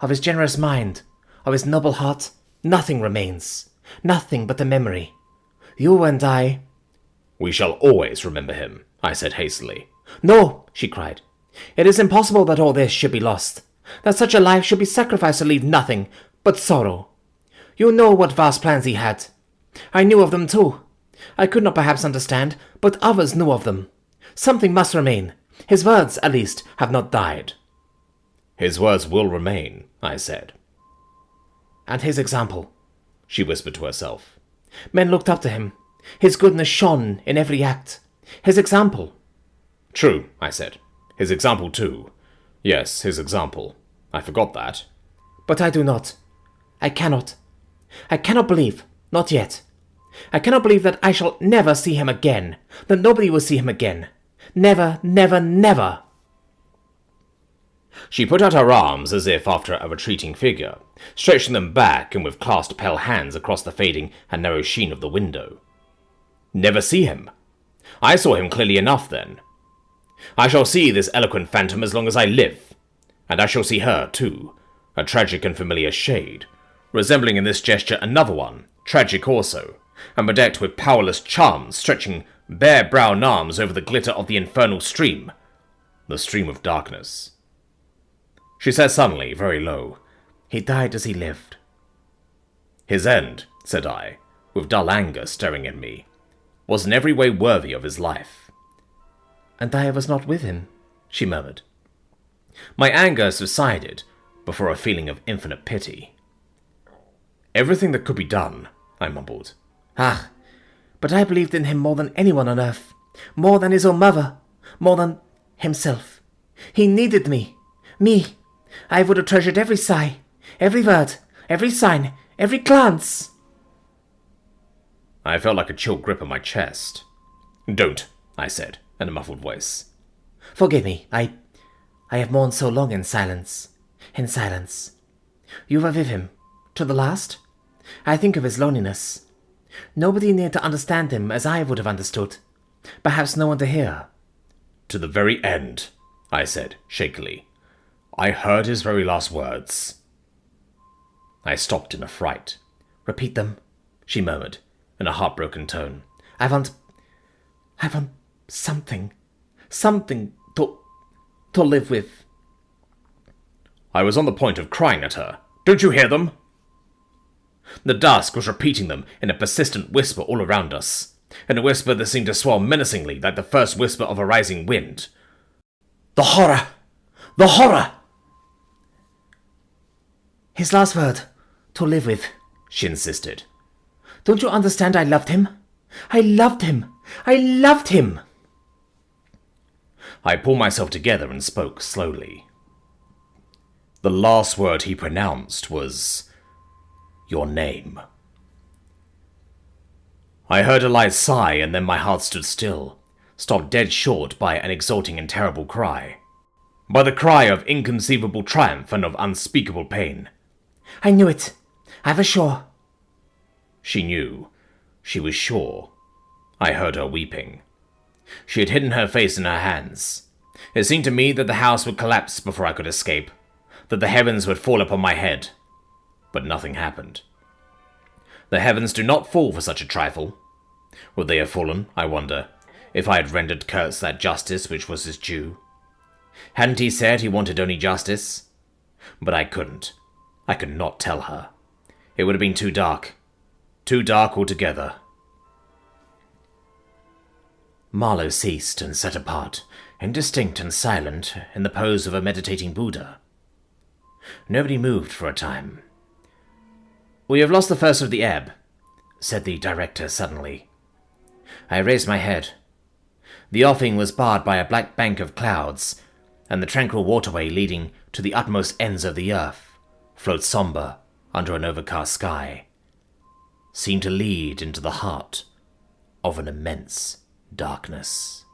of his generous mind, of his noble heart, nothing remains. Nothing but the memory. You and I—" "We shall always remember him," I said hastily. "No," she cried. "It is impossible that all this should be lost, that such a life should be sacrificed to leave nothing but sorrow. You know what vast plans he had. I knew of them too. I could not perhaps understand, but others knew of them. Something must remain. His words, at least, have not died." "His words will remain," I said. "And his example," she whispered to herself. "Men looked up to him. His goodness shone in every act. His example." "True," I said. "His example too. Yes, his example. I forgot that." "But I do not. I cannot. I cannot believe, not yet. I cannot believe that I shall never see him again, that nobody will see him again. Never, never, never." She put out her arms as if after a retreating figure, stretching them back and with clasped pale hands across the fading and narrow sheen of the window. "Never see him? I saw him clearly enough then. I shall see this eloquent phantom as long as I live, and I shall see her too, a tragic and familiar shade, resembling in this gesture another one, tragic also, and bedecked with powerless charms stretching bare brown arms over the glitter of the infernal stream, the stream of darkness." She said suddenly, very low, "He died as he lived." "His end," said I, with dull anger staring at me, "was in every way worthy of his life." "And I was not with him," she murmured. My anger subsided before a feeling of infinite pity. "Everything that could be done," I mumbled. "Ah, but I believed in him more than anyone on earth, more than his own mother, more than himself. He needed me. Me. I would have treasured every sigh, every word, every sign, every glance." I felt like a chill grip on my chest. "Don't," I said, in a muffled voice. "Forgive me. I have mourned so long in silence. In silence. You were with him. To the last? I think of his loneliness. Nobody near to understand him as I would have understood. Perhaps no one to hear." "To the very end," I said, shakily. "I heard his very last words." I stopped in a fright. "Repeat them," she murmured, in a heartbroken tone. I want something to live with." I was on the point of crying at her. "Don't you hear them?" The dusk was repeating them in a persistent whisper all around us, in a whisper that seemed to swell menacingly like the first whisper of a rising wind. "The horror! The horror!" "His last word, to live with," she insisted. "Don't you understand I loved him? I loved him! I loved him!" I pulled myself together and spoke slowly. "The last word he pronounced was your name." I heard a light sigh, and then my heart stood still, stopped dead short by an exulting and terrible cry. By the cry of inconceivable triumph and of unspeakable pain. I knew it. I was sure. She knew. She was sure. I heard her weeping. She had hidden her face in her hands. It seemed to me that the house would collapse before I could escape, that the heavens would fall upon my head. But nothing happened. The heavens do not fall for such a trifle. Would they have fallen, I wonder, if I had rendered Kurtz that justice which was his due? Hadn't he said he wanted only justice? But I couldn't. I could not tell her. It would have been too dark. Too dark altogether. Marlowe ceased and sat apart, indistinct and silent, in the pose of a meditating Buddha. Nobody moved for a time. "We have lost the first of the ebb," said the director suddenly. I raised my head. The offing was barred by a black bank of clouds, and the tranquil waterway leading to the utmost ends of the earth flowed sombre under an overcast sky, seemed to lead into the heart of an immense darkness.